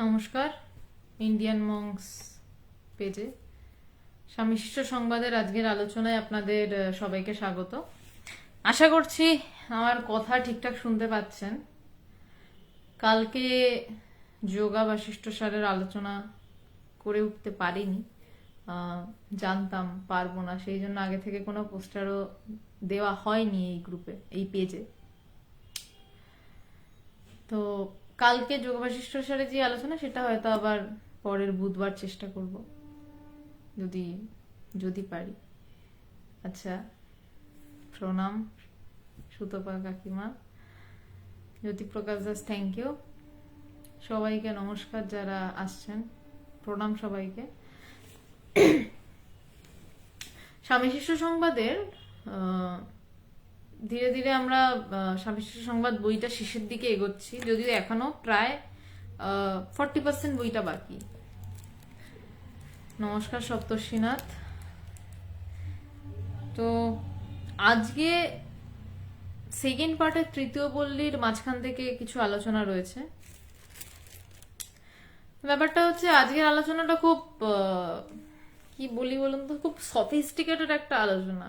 নমস্কার, Indian monks পেজে স্বামী শিষ্য সংবাদের আজকের আলোচনায় আপনাদের সবাইকে স্বাগত। আশা করছি আমার কথা ঠিকঠাক শুনতে পাচ্ছেন। কালকে যোগা বাশিষ্ঠ সারের আলোচনা করে উঠতে পারিনি, জানতাম পারবো না, সেই জন্য আগে থেকে কোনো পোস্টারও দেওয়া হয়নি এই গ্রুপে, এই পেজে। তো কালকে যোগ বাশিষ্ঠ সারে যে আলোচনা, সেটা হয়তো আবার পরের বুধবার চেষ্টা করব, যদি যদি পারি। আচ্ছা, প্রণাম সুতপা কাকিমা, জ্যোতিপ্রকাশ দাস, থ্যাংক ইউ। সবাইকে নমস্কার যারা আসছেন, প্রণাম সবাইকে। স্বামী শিষ্য সংবাদের ধীরে ধীরে আমরা স্বামী শিষ্য সংবাদ বইটা শেষের দিকে এগোচ্ছি, যদিও এখনো প্রায় 40% বইটা বাকি। নমস্কার সপ্তর্ষিনাথ। তো আজকে সেকেন্ড পার্টের তৃতীয় পল্লীর মাঝখান থেকে কিছু আলোচনা রয়েছে। ব্যাপারটা হচ্ছে আজকের আলোচনাটা খুব কি বলি বলুন তো, খুব সফিস্টিকেটেড একটা আলোচনা।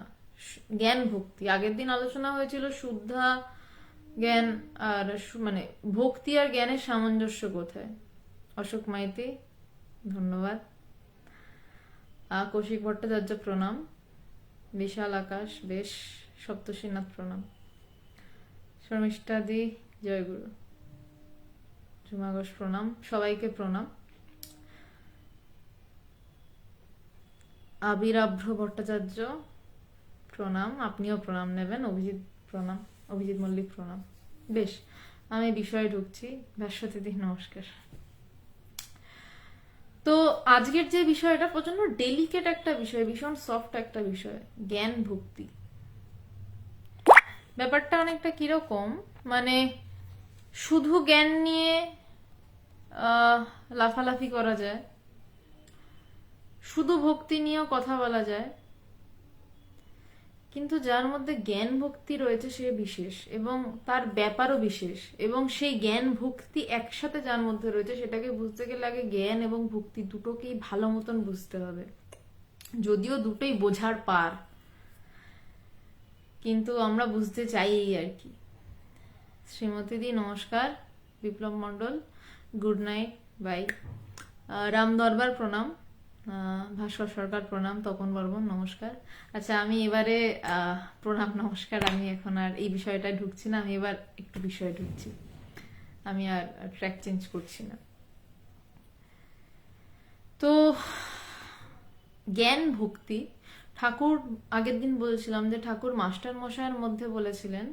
জ্ঞান ভক্তি, আগের দিন আলোচনা হয়েছিল শুদ্ধা জ্ঞান আর মানে ভক্তি আর জ্ঞানের সামঞ্জস্য কোথায়। অশোক মাইতি, ধন্যবাদ। কৌশিক ভট্টাচার্য, প্রণাম। বিশাল আকাশ, বেশ। সপ্তর্ষিনাথ, প্রণাম। শর্মিষ্ঠাদি, জয়গুরু। ঝুমা ঘোষ, প্রণাম। সবাইকে প্রণাম। আবিরাভ্র ভট্টাচার্য, প্রণাম। আপনিও প্রণাম নেবেন। অভিজিৎ, প্রণাম। অভিজিৎ মল্লিক, প্রণাম। বেশ, আমি বিষয়ে ঢুকছি। ভাস্বতীদি, নমস্কার। তো আজকের যে বিষয়টা প্রচন্ড ডেলিকেট একটা বিষয়, ভীষণ সফট একটা বিষয়, জ্ঞান ভক্তি। ব্যাপারটা অনেকটা কিরকম, মানে শুধু জ্ঞান নিয়ে লাফালাফি করা যায়, শুধু ভক্তি নিয়েও কথা বলা যায়, কিন্তু যার মধ্যে জ্ঞান ভক্তি রয়েছে সে বিশেষ, এবং তার ব্যাপারও বিশেষ, এবং সেই জ্ঞান ভক্তি একসাথে যার মধ্যে রয়েছে সেটাকে বুঝতে গেলে আগে জ্ঞান এবং ভক্তি দুটোকেই ভালো মতন বুঝতে হবে। যদিও দুটোই বোঝার পার, কিন্তু আমরা বুঝতে চাই এই আর কি। শ্রীমতী দি, নমস্কার। Biplab Mondal, good night, bye. Ram Darbar, প্রণাম। ভাস্কর সরকার, প্রণাম। তপন বর্মন, নমস্কার। আচ্ছা, আমি এবারে প্রণাম নমস্কার, আমি এখন আর এই বিষয়টায় ঢুকছি না, আমি এবার একটু বিষয়ে ঢুকছি, আমি আর ট্র্যাক চেঞ্জ করছি না। তো জ্ঞান ভক্তি, ঠাকুর আগের দিন বলছিলাম যে ঠাকুর মাস্টার মশাইয়ের মধ্যে বলেছিলেন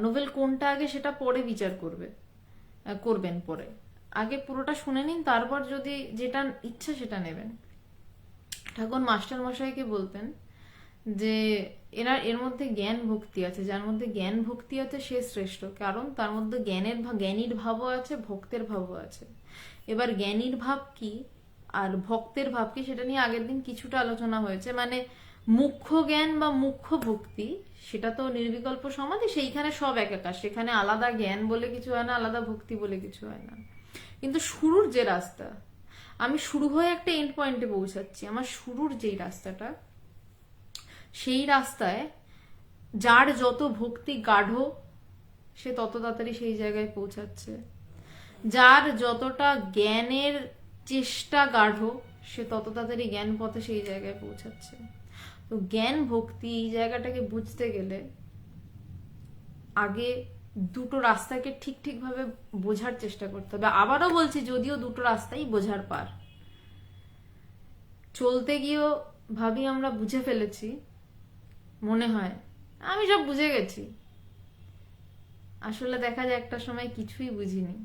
নোবেল কোনটা আগে সেটা পরে বিচার করবেন পরে, আগে পুরোটা শুনে নিন, তারপর যদি যেটা ইচ্ছা সেটা নেবেন। ঠাকুর মাস্টার মশাইকে বলতেন যে এর মধ্যে জ্ঞান ভক্তি আছে, যার মধ্যে জ্ঞান ভক্তি আছে সে শ্রেষ্ঠ, কারণ তার মধ্যে জ্ঞানীর ভাবও আছে, ভক্তের ভাবও আছে। এবার জ্ঞানীর ভাব কি আর ভক্তের ভাব কি সেটা নিয়ে আগের দিন কিছুটা আলোচনা হয়েছে। মানে মুখ্য জ্ঞান বা মুখ্য ভক্তি সেটা তো নির্বিকল্প সমাধি, সেইখানে সব একাকার, সেখানে আলাদা জ্ঞান বলে কিছু হয় না, আলাদা ভক্তি বলে কিছু হয় না। কিন্তু শুরুর যে রাস্তা, আমি শুরু হয়ে একটা এন্ড পয়েন্টে পৌঁছাচ্ছি, আমার শুরুর যেই রাস্তাটা, সেই রাস্তায় যার যত ভক্তি গাঢ় সে তত তাড়াতাড়ি সেই জায়গায় পৌঁছাচ্ছে, যার যতটা জ্ঞানের চেষ্টা গাঢ় সে তত তাড়াতাড়ি জ্ঞান পথে সেই জায়গায় পৌঁছাচ্ছে। তো জ্ঞান ভক্তি এই জায়গাটাকে বুঝতে গেলে আগে দুটো রাস্তাকে ঠিক ঠিক ভাবে বোঝার চেষ্টা করতে হবে। আবারও বলছি, যদিও দুটো রাস্তাই বোঝার পার, চলতে গিয়েও ভাবি আমরা বুঝে ফেলেছি, মনে হয় আমি সব বুঝে গেছি, আসলে দেখা যায় একটা সময় কিছুই বুঝিনি।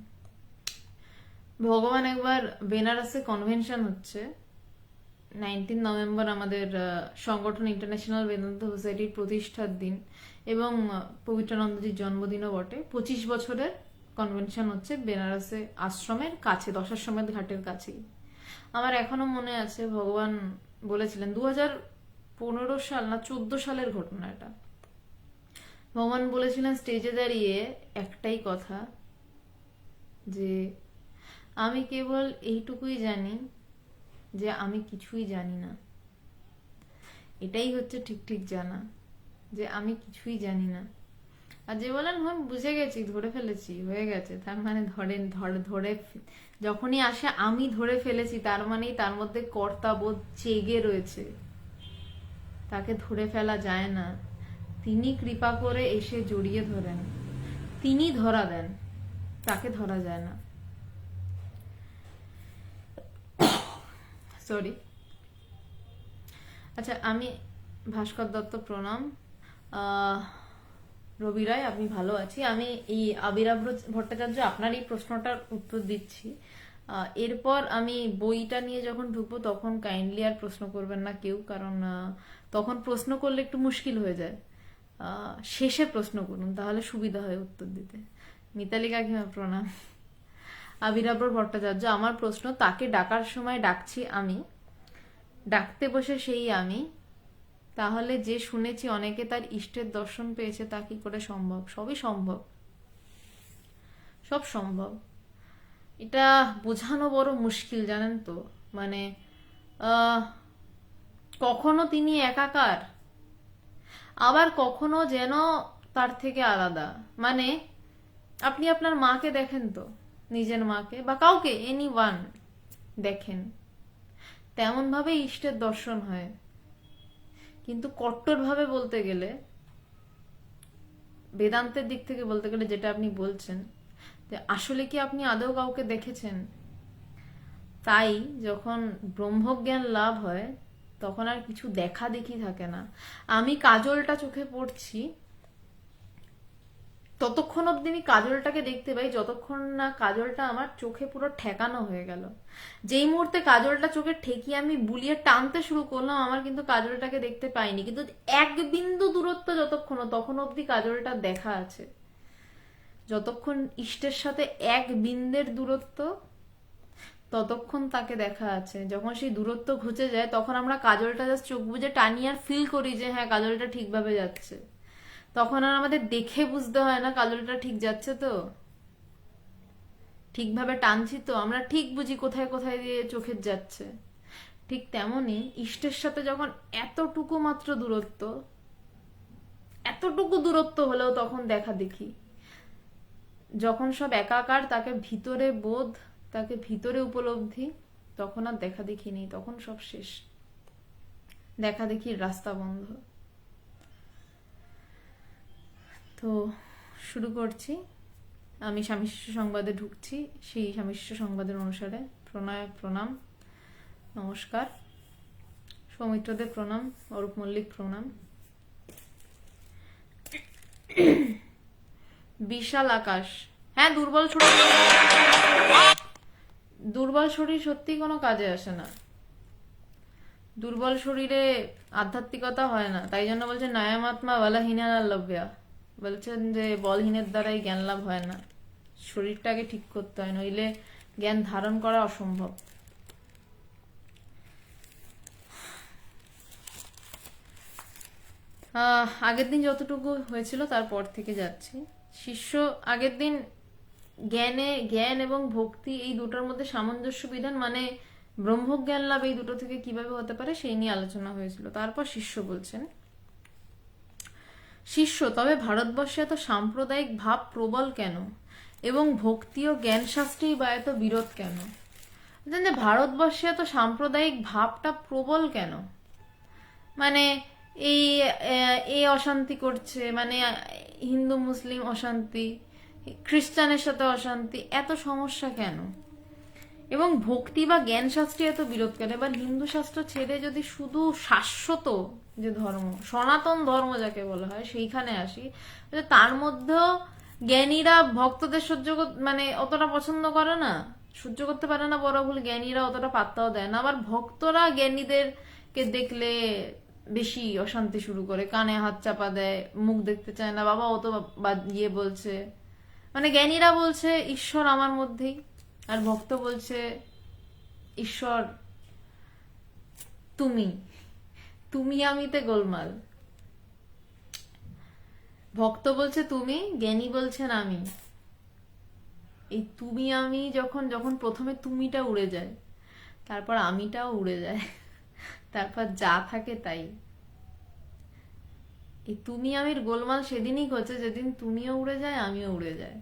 ভগবান একবার বেনারসে কনভেনশন হচ্ছে, 19 নভেম্বর আমাদের সংগঠন ইন্টারন্যাশনাল বেদান্ত সোসাইটির প্রতিষ্ঠার দিন, এবং পবিত্রানন্দজির জন্মদিনও বটে। 25 বছরের কনভেনশন হচ্ছে বেনারসে আশ্রমের কাছে, দশাশ্বমেধ ঘাটের কাছেই। আমার এখনো মনে আছে ভগবান বলেছিলেন, 2015 সাল না 14 সালের ঘটনা এটা, ভগবান বলেছিলেন স্টেজে দাঁড়িয়ে একটাই কথা, যে আমি কেবল এইটুকুই জানি যে আমি কিছুই জানি না। এটাই হচ্ছে ঠিক ঠিক জানা, যে আমি কিছুই জানি না। আর যে বলেন আমি বুঝে গেছি, ধরে ফেলেছি, হয়ে গেছে, তার মানে ধরে যখনই আসে আমি ধরে ফেলেছি, তার মানেই তার মধ্যে কর্তাবোধ জেগে রয়েছে, তাকে ধরে ফেলা যায় না। তিনি কৃপা করে এসে জড়িয়ে ধরেন, তিনি ধরা দেন, তাকে ধরা যায় না। সরি। আচ্ছা, আমি ভাস্কর দত্ত, প্রণাম। রবি রায়, আপনি ভালো আছি। আমি এই আবিরাব ভট্টাচার্য আপনার এই প্রশ্নটার উত্তর দিচ্ছি। এরপর আমি বইটা নিয়ে যখন ঢুকবো তখন কাইন্ডলি আর প্রশ্ন করবেন না কেউ, কারণ তখন প্রশ্ন করলে একটু মুশকিল হয়ে যায়। শেষে প্রশ্ন করুন, তাহলে সুবিধা হয় উত্তর দিতে। মিতালি কাকিমা প্রণাম। আবিরাব্র ভট্টাচার্য, আমার প্রশ্ন, তাকে ডাকার সময় ডাকছি আমি, ডাকতে বসে সেই আমি, তাহলে যে শুনেছি অনেকে তার ইষ্টের দর্শন পেয়েছে, তা কি করে সম্ভব? সবই সম্ভব, সব সম্ভব। এটা বোঝানো বড় মুশকিল, জানেন তো। মানে কখনো তিনি একাকার, আবার কখনো যেন তার থেকে আলাদা। মানে আপনি আপনার মাকে দেখেন তো, নিজের মাকে বা কাউকে, এনি ওয়ান দেখেন, তেমন ভাবে ইষ্টের দর্শন হয়। কিন্তু কট্টরভাবে বলতে গেলে, বেদান্তের দিক থেকে বলতে গেলে, যেটা আপনি বলছেন যে আসলে কি আপনি আদৌ কাউকে দেখেছেন? তাই যখন ব্রহ্মজ্ঞান লাভ হয় তখন আর কিছু দেখা দেখি থাকে না। আমি কাজলটা চোখে পড়ছি, ততক্ষণ অব্দি আমি কাজলটাকে দেখতে পাই যতক্ষণ না কাজলটা আমার চোখে পুরো ঠেকানো হয়ে গেল। যেই মুহূর্তে কাজলটা চোখে ঠেকিয়ে আমি বুলিয়ে টানতে শুরু করলাম, আমার কিন্তু কাজলটাকে দেখতে পাইনি, কিন্তু এক বিন্দু দূরত্ব যতক্ষণ, তখন অব্দি কাজলটা দেখা আছে। যতক্ষণ ইষ্টের সাথে এক বিন্দের দূরত্ব, ততক্ষণ তাকে দেখা আছে। যখন সেই দূরত্ব ঘুচে যায় তখন আমরা কাজলটা জাস্ট চোখ বুজে টানি আর ফিল করি যে হ্যাঁ কাজলটা ঠিকভাবে যাচ্ছে। তখন আর আমাদের দেখে বুঝতে হয় না কাজলটা ঠিক যাচ্ছে তো, ঠিকভাবে টানছি তো, আমরা ঠিক বুঝি কোথায় কোথায় দিয়ে চোখের যাচ্ছে। ঠিক তেমনি ইষ্টের সাথে যখন এতটুকু মাত্র দূরত্ব, এতটুকু দূরত্ব হলেও তখন দেখা দেখি। যখন সব একাকার, তাকে ভিতরে বোধ, তাকে ভিতরে উপলব্ধি, তখন আর দেখা দেখি নেই, তখন সব শেষ, দেখা দেখির রাস্তা বন্ধ। তো শুরু করছি। আমি স্বামী শিষ্য সংবাদে ঢুকছি, সেই স্বামী শিষ্য সংবাদের অনুসারে। প্রণাম, নমস্কার। সৌমিত্রদের প্রণাম, অরূপ মল্লিক প্রণাম। বিশাল আকাশ, হ্যাঁ দুর্বল শরীর সত্যি কোনো কাজে আসে না। দুর্বল শরীরে আধ্যাত্মিকতা হয় না। তাই জন্য বলছে নয়ামাত্মা বলহীনা লভ্যা, বলছেন যে বলহীনের দ্বারাই জ্ঞান লাভ হয় না, শরীরটাকে ঠিক করতে হয়, নইলে জ্ঞান ধারণ করা অসম্ভব। আগের দিন যতটুকু হয়েছিল তারপর থেকে যাচ্ছি। শিষ্য আগের দিন জ্ঞান এবং ভক্তি এই দুটোর মধ্যে সামঞ্জস্য বিধান, মানে ব্রহ্মজ্ঞান লাভ এই দুটো থেকে কিভাবে হতে পারে সেই নিয়ে আলোচনা হয়েছিল। তারপর শিষ্য বলছেন, শিষ্য, তবে ভারতবর্ষে এত সাম্প্রদায়িক ভাব প্রবল কেন, এবং ভক্তি ও জ্ঞান শাস্ত্রেই বা এত বিরোধ কেন? ভারতবর্ষে এত সাম্প্রদায়িক ভাবটা প্রবল কেন? মানে এই অশান্তি করছে, মানে হিন্দু মুসলিম অশান্তি, খ্রিস্টানের সাথে অশান্তি, এত সমস্যা কেন? এবং ভক্তি বা জ্ঞান শাস্ত্রে এত বিরোধ কেন? এবার হিন্দু শাস্ত্র ছেড়ে যদি শুধু শাশ্বত যে ধর্ম, সনাতন ধর্ম যাকে বলা হয়, সেইখানে আসি, তার মধ্যেও জ্ঞানীরা ভক্তদের মানে অতটা পছন্দ করে না, সহ্য করতে পারে না, বড় ভুল, জ্ঞানীরা অতটা পাত্তাও দেয় না। আবার ভক্তরা জ্ঞানীদেরকে দেখলে বেশি অশান্তি শুরু করে, কানে হাত চাপা দেয়, মুখ দেখতে চায় না, বাবা অত বলছে। মানে জ্ঞানীরা বলছে ঈশ্বর আমার মধ্যেই, আর ভক্ত বলছে ঈশ্বর তুমি আমিতে গোলমাল। ভক্ত বলছে তুমি, জ্ঞানী বলছেন আমি। এই তুমি আমি যখন যখন প্রথমে তুমিটা উড়ে যায়, তারপর আমিটাও উড়ে যায়, তারপর যা থাকে তাই। এই তুমি আমির গোলমাল সেদিনই হচ্ছে যেদিন তুমিও উড়ে যায় আমিও উড়ে যায়।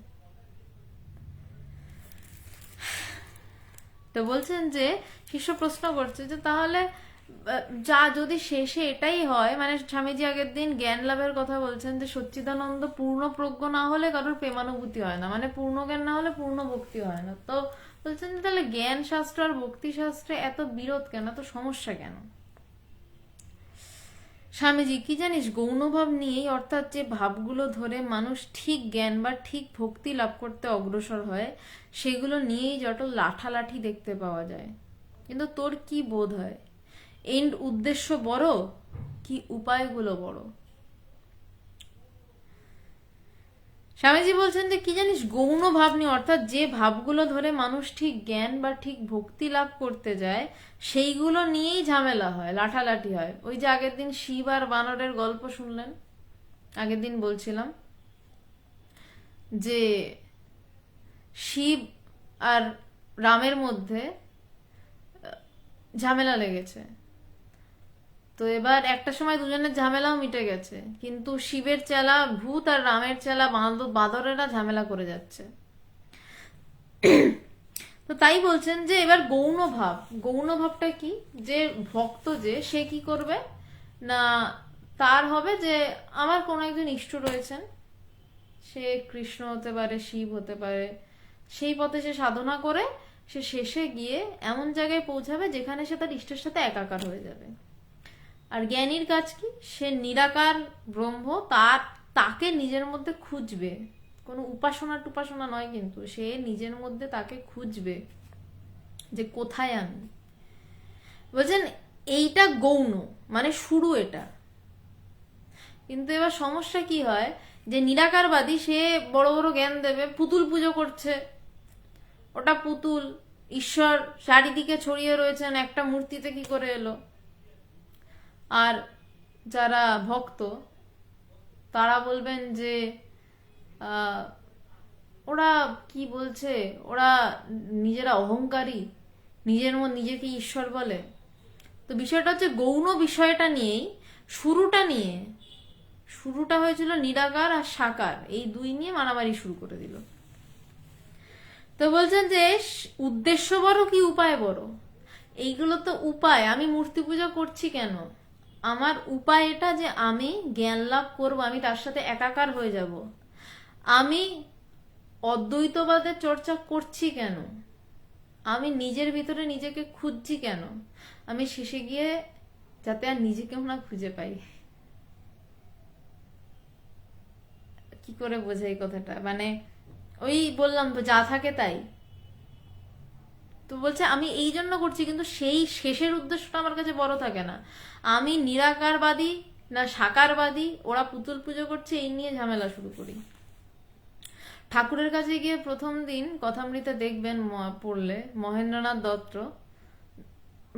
তো বলছেন যে শিষ্য প্রশ্ন করছে যে তাহলে যা যদি শেষে এটাই হয়, মানে স্বামীজি আগের দিন জ্ঞান লাভের কথা বলছেন যে সচ্চিদানন্দ পূর্ণ প্রজ্ঞ না হলে কারোর প্রেমানুভূতি হয় না, মানে পূর্ণ জ্ঞান না হলে পূর্ণ ভক্তি হয় না। তো বলছেন যে তাহলে জ্ঞান শাস্ত্র আর ভক্তি শাস্ত্রে এত বিরোধ কেন, এত সমস্যা কেন? স্বামীজি কি জানিস, গৌণভাব নিয়েই, অর্থাৎ যে ভাবগুলো ধরে মানুষ ঠিক জ্ঞান বা ঠিক ভক্তি লাভ করতে অগ্রসর হয়, সেগুলো নিয়েই যত লাঠালাঠি দেখতে পাওয়া যায়। কিন্তু তোর কি বোধ হয়, এন্ড উদ্দেশ্য বড় কি উপায়গুলো বড়? স্বামীজি বলছেন যে কি জানিস, গৌণ ভাব নিয়ে, অর্থাৎ যে ভাবগুলো ধরে মানুষ ঠিক জ্ঞান বা ঠিক ভক্তি লাভ করতে যায়, সেইগুলো নিয়েই ঝামেলা হয়, লাঠালাঠি হয়। ওই যে আগের দিন শিব আর বানরের গল্প শুনলেন, আগের দিন বলছিলাম যে শিব আর রামের মধ্যে ঝামেলা লেগেছে। তো এবার একটা সময় দুজনের ঝামেলাও মিটে গেছে, কিন্তু শিবের চেলা ভূত আর রামের চেলা বাঁদরেরা ঝামেলা করে যাচ্ছে। তো তাই বলছেন যে এবার গৌণ ভাব, গৌণ ভাবটা কি, যে ভক্ত যে সে কি করবে না, তার হবে যে আমার কোনো একজন ইষ্ট রয়েছেন, সে কৃষ্ণ হতে পারে, শিব হতে পারে, সেই পথে সে সাধনা করে সে শেষে গিয়ে এমন জায়গায় পৌঁছাবে যেখানে সে তার ইষ্টের সাথে একাকার হয়ে যাবে। আর জ্ঞানীর কাজ কি, সে নিরাকার ব্রহ্ম, তাকে নিজের মধ্যে খুঁজবে, কোনো উপাসনা টুপাসনা নয়, কিন্তু সে নিজের মধ্যে তাকে খুঁজবে যে কোথায় আমি। বলছেন এইটা গৌণ, মানে শুরু এটা। কিন্তু এবার সমস্যা কি হয়, যে নিরাকারবাদী সে বড় বড় জ্ঞান দেবে, পুতুল পুজো করছে, ওটা পুতুল, ঈশ্বর চারিদিকে ছড়িয়ে রয়েছেন, একটা মূর্তিতে কি করে এলো? আর যারা ভক্ত তারা বলবেন যে ওরা কি বলছে, ওরা নিজেরা অহংকারী, নিজেকে ঈশ্বর বলে। তো বিষয়টা হচ্ছে গৌণ বিষয়টা নিয়েই, শুরুটা হয়েছিল নিরাকার আর সাকার, এই দুই নিয়ে মারামারি শুরু করে দিল। তো বলছেন যে উদ্দেশ্য বড় কি উপায় বড়? এইগুলো তো উপায়। আমি মূর্তি পূজা করছি কেন? আমার উপায় এটা যে আমি জ্ঞান লাভ করবো, আমি তার সাথে একাকার হয়ে যাব। আমি অদ্বৈতবাদের চর্চা করছি কেন? আমি নিজের ভিতরে নিজেকে খুঁজছি কেন? আমি শেষে গিয়ে যাতে আর নিজেকেও না খুঁজে পাই। কি করে বোঝাই কথাটা, মানে ওই বললাম তো যা থাকে তাই। তো বলছে আমি এই জন্য করছি, কিন্তু সেই শেষের উদ্দেশ্যটা আমার কাছে বড় থাকে না। আমি নিরাকারবাদী না সাকারবাদী, ওরা পুতুল পুজো করছে, এই নিয়ে ঝামেলা শুরু করি। ঠাকুরের কাছে গিয়ে প্রথম দিন কথামৃতে দেখবেন পড়লে, মহেন্দ্রনাথ দত্ত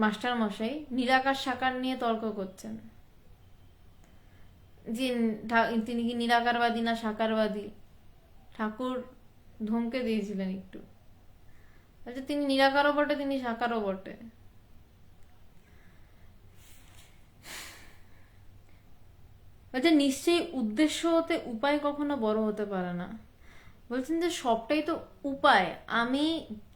মাস্টার মশাই নিরাকার সাকার নিয়ে তর্ক করছেন, যে তিনি কি নিরাকারবাদী না সাকারবাদী। ঠাকুর ধমকে দিয়েছিলেন একটু, আচ্ছা তিনি নিরাকারও বটে, তিনি সাকারও বটে। আচ্ছা নিশ্চয়ই উদ্দেশ্য হতে উপায় কখনো বড় হতে পারে না। বলছেন যে সবটাই তো উপায়, আমি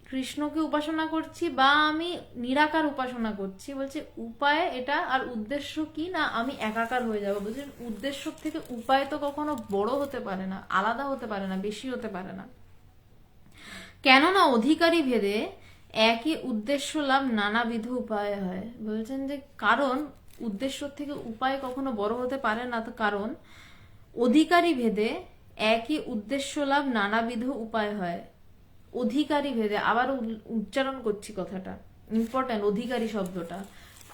কৃষ্ণকে উপাসনা করছি বা আমি নিরাকার উপাসনা করছি, বলছে উপায় এটা, আর উদ্দেশ্য কি না আমি একাকার হয়ে যাবো। বলছেন উদ্দেশ্য থেকে উপায় তো কখনো বড় হতে পারে না, আলাদা হতে পারে না, বেশি হতে পারে না। কেননা অধিকারী ভেদে একই উদ্দেশ্য লাভ নানাবিধ উপায় হয়। বলছেন যে কারণ উদ্দেশ্য থেকে উপায় কখনো বড় হতে পারে না, তো কারণ অধিকারী ভেদে একই উদ্দেশ্য লাভ নানাবিধ উপায় হয়। অধিকারী ভেদে, আবার উচ্চারণ করছি কথাটা, ইম্পর্টেন্ট অধিকারী শব্দটা।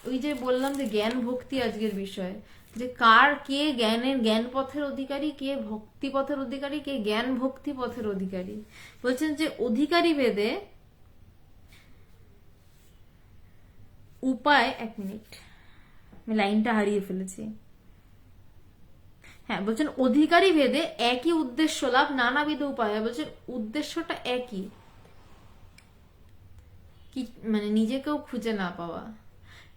ওই যে বললাম যে জ্ঞান ভক্তি আজকের বিষয়, যে কে জ্ঞান পথের অধিকারী, কে ভক্তি পথের অধিকারী, কে জ্ঞান ভক্তি পথের অধিকারী। বলছেন যে অধিকারী ভেদে উপায়, এক মিনিট আমি লাইনটা হারিয়ে ফেলেছি, হ্যাঁ, বলছেন অধিকারী ভেদে একই উদ্দেশ্য লাভ নানাবিধ উপায় হয়। বলছেন উদ্দেশ্যটা একই, কি মানে নিজেকেও খুঁজে না পাওয়া,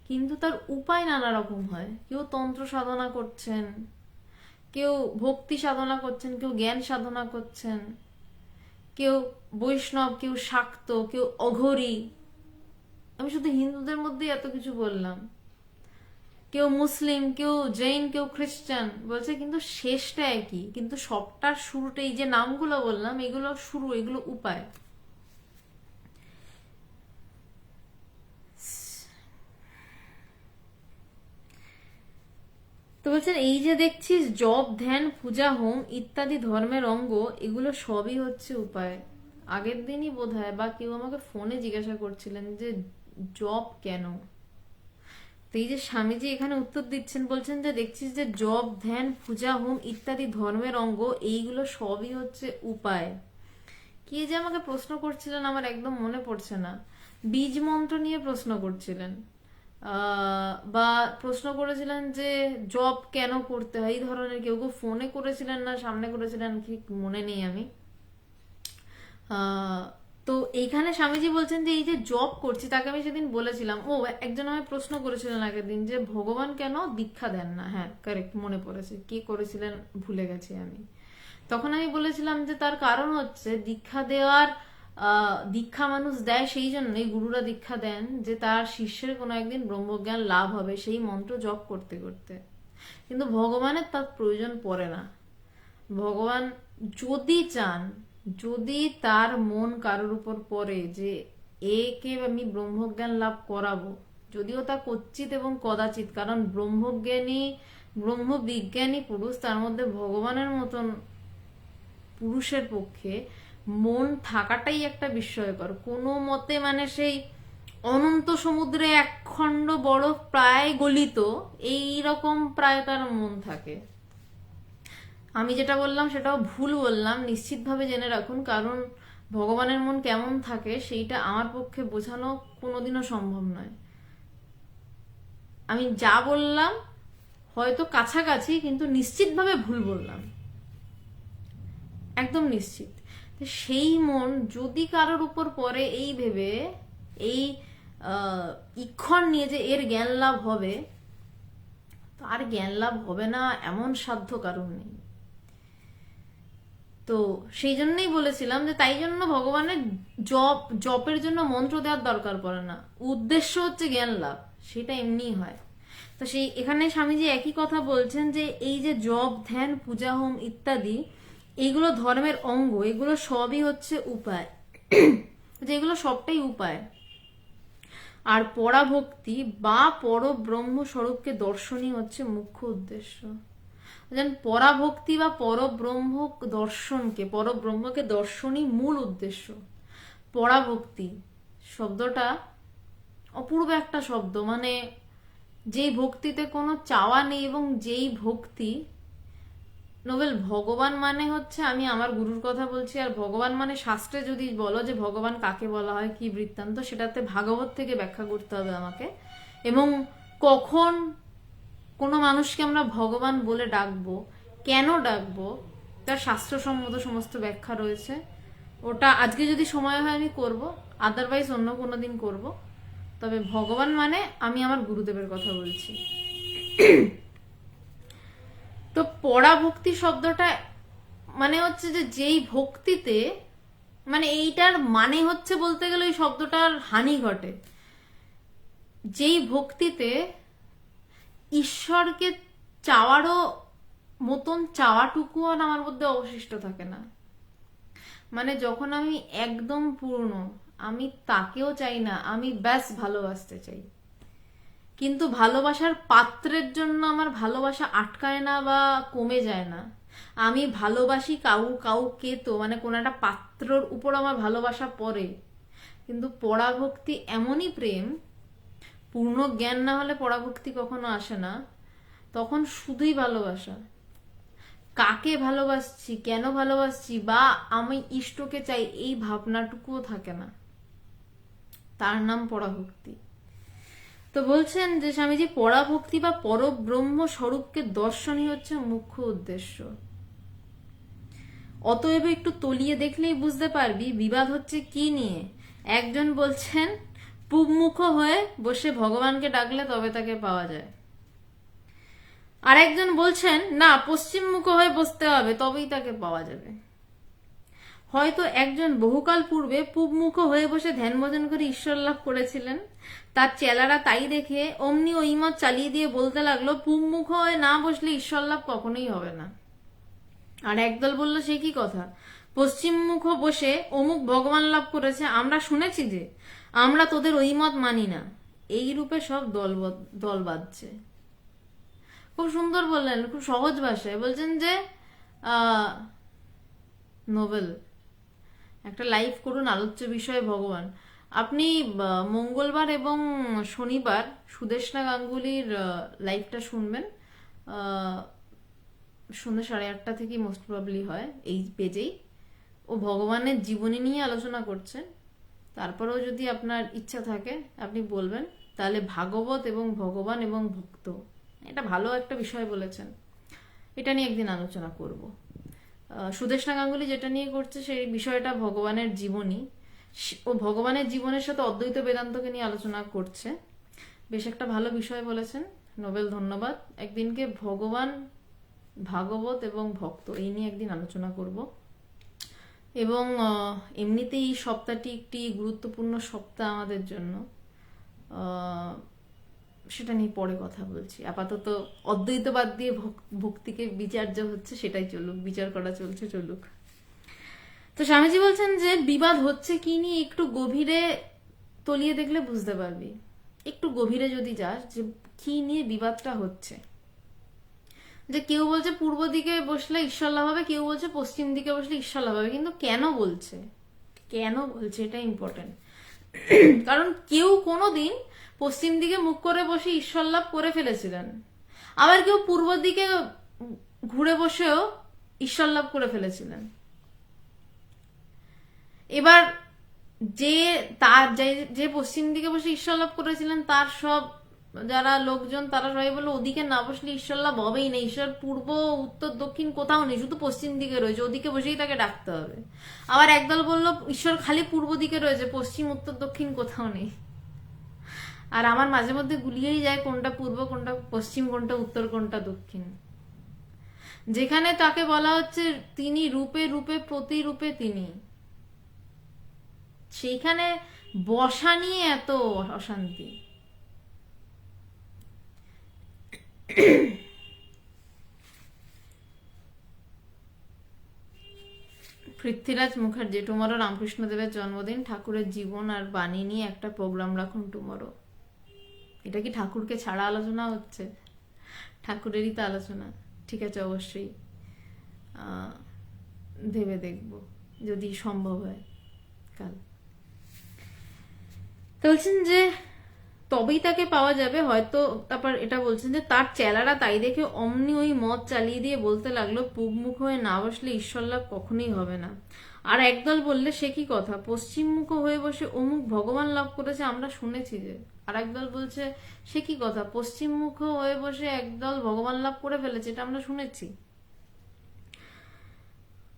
কিন্তু তার উপায় নানা রকম হয়। কেউ তন্ত্র সাধনা করছেন, কেউ ভক্তি সাধনা করছেন, কেউ জ্ঞান সাধনা করছেন, কেউ বৈষ্ণব, কেউ শাক্ত, কেউ অঘরী। আমি শুধু হিন্দুদের মধ্যেই এত কিছু বললাম। কেউ মুসলিম, কেউ জৈন, কেউ খ্রিস্টান। বলছে কিন্তু শেষটা একই, কিন্তু সবটার শুরুটা এই যে নামগুলো বললাম এগুলো শুরু, এগুলো উপায়। তো বলছেন এই যে দেখছিস জপ, ধ্যান, পূজা, হোম ইত্যাদি ধর্মের অঙ্গ, এগুলো সবই হচ্ছে উপায়। আগের দিনই বোধহয় বা কেউ আমাকে ফোনে জিজ্ঞাসা করছিলেন যে জপ কেন। তো এই যে স্বামীজি এখানে উত্তর দিচ্ছেন, বলছেন যে দেখছিস যে জপ, ধ্যান, পূজা, হোম ইত্যাদি ধর্মের অঙ্গ, এইগুলো সবই হচ্ছে উপায়। কে যে আমাকে প্রশ্ন করছিলেন আমার একদম মনে পড়ছে না, বীজ মন্ত্র নিয়ে প্রশ্ন করছিলেন, বা প্রশ্ন করেছিলেন যে জব কেন করতে হয়, এই ধরনের কেউ কেউ ফোনে করেছিলেন না সামনে করেছিলেন ঠিক মনে নেই আমি। তো এইখানে স্বামীজি বলছেন যে এই যে জব করছি, তাকে আমি সেদিন বলেছিলাম, ও একজন আমায় প্রশ্ন করেছিলেন আগের দিন যে ভগবান কেন দীক্ষা দেন না। হ্যাঁ কারেক্ট, মনে পড়েছে কি করেছিলেন, ভুলে গেছি আমি। তখন আমি বলেছিলাম যে তার কারণ হচ্ছে দীক্ষা দেওয়ার, দীক্ষা মানুষ দেয় সেই জন্যই, গুরুরা দীক্ষা দেন যে তার শিষ্যের কোনো একদিন ব্রহ্মজ্ঞান লাভ হবে সেই মন্ত্র জপ করতে করতে। কিন্তু ভগবানের তার প্রয়োজন পড়ে না। ভগবান যদি চান, যদি তার মন কারোর উপর পড়ে যে একে আমি ব্রহ্মজ্ঞান লাভ করাবো, যদিও তা কচ্ছিত এবং কদাচিৎ, কারণ ব্রহ্মজ্ঞানী ব্রহ্মবিজ্ঞানী পুরুষ, তার মধ্যে ভগবানের মতন পুরুষের পক্ষে মন থাকাটাই একটা বিস্ময়কর। কোনো মতে মানে সেই অনন্ত সমুদ্রে এক খণ্ড বরফ প্রায় গলিত, এই রকম প্রায় তার মন থাকে। আমি যেটা বললাম সেটাও ভুল বললাম নিশ্চিতভাবে জেনে রাখুন, কারণ ভগবানের মন কেমন থাকে সেইটা আমার পক্ষে বোঝানো কোনোদিনও সম্ভব নয়। আমি যা বললাম হয়তো কাছাকাছি, কিন্তু নিশ্চিতভাবে ভুল বললাম, একদম নিশ্চিত। সেই মন যদি কারোর উপর পড়ে এই ভেবে, এই ইক্ষণ নিয়ে যে এর জ্ঞান লাভ হবে, তার জ্ঞান লাভ হবে না এমন সাধ্য কারণ নেই। তো সেই জন্যই বলেছিলাম যে তাই জন্য ভগবানের জপের জন্য মন্ত্র দেওয়ার দরকার পড়ে না, উদ্দেশ্য হচ্ছে জ্ঞান লাভ, সেটা এমনিই হয়। তো সেই এখানে স্বামীজি একই কথা বলছেন যে এই যে জপ, ধ্যান, পূজা, হোম ইত্যাদি, এগুলো ধর্মের অঙ্গ, এগুলো সবই হচ্ছে উপায়, যেগুলো সবটাই উপায়। আর পরাভক্তি বা পরব্রহ্ম স্বরূপকে দর্শনই হচ্ছে মুখ্য উদ্দেশ্য। পরাভক্তি বা পরব্রহ্ম দর্শনকে, পরব্রহ্মকে দর্শনই মূল উদ্দেশ্য। পরাভক্তি শব্দটা অপূর্ব একটা শব্দ, মানে যেই ভক্তিতে কোনো চাওয়া নেই, এবং যেই ভক্তি নোবেল, ভগবান মানে হচ্ছে, আমি আমার গুরুর কথা বলছি, আর ভগবান মানে শাস্ত্রে যদি বলো যে ভগবান কাকে বলা হয় কি বৃত্তান্ত, সেটাতে ভাগবত থেকে ব্যাখ্যা করতে হবে আমাকে। এবং কখন কোনো মানুষকে আমরা ভগবান বলে ডাকবো, কেন ডাকবো, তার শাস্ত্রসম্মত সমস্ত ব্যাখ্যা রয়েছে। ওটা আজকে যদি সময় হয় আমি করব, আদারওয়াইজ অন্য কোনো দিন করব। তবে ভগবান মানে আমি আমার গুরুদেবের কথা বলছি। তো পরাভক্তি শব্দটা মানে হচ্ছে যে যেই ভক্তিতে, মানে এইটার মানে হচ্ছে বলতে গেলে ওই শব্দটার হানি ঘটে, যেই ভক্তিতে ঈশ্বরকে চাওয়ারও মতন চাওয়াটুকুও আমার মধ্যে অবশিষ্ট থাকে না। মানে যখন আমি একদম পূর্ণ, আমি তাকেও চাই না, আমি ব্যাস ভালোবাসতে চাই। কিন্তু ভালোবাসার পাত্রের জন্য আমার ভালোবাসা আটকায় না বা কমে যায় না। আমি ভালোবাসি কাউকে, তো মানে কোন একটা পাত্রর উপর আমার ভালোবাসা পড়ে। কিন্তু পরাভক্তি এমনই প্রেম, পূর্ণ জ্ঞান না হলে পরাভক্তি কখনো আসে না। তখন শুধুই ভালোবাসা, কাকে ভালোবাসছি, কেন ভালোবাসছি, বা আমি ইষ্টকে চাই, এই ভাবনাটুকুও থাকে না। তার নাম পরাভক্তি। তো বলছেন যে স্বামীজি, পরাভক্তি বা পরব্রহ্ম স্বরূপকে দর্শনই হচ্ছে মুখ্য উদ্দেশ্য। অতএব একটু তলিয়ে দেখলেই বুঝতে পারবি বিবাদ হচ্ছে কি নিয়ে। একজন বলছেন পূবমুখ হয়ে বসে ভগবানকে ডাকলে তবে তাকে পাওয়া যায়, আর একজন বলছেন না, পশ্চিমমুখ হয়ে বসতে হবে তবেই তাকে পাওয়া যাবে। হয়তো একজন বহুকাল পূর্বে পূবমুখ হয়ে বসে ধ্যান ভজন করে ঈশ্বর লাভ করেছিলেন, তার চেলারা তাই দেখে অমনি ওই মত চালিয়ে দিয়ে বলতে লাগলো পূবমুখ হয়ে না বসলে ঈশ্বর লাভ কখনোই হবে না। আর একদল বলল সে কি কথা, পশ্চিমমুখ বসে অমুক ভগবান লাভ করেছে, আমরা শুনেছি যে, আমরা তোদের ওই মত মানি না। এই রূপে সব দল বাঁধছে। খুব সুন্দর বললেন, খুব সহজ ভাষায় বলছেন যে নোবেল একটা লাইভ করুন, আলোচ্য বিষয়ে ভগবান। আপনি মঙ্গলবার এবং শনিবার সুদেষ্ণা গাঙ্গুলির লাইভটা শুনবেন, সন্ধ্যে 8:30 থেকে মোস্ট প্রবাবলি হয় এই পেজেই। ও ভগবানের জীবনী নিয়ে আলোচনা করছে। তারপরেও যদি আপনার ইচ্ছা থাকে আপনি বলবেন, তাহলে ভাগবত এবং ভগবান এবং ভক্ত, এটা ভালো একটা বিষয় বলেছেন, এটা নিয়ে একদিন আলোচনা করব। সুদেষ্ণা গাঙ্গুলি যেটা নিয়ে করছে সেই বিষয়টা ভগবানের জীবনী, ও ভগবানের জীবনের সাথে অদ্বৈত বেদান্তকে নিয়ে আলোচনা করছে। বেশ একটা ভালো বিষয় বলেছেন নোবেল, ধন্যবাদ। একদিনকে ভগবান, ভাগবত এবং ভক্ত এই নিয়ে একদিন আলোচনা করব। এবং এমনিতেই এই সপ্তাহটি একটি গুরুত্বপূর্ণ সপ্তাহ আমাদের জন্য, সেটা নিয়ে পরে কথা বলছি। আপাতত অদ্বৈতবাদ দিয়ে ভক্তিকে বিচার্য হচ্ছে, সেটাই চলুক, বিচার করা চলছে, চলুক। তো স্বামীজি বলছেন যে বিবাদ হচ্ছে কি নিয়ে একটু গভীরে তলিয়ে দেখলে বুঝতে পারবি। একটু গভীরে যদি যাস যে কি নিয়ে বিবাদটা হচ্ছে, যে কেউ বলছে পূর্ব দিকে বসলে ঈশ্বর লাভ হবে, কেউ বলছে পশ্চিম দিকে বসলে ঈশ্বর লাভ হবে, কিন্তু কেন বলছে এটা ইম্পর্টেন্ট। কারণ কেউ কোনোদিন পশ্চিম দিকে মুখ করে বসে ঈশ্বর লাভ করে ফেলেছিলেন, আবার কেউ পূর্ব দিকে ঘুরে বসেও ঈশ্বর লাভ করে ফেলেছিলেন। এবার যে পশ্চিম দিকে বসে ঈশ্বর লাভ করেছিলেন তার সব যারা লোকজন তারা সবাই বললো ওদিকে না বসলে ঈশ্বর লাভ হবেই না, ঈশ্বর পূর্ব উত্তর দক্ষিণ কোথাও নেই, শুধু পশ্চিম দিকে রয়েছে, ওদিকে বসেই তাকে ডাকতে হবে। আবার একদল বললো ঈশ্বর খালি পূর্ব দিকে রয়েছে, পশ্চিম উত্তর দক্ষিণ কোথাও নেই। আর আমার মাঝে মধ্যে গুলিয়েই যায় কোনটা পূর্ব, কোনটা পশ্চিম, কোনটা উত্তর, কোনটা দক্ষিণ। যেখানে তাকে বলা হচ্ছে তিনি রূপে রূপে প্রতিরূপে তিনি, সেইখানে বসা নিয়ে এত অশান্তি। পৃথ্বীরাজ মুখার্জি, টুমরো রামকৃষ্ণদেবের জন্মদিন, ঠাকুরের জীবন আর বাণী নিয়ে একটা প্রোগ্রাম রাখুন টুমরো। এটা কি ঠাকুরকে ছাড়া আলোচনা হচ্ছে? ঠাকুরেরই তো আলোচনা। ঠিক আছে, অবশ্যই ভেবে দেখব যদি সম্ভব হয় কাল। বলছেন যে তবেই তাকে পাওয়া যাবে হয়তো। তারপর এটা বলছেন যে তার চেলারা তাই দেখে অমনি ওই মত চালিয়ে দিয়ে বলতে লাগলো পূবমুখ হয়ে না বসলে ঈশ্বর লাভ কখনোই হবে না। আর একদল বললে সে কি কথা, পশ্চিমমুখ হয়ে বসে অমুক ভগবান লাভ করেছে, আমরা শুনেছি যে। আর একদল বলছে সে কি কথা, পশ্চিমমুখ হয়ে বসে একদল ভগবান লাভ করে ফেলেছে, এটা আমরা শুনেছি।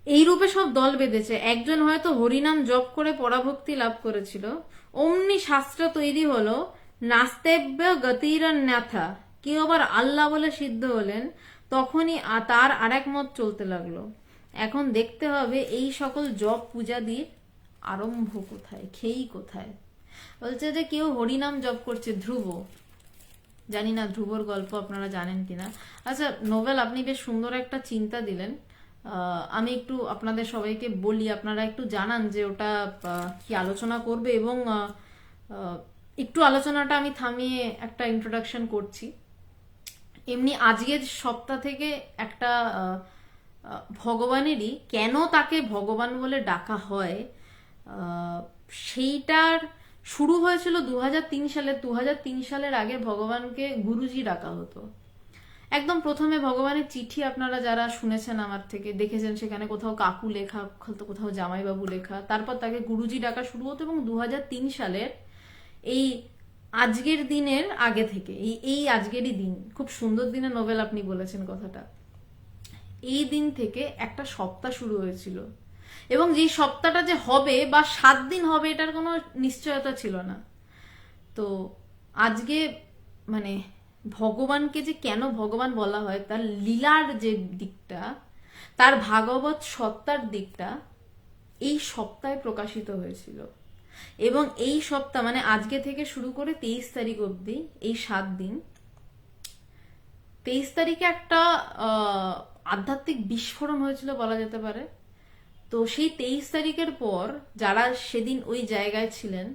এই রূপে সব দল বেঁধেছে। একজন হয়তো হরিনাম জপ করে পরাভক্তি লাভ করেছিল, অমনি শাস্ত্র তৈরি হলো নাস্তেব্য গতিরন্যাথা, কেউ আবার আল্লাহ বলে সিদ্ধ হলেন, তখনই তার আরেক মত চলতে লাগলো। এখন দেখতে হবে এই সকল জপ পূজাদির আরম্ভ কোথায়, খেই কোথায়। বলছে যে কেউ হরিনাম জপ করছে, ধ্রুব, জানি না ধ্রুবর গল্প আপনারা জানেন কিনা। আচ্ছা নোবেল, আপনি বেশ সুন্দর একটা চিন্তা দিলেন, আমি একটু আপনাদের সবাইকে বলি, আপনারা একটু জানান যে ওটা কি আলোচনা করবে, এবং একটু আলোচনাটা আমি থামিয়ে একটা ইন্ট্রোডাকশন করছি। এমনি আজকের সপ্তাহ থেকে একটা ভগবানেরই কেন তাকে ভগবান বলে ডাকা হয় সেইটার শুরু হয়েছিল 2003 সালে। 2003 সালের আগে ভগবানকে গুরুজি ডাকা হতো। একদম প্রথমে ভগবানের চিঠি আপনারা যারা শুনেছেন আমার থেকে দেখেছেন, সেখানে কোথাও কাকু লেখা, কোথাও জামাইবাবু লেখা, তারপর তাকে গুরুজি ডাকা শুরু হতো। এবং 2003 সালের এই আজকের দিনের আগে থেকে, এই আজকেরই দিন, খুব সুন্দর দিনে নোবেল আপনি বলেছেন কথাটা, এই দিন থেকে একটা সপ্তাহ শুরু হয়েছিল, এবং যেই সপ্তাহটা যে হবে বা 7 দিন হবে এটার কোনো নিশ্চয়তা ছিল না। তো আজকে মানে ভগবানকে যে কেন ভগবান বলা হয়, তার লীলার যে দিকটা, তার ভাগবত সত্তার দিকটা এই সপ্তাহে প্রকাশিত হয়েছিল। এবং এই সপ্তাহ মানে আজকে থেকে শুরু করে 23 তারিখ অবধি, এই 7 দিন, 23 তারিখে একটা আধ্যাত্মিক বিস্ফোরণ হয়েছিল বলা যেতে পারে। তো সেই 23 তারিখের পর যারা সেদিন ওই জায়গায় ছিলেন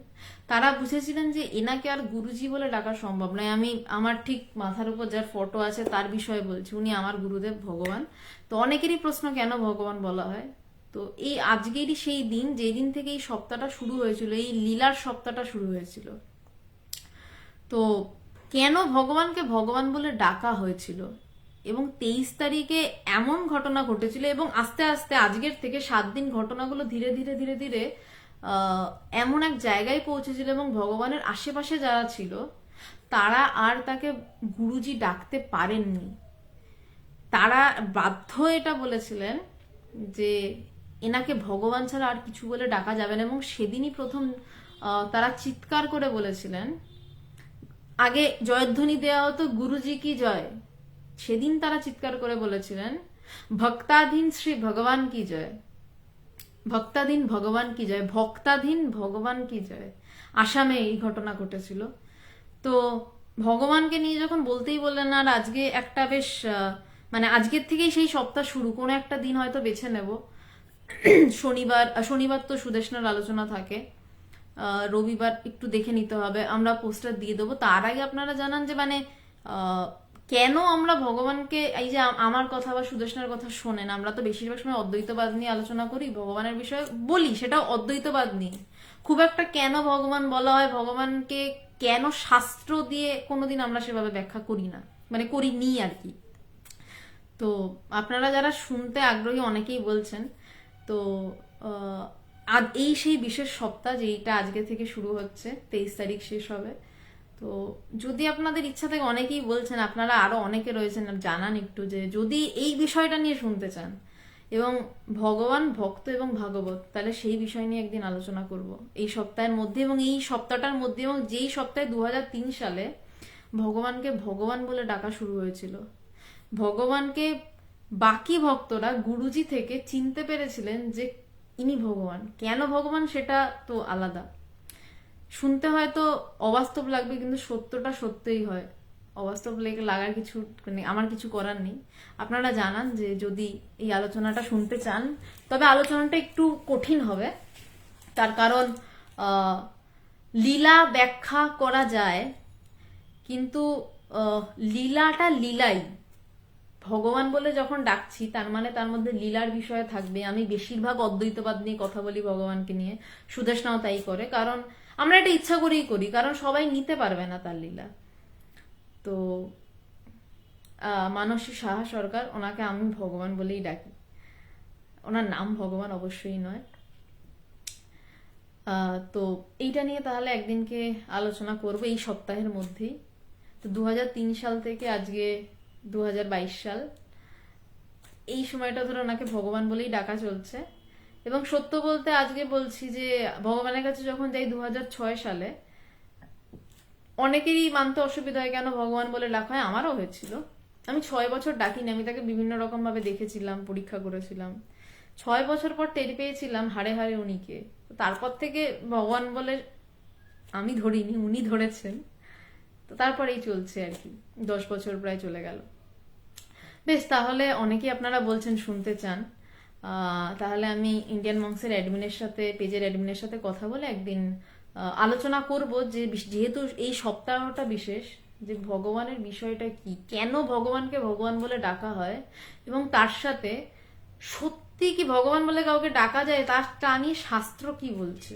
তারা বুঝেছিলেন যে এনাকে আর গুরুজি বলে ডাকা সম্ভব নয়। আমি আমার ঠিক মাথার উপর যার ফটো আছে তার বিষয়ে বলছি, উনি আমার গুরুদেব ভগবান। তো অনেকেরই প্রশ্ন কেন ভগবান বলা হয়, তো এই আজকেরই সেই দিন যেই দিন থেকে এই সপ্তাহটা শুরু হয়েছিল, এই লীলার সপ্তাহটা শুরু হয়েছিল। তো কেন ভগবানকে ভগবান বলে ডাকা হয়েছিল, এবং 23 তারিখে এমন ঘটনা ঘটেছিল, এবং আস্তে আস্তে আজকের থেকে 7 দিন ঘটনাগুলো ধীরে ধীরে ধীরে ধীরে এমন এক জায়গায় পৌঁছেছিল, এবং ভগবানের আশেপাশে যারা ছিল তারা আর তাকে গুরুজি ডাকতে পারেননি। তারা বাধ্য এটা বলেছিলেন যে এনাকে ভগবান ছাড়া আর কিছু বলে ডাকা যাবে না। এবং সেদিনই প্রথম তারা চিৎকার করে বলেছিলেন, আগে জয়ধ্বনি দেওয়া হতো গুরুজি কি জয়, সেদিন তারা চিৎকার করে বলেছিলেন ভক্তাধীন শ্রী ভগবান কি জয়, ভক্তাধীন ভগবান কি জয়, ভক্তাধীন ভগবান কি জয়। আসামে এই ঘটনা ঘটেছিল। তো ভগবানকে নিয়ে যখন বলতেই বললেন, আর আজকে একটা বেশ মানে আজকের থেকেই সেই সপ্তাহ শুরু, কোনো একটা দিন হয়তো বেছে নেব। শনিবার তো সুদেষ্ণার আলোচনা থাকে, রবিবার একটু দেখে নিতে হবে, আমরা পোস্টার দিয়ে দেবো। তার আগে আপনারা জানান যে মানে কেন আমরা ভগবানকে, এই যে আমার কথা বা সুদেষ্ণার কথা শোনেন, আমরা তো বেশিরভাগ সময় অদ্বৈতবাদ নিয়ে আলোচনা করি, ভগবানের বিষয়ে বলি, সেটাও অদ্বৈতবাদ নিয়ে। খুব একটা কেন ভগবান বলা হয়, ভগবানকে কেন শাস্ত্র দিয়ে কোনোদিন আমরা সেভাবে ব্যাখ্যা করি না, মানে করিনি আর কি। তো আপনারা যারা শুনতে আগ্রহী অনেকেই বলছেন, তো আজ এই সেই বিশেষ সপ্তাহ যেইটা আজকে থেকে শুরু হচ্ছে, 23 তারিখ শেষ হবে। তো যদি আপনাদের ইচ্ছা থাকে, অনেকেই বলছেন, আপনারা আরো অনেকে রয়েছেন, জানান একটু যে যদি এই বিষয়টা নিয়ে শুনতে চান এবং ভগবান ভক্ত এবং ভাগবত, তাহলে সেই বিষয় নিয়ে একদিন আলোচনা করব এই সপ্তাহের মধ্যে, এবং এই সপ্তাহটার মধ্যে, এবং যেই সপ্তাহে 2003 সালে ভগবানকে ভগবান বলে ডাকা শুরু হয়েছিল। ভগবানকে বাকি ভক্তরা গুরুজি থেকে চিনতে পেরেছিলেন যে ইনি ভগবান। কেন ভগবান সেটা তো আলাদা, শুনতে হয়তো অবাস্তব লাগবে, কিন্তু সত্যটা সত্যই হয়। অবাস্তব লাগার কিছু মানে আমার কিছু করার নেই। আপনারা জানান যে যদি এই আলোচনাটা শুনতে চান, তবে আলোচনাটা একটু কঠিন হবে, তার কারণ লীলা ব্যাখ্যা করা যায়, কিন্তু লীলাটা লীলাই। ভগবান বলে যখন ডাকছি তার মানে তার মধ্যে লীলার বিষয় থাকবে। আমি বেশিরভাগ অদ্বৈতবাদ নিয়ে কথা বলি ভগবানকে নিয়ে, সুদেষ্ণাও তাই করে, কারণ আমরা এটা ইচ্ছা করেই করি, কারণ সবাই নিতে পারবে না তার লীলা। তো মানসী সাহা সরকার, ওনাকে আমি ভগবান বলেই ডাকি, ওনার নাম ভগবান অবশ্যই নয়। তো এইটা নিয়ে তাহলে একদিনকে আলোচনা করব এই সপ্তাহের মধ্যেই। তো 2003 সাল থেকে আজকে 2022 সাল, এই সময়টা ধরে ওনাকে ভগবান বলেই ডাকা চলছে। এবং সত্য বলতে আজকে বলছি যে ভগবানের কাছে যখন যাই 2006 সালে, অনেকেরই মানতে অসুবিধা হয় কেন ভগবান বলে ডাকা হয়, আমারও হয়েছিল। আমি 6 বছর ডাকিনি, আমি তাকে বিভিন্ন রকম ভাবে দেখেছিলাম, পরীক্ষা করেছিলাম। 6 বছর পর টের পেয়েছিলাম হাড়ে হাড়ে উনিকে। তারপর থেকে ভগবান বলে আমি ধরিনি, উনি ধরেছেন। তো তারপরেই চলছে আর কি, 10 বছর প্রায় চলে গেল। বেশ, তাহলে অনেকেই আপনারা বলছেন শুনতে চান, তাহলে আমি ইন্ডিয়ান মংসের অ্যাডমিনের সাথে, পেজের অ্যাডমিনের সাথে কথা বলে একদিন আলোচনা করব যে যেহেতু এই সপ্তাহটা বিশেষ, যে ভগবানের বিষয়টা কি, কেন ভগবানকে ভগবান বলে ডাকা হয়, এবং তার সাথে সত্যি কি ভগবান বলে কাউকে ডাকা যায়, তারটা নিয়ে শাস্ত্র কি বলছে,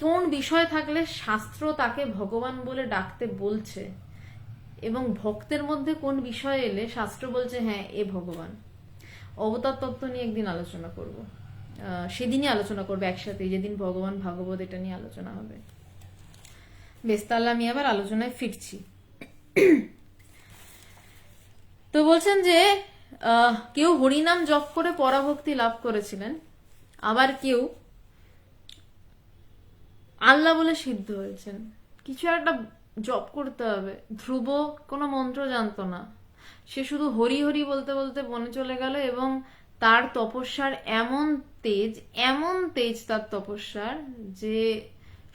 কোন বিষয় থাকলে শাস্ত্র তাকে ভগবান বলে ডাকতে বলছে, এবং ভক্তের মধ্যে কোন বিষয় এলে শাস্ত্র বলছে হ্যাঁ এ ভগবান। অবতার তত্ত্ব নিয়ে একদিন আলোচনা করব, সেদিনই আলোচনা করবো একসাথে, যেদিন ভগবান ভাগবত এটা নিয়ে আলোচনা হবে। বেশ, তাহলে আমি আবার আলোচনায় ফিরছি। তো বলছেন যে কেউ হরিনাম জপ করে পরাভক্তি লাভ করেছিলেন, আবার কেউ আল্লাহ বলে সিদ্ধ হয়েছেন। কিছু একটা জপ করতে হবে। ধ্রুব কোনো মন্ত্র জানতো না, সে শুধু হরি হরি বলতে বলতে বনে চলে গেল, এবং তার তপস্যার এমন তেজ তার তপস্যার, যে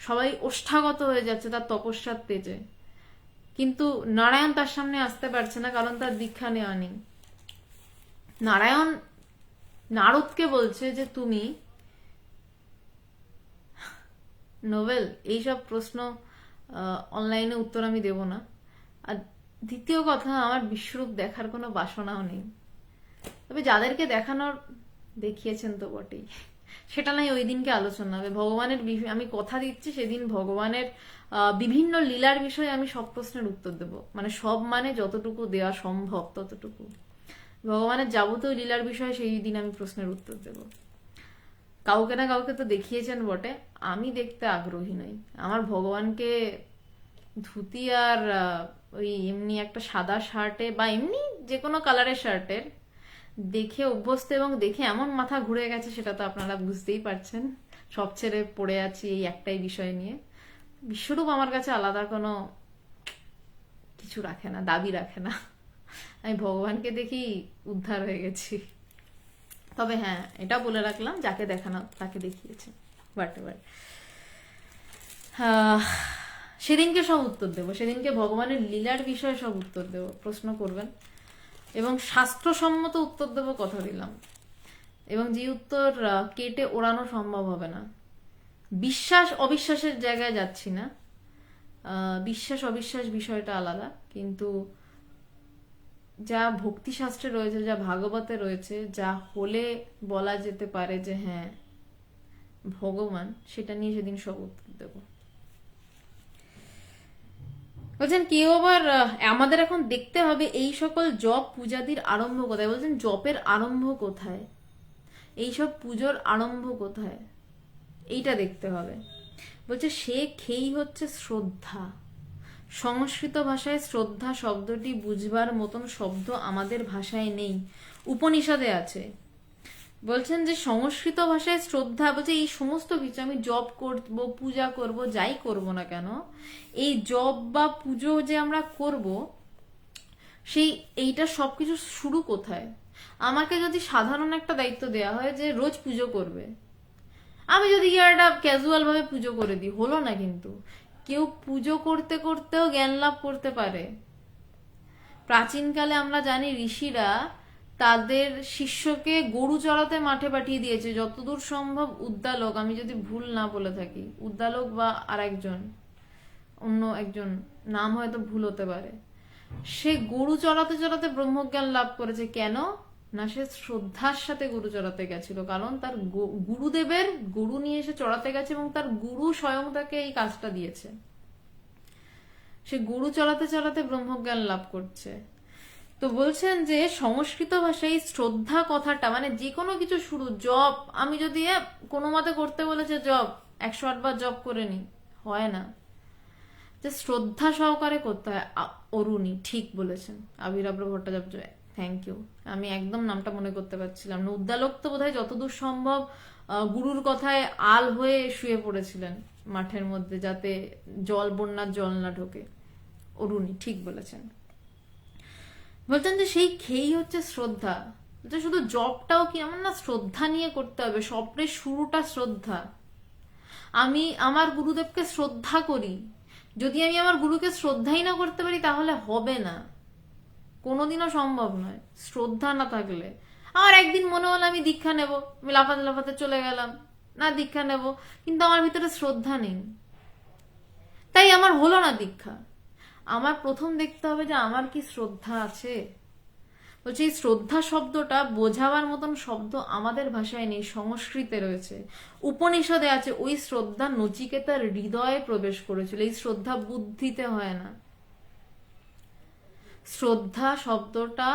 সবাই ওষ্ঠাগত হয়ে যাচ্ছে তার তপস্যার তেজে। কিন্তু নারায়ণ তার সামনে আসতে পারছে না, কারণ তার দীক্ষা নেওয়া নেই। নারায়ণ নারদকে বলছে যে তুমি নোবেল, এইসব প্রশ্ন অনলাইনে উত্তর আমি দেব না। আর দ্বিতীয় কথা, আমার বিশ্বরূপ দেখার কোনো বাসনাও নেই। তবে যাদেরকে দেখানোর দেখিয়েছেন তো বটেই, সেটা নাই ওই দিনকে আলোচনা হবে। ভগবানের আমি কথা দিচ্ছি, সেদিন ভগবানের বিভিন্ন লীলার বিষয়ে আমি সব প্রশ্নের উত্তর দেব। মানে সব মানে যতটুকু দেওয়া সম্ভব ততটুকু। ভগবানের যাবতীয় লীলার বিষয়ে সেই দিন আমি প্রশ্নের উত্তর দেব। কাউকে না কাউকে তো দেখিয়েছেন বটে, আমি দেখতে আগ্রহী নই। আমার ভগবানকে ধুতি আর ওই এমনি একটা সাদা শার্টে বা এমনি যে কোনো কালারের শার্টের দেখে অভ্যস্ত, এবং দেখে এমন মাথা ঘুরে গেছে সেটা তো আপনারা বুঝতেই পারছেন। সব ছেড়ে পড়ে আছি এই একটাই বিষয় নিয়ে। বিশ্বরূপ আমার কাছে আলাদা কোনো কিছু রাখে না, দাবি রাখে না। আমি ভগবানকে দেখি উদ্ধার হয়ে গেছি। তবে হ্যাঁ, এটা বলে রাখলাম, যাকে দেখানো তাকে দেখিয়েছে। সেদিনকে সব উত্তর দেবো, সেদিনকে ভগবানের লীলার বিষয়ে সব উত্তর দেবো। প্রশ্ন করবেন এবং শাস্ত্রসম্মত উত্তর দেবো, কথা দিলাম। এবং যে উত্তর কেটে ওড়ানো সম্ভব হবে না। বিশ্বাস অবিশ্বাসের জায়গায় যাচ্ছি না, বিশ্বাস অবিশ্বাস বিষয়টা আলাদা, কিন্তু যা ভক্তিশাস্ত্রে রয়েছে, যা ভাগবতে রয়েছে, যা হলে বলা যেতে পারে যে হ্যাঁ ভগবান, সেটা নিয়ে সেদিন সব উত্তর দেব। বলছেন কেউ আবার আমাদের এখন দেখতে হবে এই সকল জপ পূজাদির আরম্ভ কোথায়। বলছেন জপের আরম্ভ কোথায়, এইসব পুজোর আরম্ভ কোথায়, এইটা দেখতে হবে। বলছে সে খেই হচ্ছে শ্রদ্ধা। সংস্কৃত ভাষায় শ্রদ্ধা শব্দটি বুঝবার মতন শব্দ আমাদের ভাষায় নেই, উপনিষদে আছে। বলছেন যে সংস্কৃত ভাষায় শ্রদ্ধা, বলছে এই সমস্ত কিছু আমি জপ করব, পূজা করব, যাই করব না কেন, এই জপ বা পুজো যে আমরা করব, এইটা সবকিছু শুরু কোথায়। আমাকে যদি সাধারণ একটা দায়িত্ব দেওয়া হয় যে রোজ পুজো করবে, আমি যদি একটা ক্যাজুয়াল ভাবে পুজো করে দিই, হলো না। কিন্তু কেউ পুজো করতে করতেও জ্ঞান লাভ করতে পারে। প্রাচীনকালে আমরা জানি ঋষিরা তাদের শিষ্যকে গরু চড়াতে মাঠে পাঠিয়ে দিয়েছে, যতদূর সম্ভব উদ্দালক, আমি যদি ভুল না বলে থাকি, উদ্দালক বা আর একজন অন্য একজন নাম হয়তো ভুল হতে পারে। সে গরু চড়াতে চড়াতে ব্রহ্মজ্ঞান লাভ করেছে। কেন না, সে শ্রদ্ধার সাথে গরু চড়াতে গেছিল, কারণ তার গুরুদেবের গরু নিয়ে এসে চড়াতে গেছে এবং তার গুরু স্বয়ং তাকে এই কাজটা দিয়েছে। সে গরু চড়াতে চড়াতে ব্রহ্মজ্ঞান লাভ করছে। তো বলছেন যে সংস্কৃত ভাষায় শ্রদ্ধা কথাটা, মানে যে কোনো কিছু শুরু, জপ, আমি যদি কোনো মতে করতে বলেছে জপ 108 বার জপ করে নি, হয় না, যে শ্রদ্ধা সহকারে করতে হয়। অরুণী ঠিক বলেছেন, আবিরাব্র ভট্টাচার্য, থ্যাংক ইউ। আমি একদম নামটা মনে করতে পারছিলাম না। উদ্দালক তো বোধহয় যতদূর সম্ভব গুরুর কথায় আল হয়ে শুয়ে পড়েছিলেন মাঠের মধ্যে, যাতে বন্যার জল না ঢোকে। অরুণী ঠিক বলেছেন। বলছেন যে সেই খেই হচ্ছে শ্রদ্ধা। শুধু জবটাও কি এমন না, শ্রদ্ধা নিয়ে করতে হবে। সবের শুরুটা শ্রদ্ধা। আমি আমার গুরুদেবকে শ্রদ্ধা করি, যদি আমি আমার গুরুকে শ্রদ্ধাই না করতে পারি তাহলে হবে না, কোনোদিনও সম্ভব নয় শ্রদ্ধা না থাকলে। আমার একদিন মনে হলো আমি দীক্ষা নেব, আমি লাফাতে লাফাতে চলে গেলাম না দীক্ষা নেব, কিন্তু আমার ভিতরে শ্রদ্ধা নেই, তাই আমার হলো না দীক্ষা। আমার প্রথম দেখতে হবে যে আমার কি শ্রদ্ধা আছে। বলছি এই শ্রদ্ধা শব্দটা বোঝাবার মতন শব্দ আমাদের ভাষায় নেই, সংস্কৃতে রয়েছে, উপনিষদে আছে। ওই শ্রদ্ধা নচিকেতার হৃদয়ে প্রবেশ করেছিল। এই শ্রদ্ধা বুদ্ধিতে হয় না। শ্রদ্ধা শব্দটা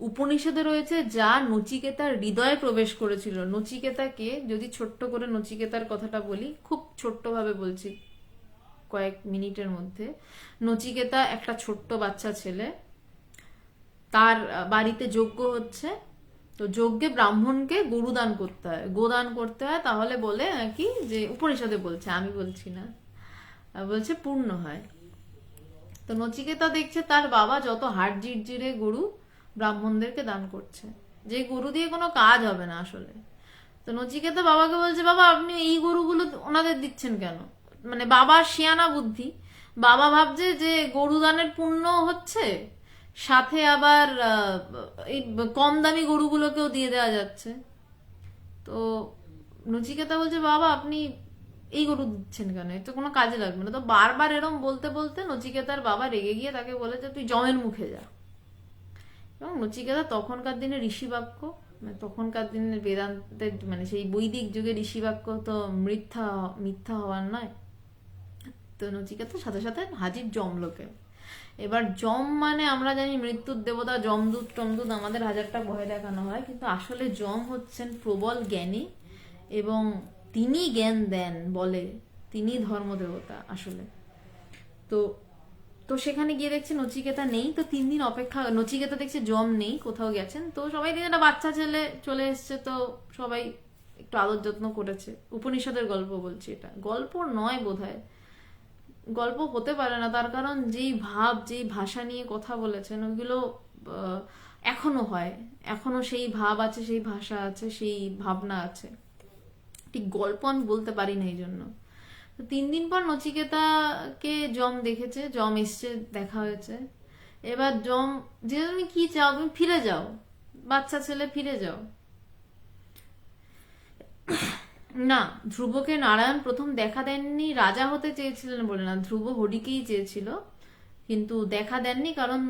উপনিষদে রয়েছে, যা নচিকেতার হৃদয়ে প্রবেশ করেছিল। নচিকেতাকে যদি ছোট্ট করে নচিকেতার কথাটা বলি, খুব ছোট্ট ভাবে বলছি, কয়েক মিনিটের মধ্যে। নচিকেতা একটা ছোট্ট বাচ্চা ছেলে, তার বাড়িতে যজ্ঞ হচ্ছে, তো যজ্ঞে ব্রাহ্মণকে গরু দান করতে হয়, গোদান করতে হয়, তাহলে বলে নাকি যে উপনিষদে বলছে, আমি বলছি না, বলছে পূর্ণ হয়। তো নচিকেতা দেখছে তার বাবা যত হাড় জিরজিরে গরু ব্রাহ্মণদেরকে দান করছে, যে গরু দিয়ে কোনো কাজ হবে না আসলে। তো নচিকেতা বাবাকে বলছে, বাবা আপনি এই গরুগুলো ওনাদের দিচ্ছেন কেন? মানে বাবার শিয়ানা বুদ্ধি, বাবা ভাবছে যে গরু দানের পুণ্য হচ্ছে, সাথে আবার এই কম দামি গরুগুলোকেও দিয়ে দেওয়া যাচ্ছে। তো নচিকেতা বলছে, বাবা আপনি এই গরু দিচ্ছেন কেন, এর তো কোনো কাজে লাগবে না। তো বারবার এরম বলতে বলতে নচিকেতার বাবা রেগে গিয়ে তাকে বলে যে তুই জমের মুখে যা। এবং নচিকেতা তখনকার দিনে ঋষি বাক্য, মানে তখনকার দিনের বেদান্তের মানে সেই বৈদিক যুগে ঋষি বাক্য তো মিথ্যা হওয়ার নয়। তো নচিকেতা সাথে সাথে হাজির যমলোকে। এবার যম মানে আমরা জানি মৃত্যুর দেবতা, যমদূত টমদূত আমাদের হাজারটা ভয় দেখানো হয়, কিন্তু আসলে যম হচ্ছেন প্রবল জ্ঞানী এবং তিনি জ্ঞান দেন বলে, তিনি ধর্মদেবতা আসলে। তো তো সেখানে গিয়ে দেখছে নচিকেতা নেই। তো 3 দিন অপেক্ষা, নচিকেতা দেখছে যম নেই, কোথাও গেছেন। তো সবাই দিন একটা বাচ্চা ছেলে চলে এসছে, তো সবাই একটু আদর যত্ন করেছে। উপনিষদের গল্প বলছি, এটা গল্প নয় বোধহয়, গল্প হতে পারে না, তার কারণ যেই ভাব যেই ভাষা নিয়ে কথা বলেছেন ওইগুলো এখনো হয়, এখনো সেই ভাব আছে, সেই ভাষা আছে, সেই ভাবনা আছে। ঠিক গল্প আমি বলতে পারি না এই জন্য। তো 3 দিন পর নচিকেতাকে যম দেখেছে, যম এসছে, দেখা হয়েছে। এবার যম যে তুমি কি চাও, তুমি ফিরে যাও, বাচ্চা ছেলে ফিরে যাও। না, ধ্রুবকে নারায়ণ প্রথম দেখা দেননি রাজা হতে চেয়েছিলেন বলে না, ধ্রুব হরিকেই চেয়েছিল, কিন্তু দেখা দেননি কারণ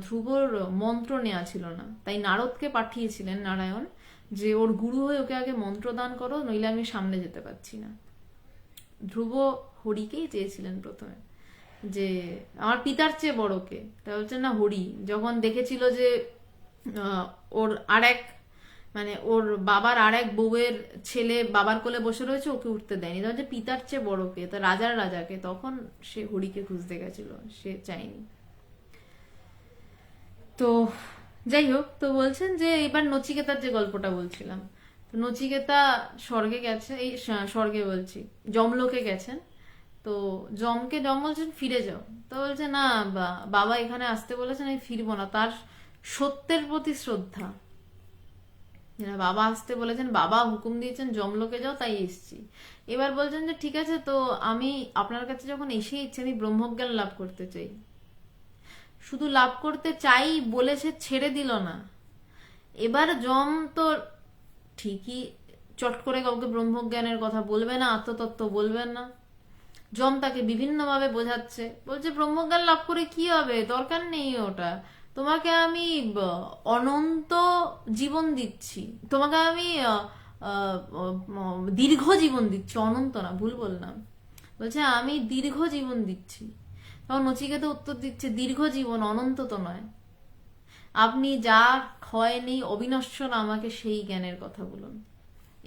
ধ্রুবর মন্ত্র নেওয়া ছিল না। তাই নারদকে পাঠিয়েছিলেন নারায়ণ যে ওর গুরু হয়ে ওকে আগে মন্ত্র দান করো, নইলে আমি সামনে যেতে পারছি না। ধ্রুব হরিকেই চেয়েছিলেন প্রথমে, যে আমার পিতার চেয়ে বড়কে। তা বলছে না, হরি যখন দেখেছিল যে ওর আরেক মানে ওর বাবার আরেক বউয়ের ছেলে বাবার কোলে বসে রয়েছে, ওকে উঠতে দেয়নি, তখন যে পিতার চেয়ে বড়কে, তা রাজার রাজাকে, তখন সে হরিকে খুঁজতে গেছিল, সে চায়নি। তো যাই হোক, তো বলছেন যে এবার নচিকেতার যে গল্পটা বলছিলাম, তো নচিকেতা স্বর্গে গেছে, এই স্বর্গে বলছি যমলোকে গেছেন। তো যম বলছেন ফিরে যাও। তো বলছে না, বাবা এখানে আসতে বলেছেন, আমি ফিরবো না। তার সত্যের প্রতি শ্রদ্ধা, বাবা আসতে বলেছেন, বাবা হুকুম দিয়েছেন যমলোকে যাও, তাই এসছি। এবার বলছেন যে ঠিক আছে, তো আমি আপনার কাছে যখন এসে ইচ্ছে, আমি ব্রহ্মজ্ঞান লাভ করতে চাই। শুধু লাভ করতে চাই বলেছে, ছেড়ে দিল না। এবার যম তো ঠিকই চট করে কাউকে ব্রহ্মজ্ঞানের কথা বলবে না, আত্মতত্ত্ব বলবেন না। যম তাকে বিভিন্নভাবে বোঝাচ্ছে, বলছে ব্রহ্মজ্ঞান লাভ করে কি হবে, দরকার নেই ওটা, তোমাকে আমি অনন্ত জীবন দিচ্ছি, তোমাকে আমি দীর্ঘ জীবন দিচ্ছি, অনন্ত না, ভুল বললাম। বলছে আমি দীর্ঘ জীবন দিচ্ছি। তখন নচিকেতা উত্তর দিচ্ছে, দীর্ঘ জীবন, অনন্ত তো নয়। আপনি যা ক্ষয় নেই, অবিনশ্বর, আমাকে সেই জ্ঞানের কথা বলুন।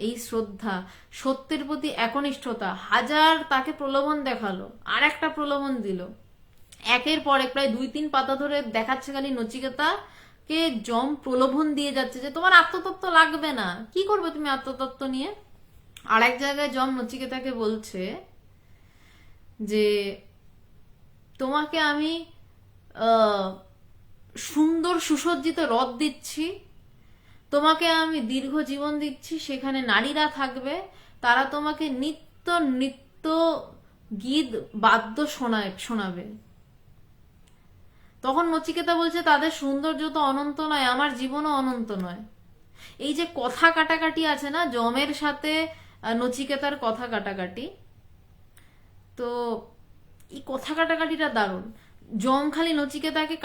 এই শ্রদ্ধা, সত্যের প্রতি একনিষ্ঠতা, হাজার তাকে প্রলোভন দেখালো, আর একটা প্রলোভন দিল, একের পর এক প্রায় 2-3 পাতা ধরে দেখাচ্ছে খালি নচিকেতা কে যম প্রলোভন দিয়ে যাচ্ছে যে তোমার আত্মতত্ত্ব লাগবে না, কি করবে তুমি আত্মতত্ত্ব নিয়ে। আর এক জায়গায় যম নচিকেতাকে বলছে যে তোমাকে আমি সুন্দর সুসজ্জিত রথ দিচ্ছি, তোমাকে আমি দীর্ঘ জীবন দিচ্ছি, সেখানে নারীরা থাকবে, তারা তোমাকে নিত্য নিত্য গীত বাদ্য শোনাবে। তখন নচিকেতা বলছে তাদের সৌন্দর্য তো অনন্ত নয়, আমার জীবনও অনন্ত নয়। এই যে কথা কাটাকাটি আছে না, যমের সাথে নচিকেতার কথা কাটাকাটি, তো এই কথা কাটাকাটিটা দারুণ। যম খালি নচিকেতাকে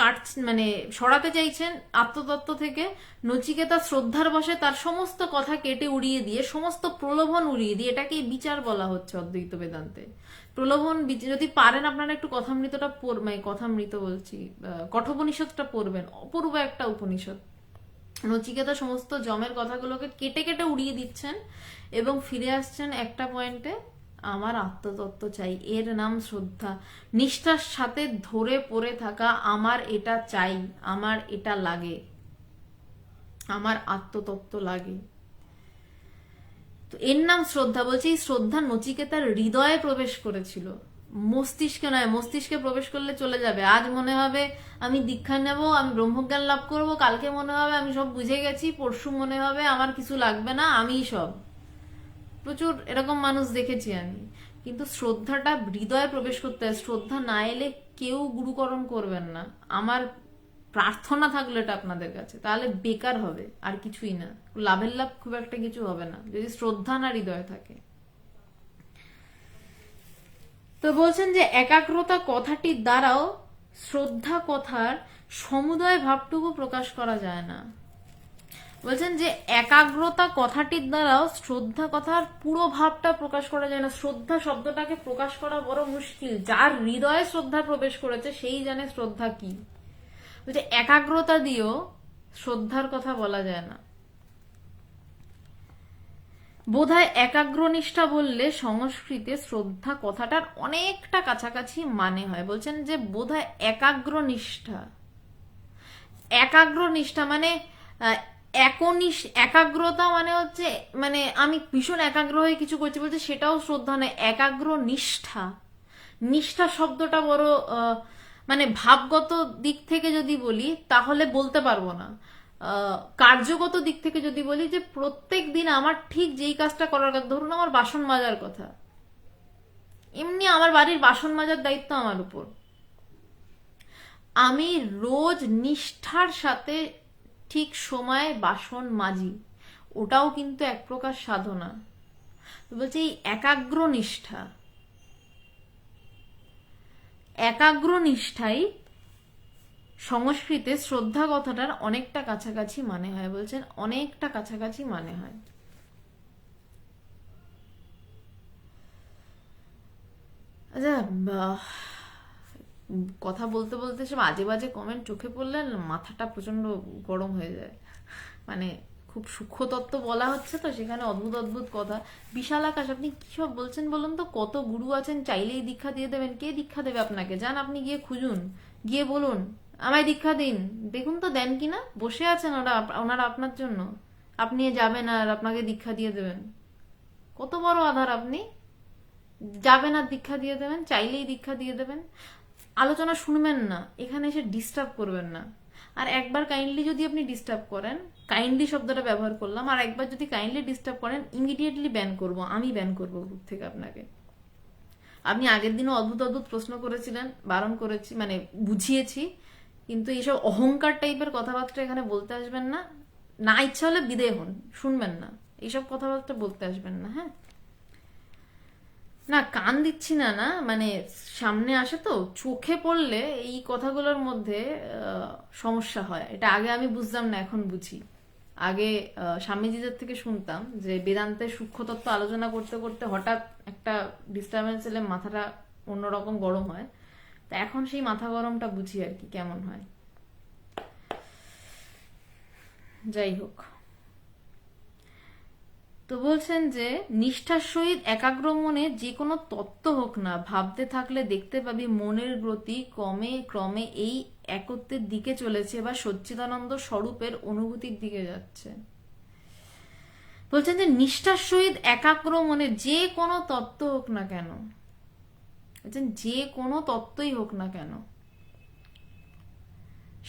মানে সরাতে চাইছেন আত্মতত্ত্ব থেকে, নচিকেতা শ্রদ্ধার বসে তার সমস্ত কথা কেটে উড়িয়ে দিয়ে, সমস্ত প্রলোভন উড়িয়ে দিয়ে, এটাকে বিচার বলা হচ্ছে অদ্বৈত বেদান্তে। প্রলোভন যদি পারেন আপনারা একটু কথামৃতটা মানে কথামৃত বলছি, কঠোপনিষদটা পড়বেন, অপূর্ব একটা উপনিষদ। নচিকেতা সমস্ত যমের কথাগুলোকে কেটে কেটে উড়িয়ে দিচ্ছেন এবং ফিরে আসছেন একটা পয়েন্টে আমার আত্মতত্ত্ব চাই, এর নাম শ্রদ্ধা। নিষ্ঠার সাথে ধরে পড়ে থাকা, আমার এটা চাই, আমার এটা লাগে, আমার আত্মতত্ত্ব লাগে, তো এর নাম শ্রদ্ধা। বলছে এই শ্রদ্ধা নচিকেতার হৃদয়ে প্রবেশ করেছিল, মস্তিষ্কে নয়। মস্তিষ্কে প্রবেশ করলে চলে যাবে, আজ মনে হবে আমি দীক্ষা নেব, আমি ব্রহ্মজ্ঞান লাভ করব, কালকে মনে হবে আমি সব বুঝে গেছি, পরশু মনে হবে আমার কিছু লাগবে না, আমিই সব। প্রচুর এরকম মানুষ দেখেছি আমি। কিন্তু শ্রদ্ধাটা হৃদয়ে প্রবেশ করতে হয়। শ্রদ্ধা না এলে কেউ গুরুকরণ করবেন না। আমার প্রার্থনা থাকলো এটা আপনাদের কাছে, তাহলে বেকার হবে, আর কিছুই না, লাভের লাভ খুব একটা কিছু হবে না যদি শ্রদ্ধা না হৃদয়ে থাকে। তো বলছেন যে একাগ্রতা কথাটির দ্বারাও শ্রদ্ধা কথার সমুদয় ভাবটুকু প্রকাশ করা যায় না। বলছেন যে একাগ্রতা কথাটির দ্বারাও শ্রদ্ধা কথার পুরো ভাবটা প্রকাশ করা যায় না। শ্রদ্ধা শব্দটাকে প্রকাশ করা বড় মুশকিল। যার হৃদয়ে শ্রদ্ধা প্রবেশ করেছে সেই জানে শ্রদ্ধা কি। বলছে একাগ্রতা দিয়েও শ্রদ্ধার কথা বলা যায় না। বোধহয় একাগ্রনিষ্ঠা বললে সংস্কৃতে শ্রদ্ধা কথাটার অনেকটা কাছাকাছি মানে হয়। বলছেন যে বোধহয় একাগ্রনিষ্ঠা, একাগ্রনিষ্ঠা মানে একাগ্রতা মানে হচ্ছে মানে আমি ভীষণ একাগ্র হয়ে কিছু করছি, বলছে সেটাও শ্রদ্ধা নয়, একাগ্র নিষ্ঠা। নিষ্ঠা শব্দটা বড় মানে ভাবগত দিক থেকে যদি বলি তাহলে বলতে পারবো না। কার্যগত দিক থেকে যদি বলি যে প্রত্যেক দিন আমার ঠিক যেই কাজটা করার কথা, ধরুন আমার বাসন মাজার কথা, এমনি আমার বাড়ির বাসন মাজার দায়িত্ব আমার উপর, আমি রোজ নিষ্ঠার সাথে ঠিক সময়ে বাসন মাজি, ওটাও কিন্তু এক প্রকার সাধনা। তো বলছে এই একাগ্র নিষ্ঠা, একাগ্র নিষ্ঠাই সংস্কৃতে শ্রদ্ধা কথাটার অনেকটা কাছাকাছি মানে হয়। বলছেন অনেকটা কাছাকাছি মানে হয়। আচ্ছা, কথা বলতে বলতে সব আজে বাজে কমেন্ট চোখে পড়লে মাথাটা প্রচন্ড গরম হয়ে যায়। মানে খুব সূক্ষ্ম তত্ত্ব বলা হচ্ছে তো সেখানে অদ্ভুত অদ্ভুত কথা। বিশাল আকাশ, আপনি কি সব বলছেন বলুন তো? কত গুরু আছেন, চাইলেই দীক্ষা দিয়ে দেবেন। কে দীক্ষা দেবে আপনাকে? যান আপনি গিয়ে খুঁজুন, গিয়ে বলুন আমায় দীক্ষা দিন, দেখুন তো দেন কিনা। বসে আছেন ওনারা আপনার জন্য, আপনি যাবেন আর আপনাকে দীক্ষা দিয়ে দেবেন? কত বড় আধার আপনি! যাবেন আর দীক্ষা দিয়ে দেবেন, চাইলেই দীক্ষা দিয়ে দেবেন। আলোচনা শুনবেন না, এখানে এসে ডিস্টার্ব করবেন না। আর একবার কাইন্ডলি যদি আপনি ডিস্টার্ব করেন, কাইন্ডলি শব্দটা ব্যবহার করলাম, আর একবার যদি কাইন্ডলি ডিস্টার্ব করেন ইমিডিয়েটলি ব্যান করব, আমি ব্যান করবো গ্রুপ থেকে আপনাকে। আপনি আগের দিনও অদ্ভুত অদ্ভুত প্রশ্ন করেছিলেন, বারণ করেছি, মানে বুঝিয়েছি, কিন্তু এইসব অহংকার টাইপের কথাবার্তা এখানে বলতে আসবেন না। না ইচ্ছা হলে বিদেয় হন, শুনবেন না, এইসব কথাবার্তা বলতে আসবেন না। হ্যাঁ, না কান দিচ্ছি না, না মানে সামনে আসে তো চোখে পড়লে এই কথাগুলোর মধ্যে সমস্যা হয়। এটা আগে আমি বুঝতাম না, এখন বুঝি। আগে স্বামীজিদের থেকে শুনতাম যে বেদান্তের সূক্ষ্ম তত্ত্ব আলোচনা করতে করতে হঠাৎ একটা ডিস্টারবেন্স এলে মাথাটা অন্যরকম গরম হয়। তা এখন সেই মাথা গরমটা বুঝি আর কি কেমন হয়। যাই হোক, তো বলছেন যে নিষ্ঠার সহিত একাগ্র মনে যে কোনো তত্ত্ব হোক না, ভাবতে থাকলে দেখতে পাবি মনের গতি ক্রমে ক্রমে এই একত্বের দিকে চলেছে বা সচ্চিদানন্দ স্বরূপের অনুভূতির দিকে যাচ্ছে। বলছেন যে নিষ্ঠার সহিত একাগ্র মনে যে কোনো তত্ত্ব হোক না কেন, বলছেন যে কোনো তত্ত্বই হোক না কেন,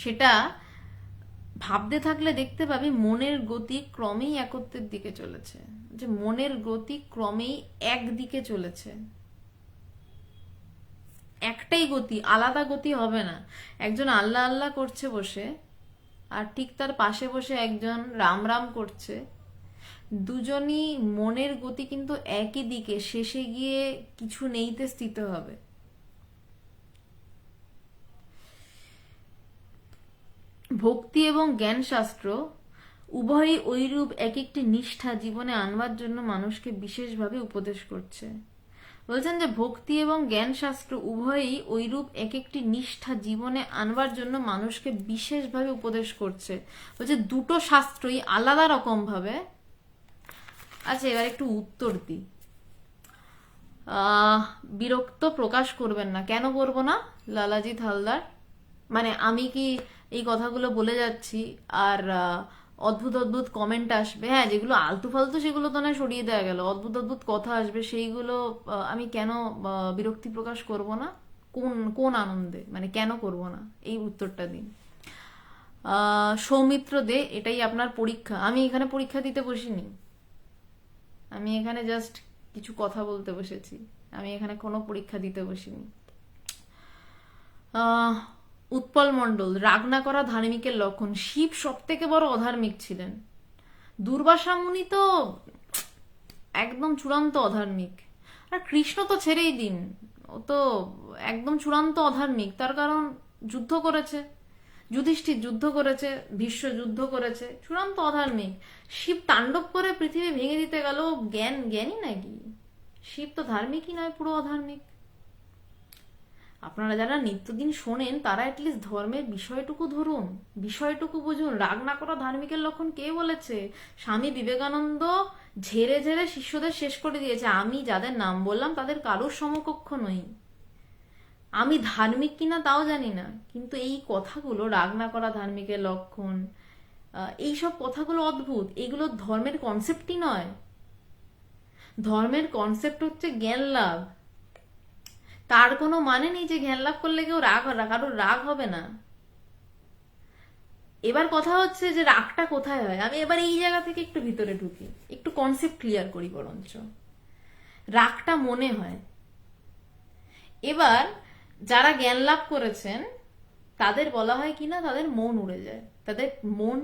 সেটা ভাবতে থাকলে দেখতে পাবি মনের গতি ক্রমেই একত্বের দিকে চলেছে। যে মনের গতি ক্রমেই একদিকে চলেছে, একটাই গতি, আলাদা গতি হবে না। একজন আল্লাহ আল্লাহ করছে বসে, আর ঠিক তার পাশে বসে একজন রাম রাম করছে, দুজনই মনের গতি কিন্তু একই দিকে, শেষে গিয়ে কিছু নেইতে স্থিত হবে। ভক্তি এবং জ্ঞান শাস্ত্র উভয়ই ঐরূপ এক একটি নিষ্ঠা জীবনে আনবার জন্য মানুষকে বিশেষভাবে উপদেশ করছে। বলছেন যে ভক্তি এবং জ্ঞান শাস্ত্র উভয়ই ঐরূপ এক একটি নিষ্ঠা জীবনে আনবার জন্য মানুষকে বিশেষভাবে উপদেশ করছে। বলছে দুটো শাস্ত্রই আলাদা রকম ভাবে। আচ্ছা, এবার একটু উত্তর দিই। আহ বিরক্ত প্রকাশ করবেন না। কেন করবো না লালাজিৎ হালদার? মানে আমি কি এই কথাগুলো বলে যাচ্ছি আর অদ্ভুত অদ্ভুত কমেন্ট আসবে, হ্যাঁ যেগুলো আলতু ফালতু সেগুলো তো না সরিয়ে দেওয়া গেল, অদ্ভুত অদ্ভুত কথা আসবে, সেইগুলো আমি কেন বিরক্তি প্রকাশ করব না? কোন কোন আনন্দে, মানে কেন করব না, এই উত্তরটা দিন। সৌমিত্র দে, এটাই আপনার পরীক্ষা? আমি এখানে পরীক্ষা দিতে বসিনি, আমি এখানে জাস্ট কিছু কথা বলতে বসেছি, আমি এখানে কোনো পরীক্ষা দিতে বসিনি। উৎপল মণ্ডল, রাগ না করা ধার্মিকের লক্ষণ। শিব সব থেকে বড় অধার্মিক ছিলেন, দুর্বাসা মুনি তো একদম চূড়ান্ত অধার্মিক, আর কৃষ্ণ তো ছেড়েই দিন, ও তো একদম চূড়ান্ত অধার্মিক। তার কারণ যুদ্ধ করেছে, যুধিষ্ঠির যুদ্ধ করেছে, ভীষ্ম যুদ্ধ করেছে, চূড়ান্ত অধার্মিক। শিব তাণ্ডব করে পৃথিবী ভেঙে দিতে গেল, জ্ঞানী নাকি? শিব তো ধার্মিকই নয়, পুরো অধার্মিক। আপনারা যারা নিত্যদিন শোনেন তারা অ্যাটলিস্ট ধর্মের বিষয়টুকু ধরুন, বিষয়টুকু বুঝুন। রাগ না করা ধার্মিকের লক্ষণ কে বলেছে? স্বামী বিবেকানন্দ ঝেড়ে ঝেড়ে শিষ্যদের শেষ করে দিয়েছে। আমি যাদের নাম বললাম তাদের কারোর সমকক্ষ নই, আমি ধার্মিক কিনা তাও জানি না, কিন্তু এই কথাগুলো, রাগ না করা ধার্মিকের লক্ষণ, এইসব কথাগুলো অদ্ভুত। এগুলো ধর্মের কনসেপ্টই নয়। ধর্মের কনসেপ্ট হচ্ছে জ্ঞান লাভ। তার কোনো মানে নেই যে জ্ঞান লাভ করলে কেউ কারোর রাগ হবে না। এবার কথা হচ্ছে যে রাগটা কোথায় হয়। আমি এবার এই জায়গা থেকে একটু ভিতরে ঢুকি, একটু কনসেপ্ট ক্লিয়ার করি বরঞ্চ। রাগটা মনে হয়। এবার যারা জ্ঞান লাভ করেছেন তাদের বলা হয় কিনা তাদের মন উড়ে যায়, তাদের মন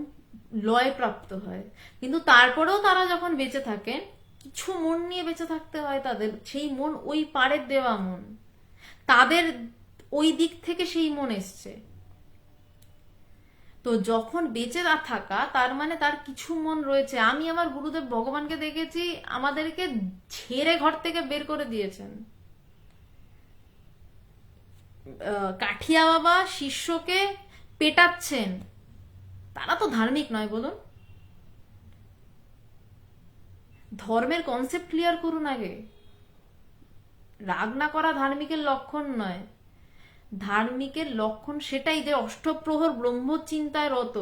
লয় প্রাপ্ত হয়, কিন্তু তারপরেও তারা যখন বেঁচে থাকেন কিছু মন নিয়ে বেঁচে থাকতে হয় তাদের। সেই মন ওই পাড়ের দেওয়া মন, তাদের ওই দিক থেকে সেই মন এসছে। তো যখন বেঁচে না থাকা, তার মানে তার কিছু মন রয়েছে। আমি আমার গুরুদেব ভগবানকে দেখেছি আমাদেরকে ছেড়ে ঘর থেকে বের করে দিয়েছেন। কাঠিয়া বাবা শিষ্যকে পেটাচ্ছেন, তারা তো ধার্মিক নয় বলুন? ধর্মের কনসেপ্ট ক্লিয়ার করুন আগে। রাগ না করা ধার্মিকের লক্ষণ নয়। ধার্মিকের লক্ষণ সেটাই যে অষ্টপ্রহর ব্রহ্মচিন্তায় রত,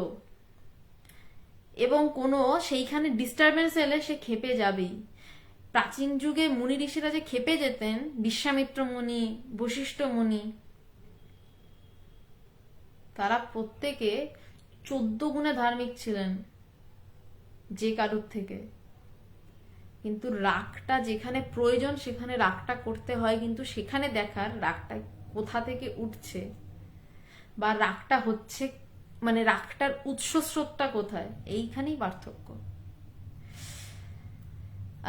এবং কোনো সেইখানে ডিস্টারবেন্স এলে সে খেপে যাবেই। প্রাচীন যুগে মুনি ঋষিরা যে খেপে যেতেন, বিশ্বামিত্র মুনি, বশিষ্ঠ মুনি, তারা প্রত্যেকে 14 গুণে ধার্মিক ছিলেন যে কারুর থেকে। কিন্তু রাগটা যেখানে প্রয়োজন সেখানে রাগটা করতে হয়, কিন্তু সেখানে দেখার রাগটা কোথা থেকে উঠছে বা রাগটা হচ্ছে, মানে রাগটার উৎসস্রোতটা কোথায়, এইখানেই পার্থক্য।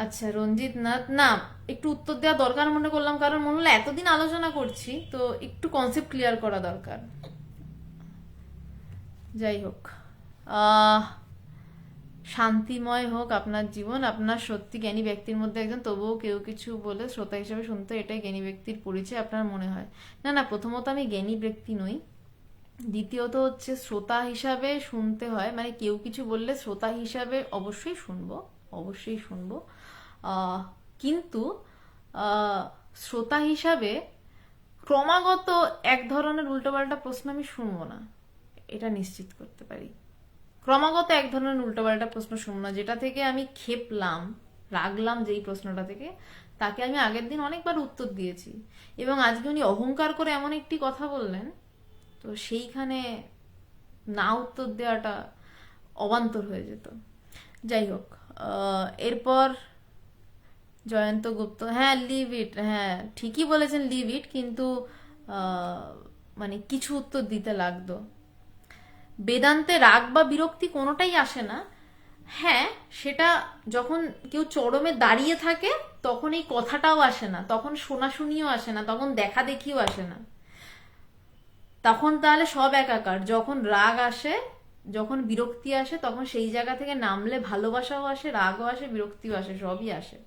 আচ্ছা রঞ্জিত নাথ, না একটু উত্তর দেওয়া দরকার মনে করলাম, কারণ মনে হলো এতদিন আলোচনা করছি তো একটু কনসেপ্ট ক্লিয়ার করা দরকার। যাই হোক, শান্তিময় হোক আপনার জীবন। আপনার সত্যি জ্ঞানী ব্যক্তির মধ্যে একজন, তবুও কেউ কিছু বলে শ্রোতা হিসেবে শুনতে, এটাই জ্ঞানী ব্যক্তির পরিচয় আপনার মনে হয়? না না, প্রথমত আমি জ্ঞানী ব্যক্তি নই, দ্বিতীয়ত হচ্ছে শ্রোতা হিসাবে শুনতে হয়, মানে কেউ কিছু বললে শ্রোতা হিসাবে অবশ্যই শুনবো, অবশ্যই শুনবো, কিন্তু শ্রোতা হিসাবে ক্রমাগত এক ধরনের উল্টোপাল্টা প্রশ্ন আমি শুনবো না, এটা নিশ্চিত করতে পারি। ক্রমাগত এক ধরনের উল্টোপাল্টা প্রশ্ন শুনবো না। যেটা থেকে আমি খেপলাম, রাগলাম, যেই প্রশ্নটা থেকে, তাকে আমি আগের দিন অনেকবার উত্তর দিয়েছি, এবং আজকে উনি অহংকার করে এমন একটি কথা বললেন, তো সেইখানে না উত্তর দেওয়াটা অবান্তর হয়ে যেত। যাই হোক, এরপর জয়ন্ত গুপ্ত, হ্যাঁ লিভ ইট, হ্যাঁ ঠিকই বলেছেন লিভ ইট, কিন্তু মানে কিছু উত্তর দিতে লাগতো। বেদান্তে রাগ বা বিরক্তি কোনোটাই আসে না। হ্যাঁ, সেটা যখন কেউ চরমে দাঁড়িয়ে থাকে তখন এই কথাটাও আসে না, তখন শোনাশুনিও আসে না, তখন দেখা দেখিও আসে না, তখন তাহলে সব একাকার। যখন রাগ আসে, যখন বিরক্তি আসে, তখন সেই জায়গা থেকে নামলে ভালোবাসাও আসে, রাগও আসে, বিরক্তিও আসে, সবই আসে।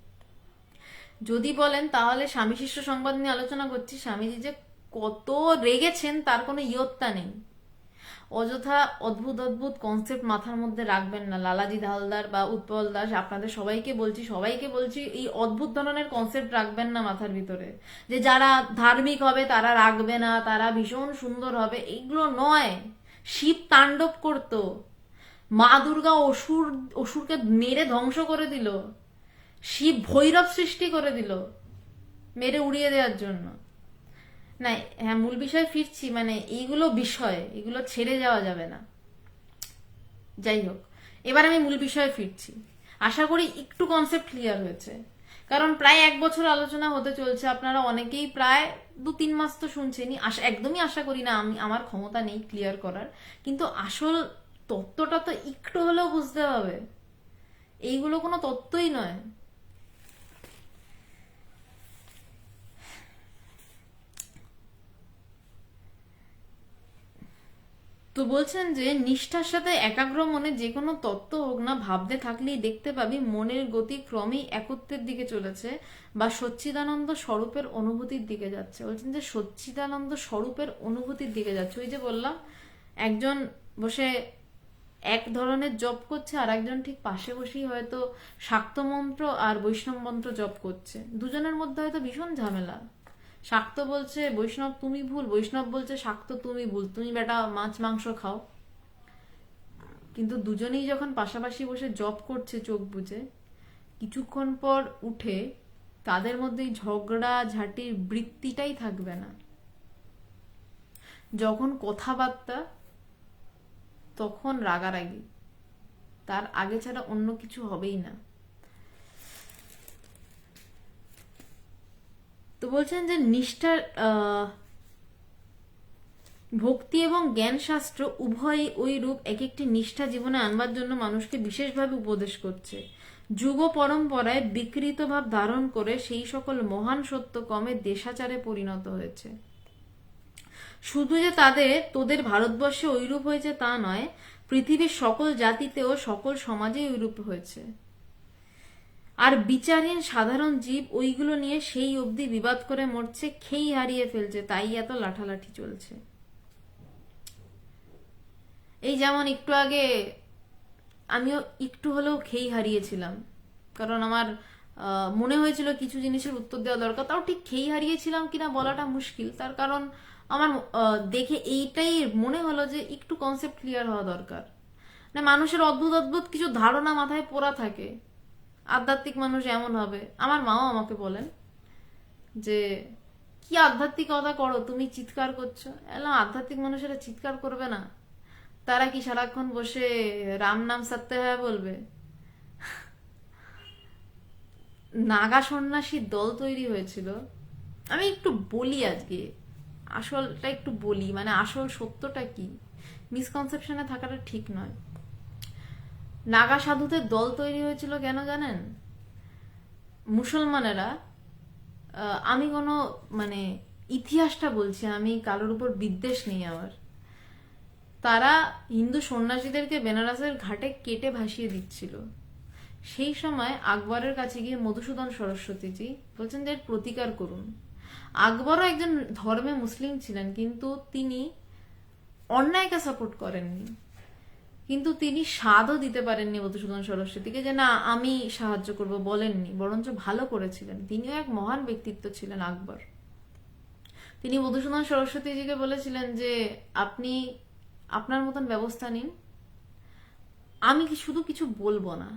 যদি বলেন তাহলে স্বামী শিষ্য সংবাদ নিয়ে আলোচনা করছি, স্বামীজি যে কত রেগেছেন তার কোনো ইয়ত্তা নেই। অযথা অদ্ভুত অদ্ভুত কনসেপ্ট মাথার মধ্যে রাখবেন না। লালাজি হালদার বা উৎপল দাস, আপনাদের সবাইকে বলছি এই অদ্ভুত ধরনের কনসেপ্ট রাখবেন না মাথার ভিতরে, যে যারা ধার্মিক হবে তারা রাখবে না, তারা ভীষণ সুন্দর হবে, এইগুলো নয়। শিব তাণ্ডব করতো, মা দুর্গা অসুরকে মেরে ধ্বংস করে দিল, শিব ভৈরব সৃষ্টি করে দিল মেরে উড়িয়ে দেওয়ার জন্য। না, হ্যাঁ, মূল বিষয়ে ফিরছি, মানে এইগুলো বিষয়, এগুলো ছেড়ে যাওয়া যাবে না। যাই হোক, এবার আমি মূল বিষয়ে ফিরছি। আশা করি একটু কনসেপ্ট ক্লিয়ার হয়েছে, কারণ প্রায় 1 বছর আলোচনা হতে চলছে, আপনারা অনেকেই প্রায় 2-3 মাস তো শুনছেনই। একদমই আশা করি না, আমার ক্ষমতা নেই ক্লিয়ার করার, কিন্তু আসল তত্ত্বটা তো একটু হলেও বুঝতে হবে। এইগুলো কোনো তত্ত্বই নয়। তো বলছেন যে নিষ্ঠার সাথে একাগ্র মনে যে কোনো তত্ত্ব হোক না, ভাবতে থাকলেই দেখতে পাবি মনের গতি ক্রমেই একত্বের দিকে চলেছে বা সচ্চিদানন্দ স্বরূপের অনুভূতির দিকে যাচ্ছে। বলছেন যে সচ্চিদানন্দ স্বরূপের অনুভূতির দিকে যাচ্ছে। ওই যে বললাম, একজন বসে এক ধরনের জপ করছে, আর একজন ঠিক পাশে বসেই হয়তো শাক্ত মন্ত্র আর বৈষ্ণব মন্ত্র জপ করছে। দুজনের মধ্যে হয়তো ভীষণ ঝামেলা। শাক্ত বলছে বৈষ্ণব তুমি ভুল, বৈষ্ণব বলছে শাক্ত তুমি ভুল, তুমি বেটা মাছ মাংস খাও। কিন্তু দুজনেই যখন পাশাপাশি বসে জব করছে চোখ বুজে, কিছুক্ষণ পর উঠে তাদের মধ্যে ঝগড়া ঝাঁটির বৃত্তিটাই থাকবে না। যখন কথাবার্তা, তখন রাগারাগি, তার আগে ছাড়া অন্য কিছু হবেই না। তো বলছেন যে নিষ্ঠার ভক্তি এবং জ্ঞান শাস্ত্র উভয়ই ওই রূপ এক একটি নিষ্ঠা জীবনে আনবার জন্য মানুষকে বিশেষভাবে উপদেশ করছে। যুগ পরম্পরায় বিকৃত ভাব ধারণ করে সেই সকল মহান সত্য ক্রমে দেশাচারে পরিণত হয়েছে। শুধু যে তোদের ভারতবর্ষে ওইরূপ হয়েছে তা নয়, পৃথিবীর সকল জাতিতেও সকল সমাজেই ওইরূপ হয়েছে। আর বিচারহীন সাধারণ জীব ওইগুলো নিয়ে সেই অবধি বিবাদ করে মরছে, খেই হারিয়ে ফেলছে, তাই এত লাঠালাঠি চলছে। এই যেমন একটু আগে আমিও একটু হলেও খেই হারিয়েছিলাম, কারণ আমার মনে হয়েছিল কিছু জিনিসের উত্তর দেওয়া দরকার। তাও ঠিক খেই হারিয়েছিলাম কিনা বলাটা মুশকিল, তার কারণ আমার দেখে এইটাই মনে হলো যে একটু কনসেপ্ট ক্লিয়ার হওয়া দরকার। না, মানুষের অদ্ভুত অদ্ভুত কিছু ধারণা মাথায় পোড়া থাকে। আধ্যাত্মিক মানুষ এমন হবে। আমার মাও আমাকে বলেন যে কি আধ্যাত্মিকতা করো তুমি, চিৎকার করছো। এলাম, আধ্যাত্মিক মানুষেরা চিৎকার করবে না? তারা কি সারাক্ষণ বসে রাম নাম সত্য হ্যাঁ বলবে? নাগা সন্ন্যাসীর দল তৈরি হয়েছিল। আমি একটু বলি আজকে, আসলটা একটু বলি, মানে আসল সত্যটা কি, মিসকনসেপশনে থাকাটা ঠিক নয়। নাগা সাধুদের দল তৈরি হয়েছিল কেন জানেন? মুসলমানেরা, আমি কোনো মানে ইতিহাসটা বলছি, আমি কারোর উপর বিদ্বেষ নেই আমার, তারা হিন্দু সন্ন্যাসীদেরকে বেনারসের ঘাটে কেটে ভাসিয়ে দিচ্ছিল। সেই সময় আকবরের কাছে গিয়ে মধুসূদন সরস্বতীজি বলছেন যে এর প্রতিকার করুন। আকবরও একজন ধর্মে মুসলিম ছিলেন, কিন্তু তিনি অন্যায়কে সাপোর্ট করেননি, কিন্তু তিনি সাধও দিতে পারেননি মধুসূদন সরস্বতীকে যে না আমি সাহায্য করব, বলেননি, বরঞ্চ ভালো করেছিলেন। তিনিও এক মহান ব্যক্তিত্ব ছিলেন আকবর। তিনি মধুসূদন সরস্বতীজিকে বলেছিলেন যে আপনি আপনার মতন ব্যবস্থা নিন, আমি শুধু কিছু বলবো না।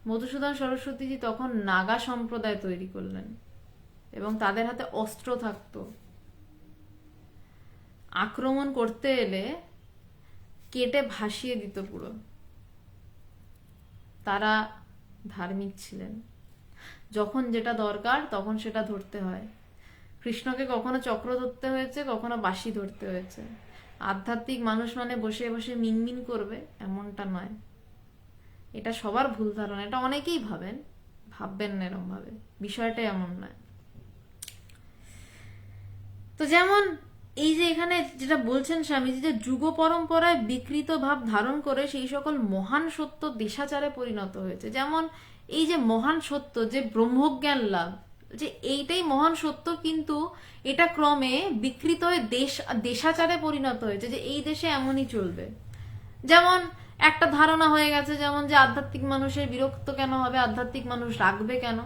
মধুসূদন সরস্বতীজি তখন নাগা সম্প্রদায় তৈরি করলেন এবং তাদের হাতে অস্ত্র থাকতো। আক্রমণ করতে এলে কেটে ভাসিয়ে দিত পুরো। তারা ধার্মিক ছিলেন, যখন যেটা দরকার তখন সেটা ধরতে হয়। কৃষ্ণকে কখনো চক্র ধরতে হয়েছে, কখনো বাঁশি ধরতে হয়েছে। আধ্যাত্মিক মানুষ মানে বসে বসে মিনমিন করবে এমনটা নয়। এটা সবার ভুল ধারণা, এটা অনেকেই ভাববেন না এরম ভাবে, বিষয়টা এমন নয়। তো যেমন এই যে এখানে যেটা বলছেন স্বামীজি, যে যুগ পরম্পরায় বিকৃত ভাব ধারণ করে সেই সকল মহান সত্য দেশাচারে পরিণত হয়েছে। যেমন এই যে মহান সত্য, যে ব্রহ্মজ্ঞান লাভ, যে এইটাই মহান সত্য, কিন্তু এটা ক্রমে বিকৃত হয়ে দেশাচারে পরিণত হয়েছে যে এই দেশে এমনই চলবে। যেমন একটা ধারণা হয়ে গেছে, যেমন যে আধ্যাত্মিক মানুষের বিরক্ত কেন হবে, আধ্যাত্মিক মানুষ রাগবে কেন,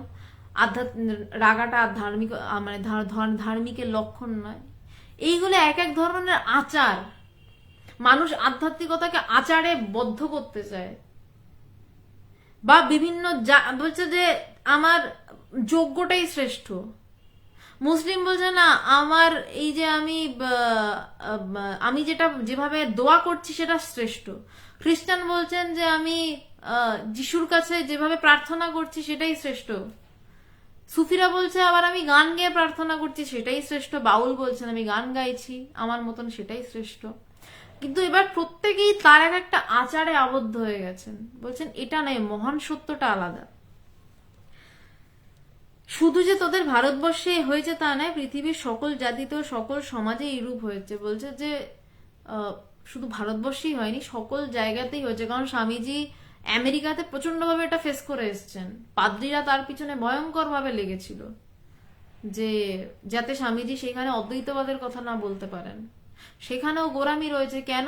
রাগাটা ধার্মিক মানে ধার্মিকের লক্ষণ নয়। এইগুলো এক এক ধরনের আচার, মানুষ আধ্যাত্মিকতাকে আচারে বদ্ধ করতে চায়, বা বিভিন্ন বলছে যে আমার যোগ্যটাই শ্রেষ্ঠ। মুসলিম বলছে না, আমার এই যে আমি যেটা যেভাবে দোয়া করছি সেটা শ্রেষ্ঠ। খ্রিস্টান বলছেন যে আমি যিশুর কাছে যেভাবে প্রার্থনা করছি সেটাই শ্রেষ্ঠ। সুফিরা বলছে আবার আমি গান গেয়ে প্রার্থনা করছি সেটাই শ্রেষ্ঠ। বাউল বলছেন আমি গান গাইছি আমার মতন সেটাই শ্রেষ্ঠ। কিন্তু এবার প্রত্যেকেই তার এক একটা আচারে আবদ্ধ হয়ে গেছেন, বলছেন এটা নয়, মহান সত্যটা আলাদা। শুধু যে তোদের ভারতবর্ষে হয়েছে তা নয়, পৃথিবীর সকল জাতিতে ও সকল সমাজে এইরূপ হয়েছে। বলছে যে শুধু ভারতবর্ষেই হয়নি, সকল জায়গাতেই হয়েছে। কারণ স্বামীজি আমেরিকাতে প্রচন্ডভাবে এটা ফেস করে এসছেন, পাদ্রীরা তার পিছনে ভয়ঙ্কর ভাবে লেগেছিল যে যাতে স্বামীজি সেখানে অদ্বৈতবাদের কথা না বলতে পারেন। সেখানেও গোরামি রয়েছে। কেন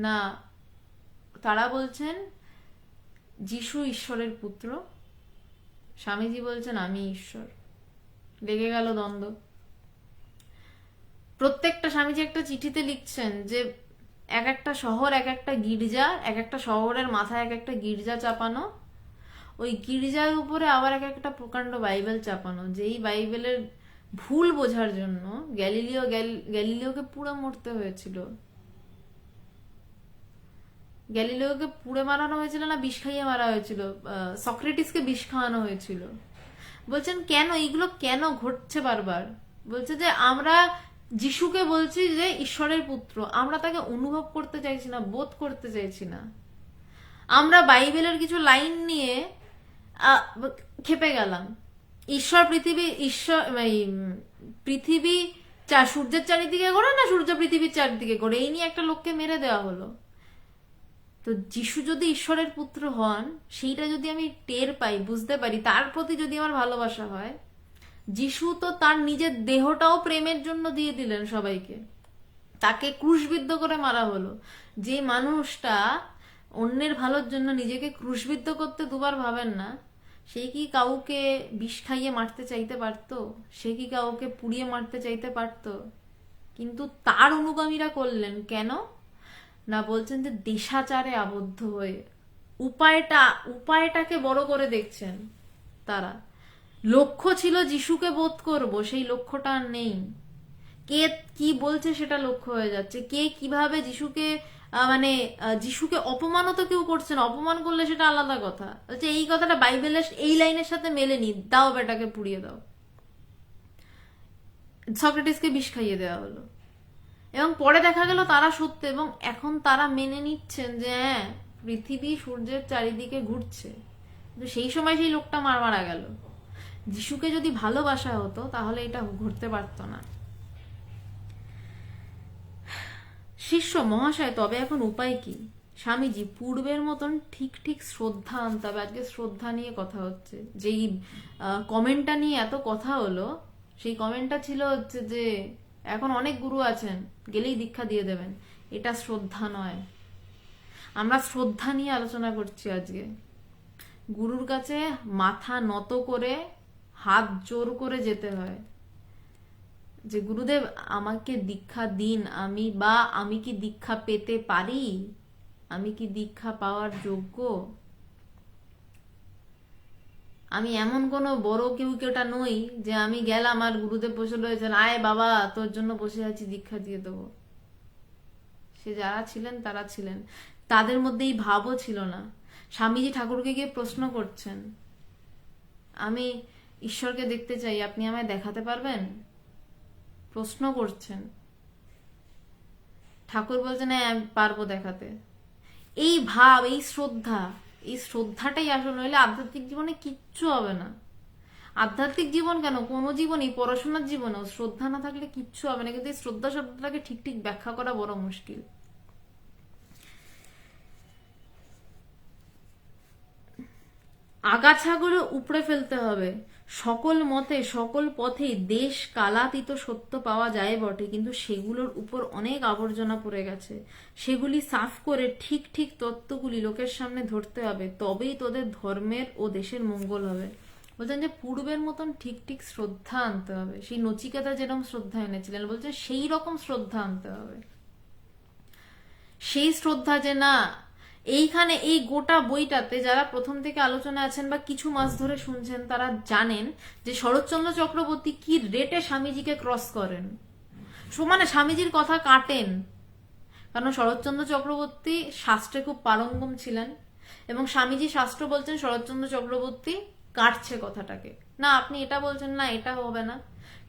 না, তারা বলছেন যিশু ঈশ্বরের পুত্র, স্বামীজি বলছেন আমি ঈশ্বর। লেগে গেল দ্বন্দ্ব। প্রত্যেকটা স্বামীজি একটা চিঠিতে লিখছেন যে এক একটা শহর এক একটা গির্জা, এক একটা শহরের মাথায় এক একটা গির্জা চাপানো, ওই গির্জার উপরে আবার এক একটা প্রকাণ্ড বাইবেল চাপানো, যেই বাইবেলের ভুল বোঝার জন্য গ্যালিলিওকে পুড়ে মরতে হয়েছিল। গ্যালিলিওকে পুড়ে মারানো হয়েছিল না বিষ খাইয়ে মারা হয়েছিল? সক্রেটিসকে বিষ খাওয়ানো হয়েছিল। বলছেন কেন এইগুলো কেন ঘটছে বারবার? বলছে যে আমরা যিশুকে বলছি যে ঈশ্বরের পুত্র, আমরা তাকে অনুভব করতে চাইছি না, বোধ করতে চাইছি না। আমরা বাইবেলের কিছু লাইন নিয়ে খেপে গেলাম। পৃথিবী সূর্যের চারিদিকে ঘোরে না সূর্য পৃথিবীর চারিদিকে ঘোরে, এই নিয়ে একটা লোককে মেরে দেওয়া হলো। তো যিশু যদি ঈশ্বরের পুত্র হন, সেইটা যদি আমি টের পাই, বুঝতে পারি, তার প্রতি যদি আমার ভালোবাসা হয়, যিশু তো তার নিজের দেহটাও প্রেমের জন্য দিয়ে দিলেন সবাইকে, তাকে ক্রুশবিদ্ধ করে মারা হলো। যে মানুষটা অন্যের ভালোর জন্য নিজেকে ক্রুশবিদ্ধ করতে দুবার ভাবেন না, সে কি কাউকে বিষ খাইয়ে মারতে চাইতে পারতো? সে কি কাউকে পুড়িয়ে মারতে চাইতে পারতো? কিন্তু তার অনুগামীরা করলেন কেন না, বলছেন যে দেশাচারে আবদ্ধ হয়ে উপায়টাকে বড় করে দেখছেন তারা। লক্ষ্য ছিল যিশুকে বোধ করব, সেই লক্ষ্যটা আর নেই। কে কি বলছে সেটা লক্ষ্য হয়ে যাচ্ছে। কে কিভাবে যিশুকে যিশুকে অপমানও তো কেউ করছে না, অপমান করলে সেটা আলাদা কথা। হচ্ছে এই কথাটা বাইবেলের এই লাইনের সাথে মেলেনি, দাও বেটাকে পুড়িয়ে দাও। সক্রেটিসকে বিষ খাইয়ে দেওয়া হলো, এবং পরে দেখা গেল তারা সত্য, এবং এখন তারা মেনে নিচ্ছেন যে হ্যাঁ পৃথিবী সূর্যের চারিদিকে ঘুরছে। কিন্তু সেই সময় সেই লোকটা মারা গেল। যিশুকে যদি ভালোবাসা হতো তাহলে এটা ঘটতে পারত না। শিষ্য মহাশয়, তবে এখন উপায় কি? স্বামীজি, পূর্বের মতন ঠিক ঠিক শ্রদ্ধা আনতে হবে। আজকে শ্রদ্ধা নিয়ে কথা হচ্ছে। যেই কমেন্টটা নিয়ে এত কথা হলো, সেই কমেন্টটা ছিল হচ্ছে যে এখন অনেক গুরু আছেন, গেলেই দীক্ষা দিয়ে দেবেন। এটা শ্রদ্ধা নয়। আমরা শ্রদ্ধা নিয়ে আলোচনা করছি আজকে। গুরুর কাছে মাথা নত করে হাত জোর করে যেতে হয় যে গুরুদেব আমাকে দীক্ষা দিন, আমি কি দীক্ষা পেতে পারি, আমি কি দীক্ষা পাওয়ার যোগ্য। আমি এমন কোনো বড় কেউটা নই যে আমি গেলাম আর গুরুদেব বসে রয়েছেন, আয় বাবা তোর জন্য বসে আছি, দীক্ষা দিয়ে দেবো। সে যারা ছিলেন তারা ছিলেন, তাদের মধ্যে এই ভাবও ছিল না। স্বামীজি ঠাকুরকে গিয়ে প্রশ্ন করছেন, আমি ঈশ্বরকে দেখতে চাই, আপনি আমায় দেখাতে পারবেন? প্রশ্ন করছেন। ঠাকুর বলছেন হ্যাঁ পারবো দেখাতে। এই ভাব, এই শ্রদ্ধাটাই আসল, নইলে আধ্যাত্মিক জীবনে কিচ্ছু হবে না। আধ্যাত্মিক জীবন কেন, কোনো জীবনই, পড়াশোনার জীবনেও শ্রদ্ধা না থাকলে কিচ্ছু হবে না। কিন্তু এই শ্রদ্ধা শব্দটাকে ঠিক ঠিক ব্যাখ্যা করা বড় মুশকিল। আগাছাগুলো উপড়ে ফেলতে হবে, সকল মতে সকল পথে দেশ কালাতীত সত্য পাওয়া যায় বটে, কিন্তু সেগুলোর উপর অনেক আবর্জনা পড়ে গেছে। সেগুলি সাফ করে ঠিক ঠিক তত্ত্বগুলি লোকের সামনে ধরতে হবে, তবেই তোদের ধর্মের ও দেশের মঙ্গল হবে। বলছেন যে পূর্বের মতন ঠিক ঠিক শ্রদ্ধা আনতে হবে, সেই নচিকেতা যেরকম শ্রদ্ধা এনেছিলেন বলছেন সেই রকম শ্রদ্ধা আনতে হবে। সেই শ্রদ্ধা যে না, এইখানে এই গোটা বইটাতে যারা প্রথম থেকে আলোচনা আছেন বা কিছু মাস ধরে শুনছেন তারা জানেন যে শরৎচন্দ্র চক্রবর্তী কি রেটে স্বামীজিকে ক্রস করেন, মানে স্বামীজির কথা কাটেন। কারণ শরৎচন্দ্র চক্রবর্তী শাস্ত্রে খুব পারঙ্গম ছিলেন এবং স্বামীজি শাস্ত্র বলছেন, শরৎচন্দ্র চক্রবর্তী কাটছে কথাটাকে, না আপনি এটা বলছেন না এটা হবে না,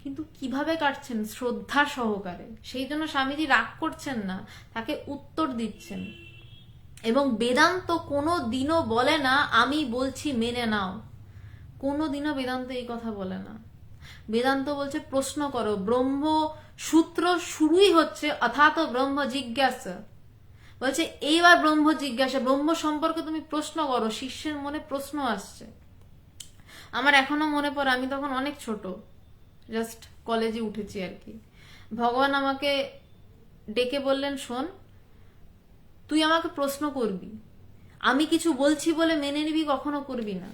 কিন্তু কিভাবে কাটছেন? শ্রদ্ধা সহকারে। সেই জন্য স্বামীজি রাগ করছেন না, তাকে উত্তর দিচ্ছেন। এবং বেদান্ত কোনো দিনও বলে না আমি বলছি মেনে নাও, কোনো দিনও বেদান্ত এই কথা বলে না। বেদান্ত বলছে প্রশ্ন করো। ব্রহ্ম সূত্র শুরুই হচ্ছে অথাত ব্রহ্ম জিজ্ঞাসা, বলছে এইবার ব্রহ্ম জিজ্ঞাসা, ব্রহ্ম সম্পর্কে তুমি প্রশ্ন করো। শিষ্যের মনে প্রশ্ন আসছে। আমার এখনো মনে পড়ে, আমি তখন অনেক ছোট, জাস্ট কলেজে উঠেছি আর কি। ভগবান আমাকে ডেকে বললেন, শোন তুই আমাকে প্রশ্ন করবি, আমি কিছু বলছি বলে মেনে নিবি, কখনো করবি না।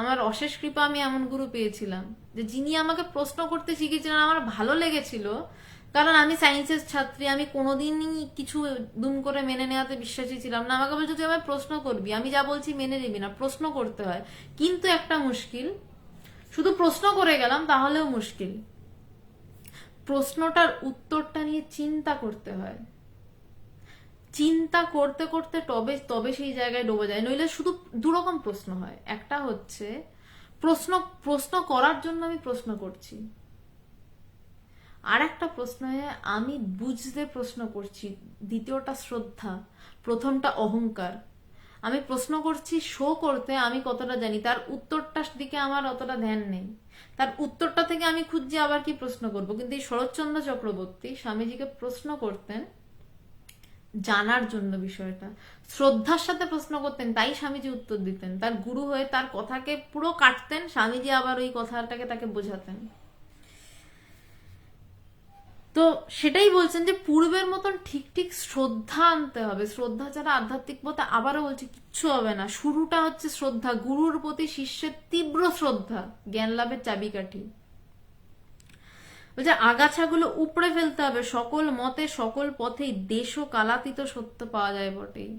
আমার অশেষ কৃপা, আমি এমন গুরু পেয়েছিলাম যে যিনি আমাকে প্রশ্ন করতে শিখিয়েছিলেন। আমার ভালো লেগেছিল, কারণ আমি সায়েন্সের ছাত্রী, আমি কোনোদিনই কিছু দুম করে মেনে নেওয়াতে বিশ্বাসী ছিলাম না। আমাকে বলছে তুই আমায় প্রশ্ন করবি, আমি যা বলছি মেনে নিবি না, প্রশ্ন করতে হয়। কিন্তু একটা মুশকিল, শুধু প্রশ্ন করে গেলাম তাহলেও মুশকিল, প্রশ্নটার উত্তরটা নিয়ে চিন্তা করতে হয়। চিন্তা করতে করতে তবে তবে সেই জায়গায় ডুবে যায়। নইলে শুধু দুরকম প্রশ্ন হয়, একটা হচ্ছে প্রশ্ন প্রশ্ন করার জন্য আমি প্রশ্ন করছি, আর একটা প্রশ্ন হয় আমি বুঝতে প্রশ্ন করছি। দ্বিতীয়টা শ্রদ্ধা, প্রথমটা অহংকার। আমি প্রশ্ন করছি শো করতে আমি কতটা জানি, তার উত্তরটার দিকে আমার অতটা ধ্যান নেই। তার উত্তরটা থেকে আমি খুঁজছি আবার কি প্রশ্ন করব। কিন্তু এই শরৎচন্দ্র চক্রবর্তী স্বামীজিকে প্রশ্ন করতেন জানার জন্য, বিষয়টা শ্রদ্ধার সাথে প্রশ্ন করতেন, তাই স্বামীজি উত্তর দিতেন। তার গুরু হয়ে তার কথাকে পুরো কাটতেন, স্বামীজি আবার ওই কথাটাকে তাকে বোঝাতেন। তো সেটাই বলছেন যে পূর্বের মতন ঠিক ঠিক শ্রদ্ধা আনতে হবে। শ্রদ্ধা ছাড়া আধ্যাত্মিক পথে, আবারও বলছি, কিচ্ছু হবে না। শুরুটা হচ্ছে শ্রদ্ধা, গুরুর প্রতি শিষ্যের তীব্র শ্রদ্ধা জ্ঞান লাভের চাবিকাঠি। বলছে আগাছাগুলো উপড়ে ফেলতে হবে, সকল মতে সকল পথেই দেশ ও কালাতীত সত্য পাওয়া যায় বটেই।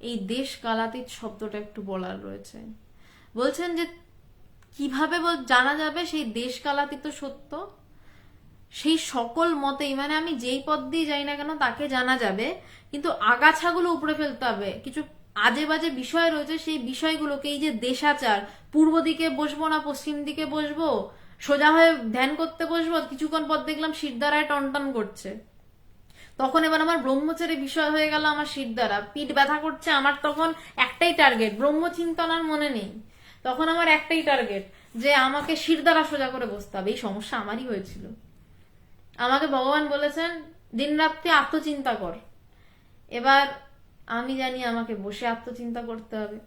এই দেশ কালাতীত শব্দটা একটু বলার রয়েছে। বলছেন যে কিভাবে জানা যাবে সেই দেশ কালাতীত সত্য? সেই সকল মতেই, মানে আমি যেই পথ দিয়ে যাই না কেন তাকে জানা যাবে, কিন্তু আগাছাগুলো উপড়ে ফেলতে হবে। কিছু আজে বাজে বিষয় রয়েছে, সেই বিষয়গুলোকে, এই যে দেশাচার, পূর্ব দিকে বসবো না পশ্চিম দিকে বসবো, সোজা হয়ে ধ্যান করতে বসবো, কিছুক্ষণ পর দেখলাম শিরদাঁড়ায় টনটন করছে, তখন এবার আমার ব্রহ্মচারী বিষয় হয়ে গেল, আমার শিরদাঁড়া পিঠ ব্যথা করছে, আমার তখন একটাই টার্গেট, ব্রহ্মচিন্তন আর মনে নেই, তখন আমার একটাই টার্গেট যে আমাকে শিরদাঁড়া সোজা করে বসতে হবে। এই সমস্যা আমারই হয়েছিল। আমাকে ভগবান বলেছেন দিন রাত্রি আত্মচিন্তা কর। এবার আমি জানি আমাকে বসে আত্মচিন্তা করতে হবে।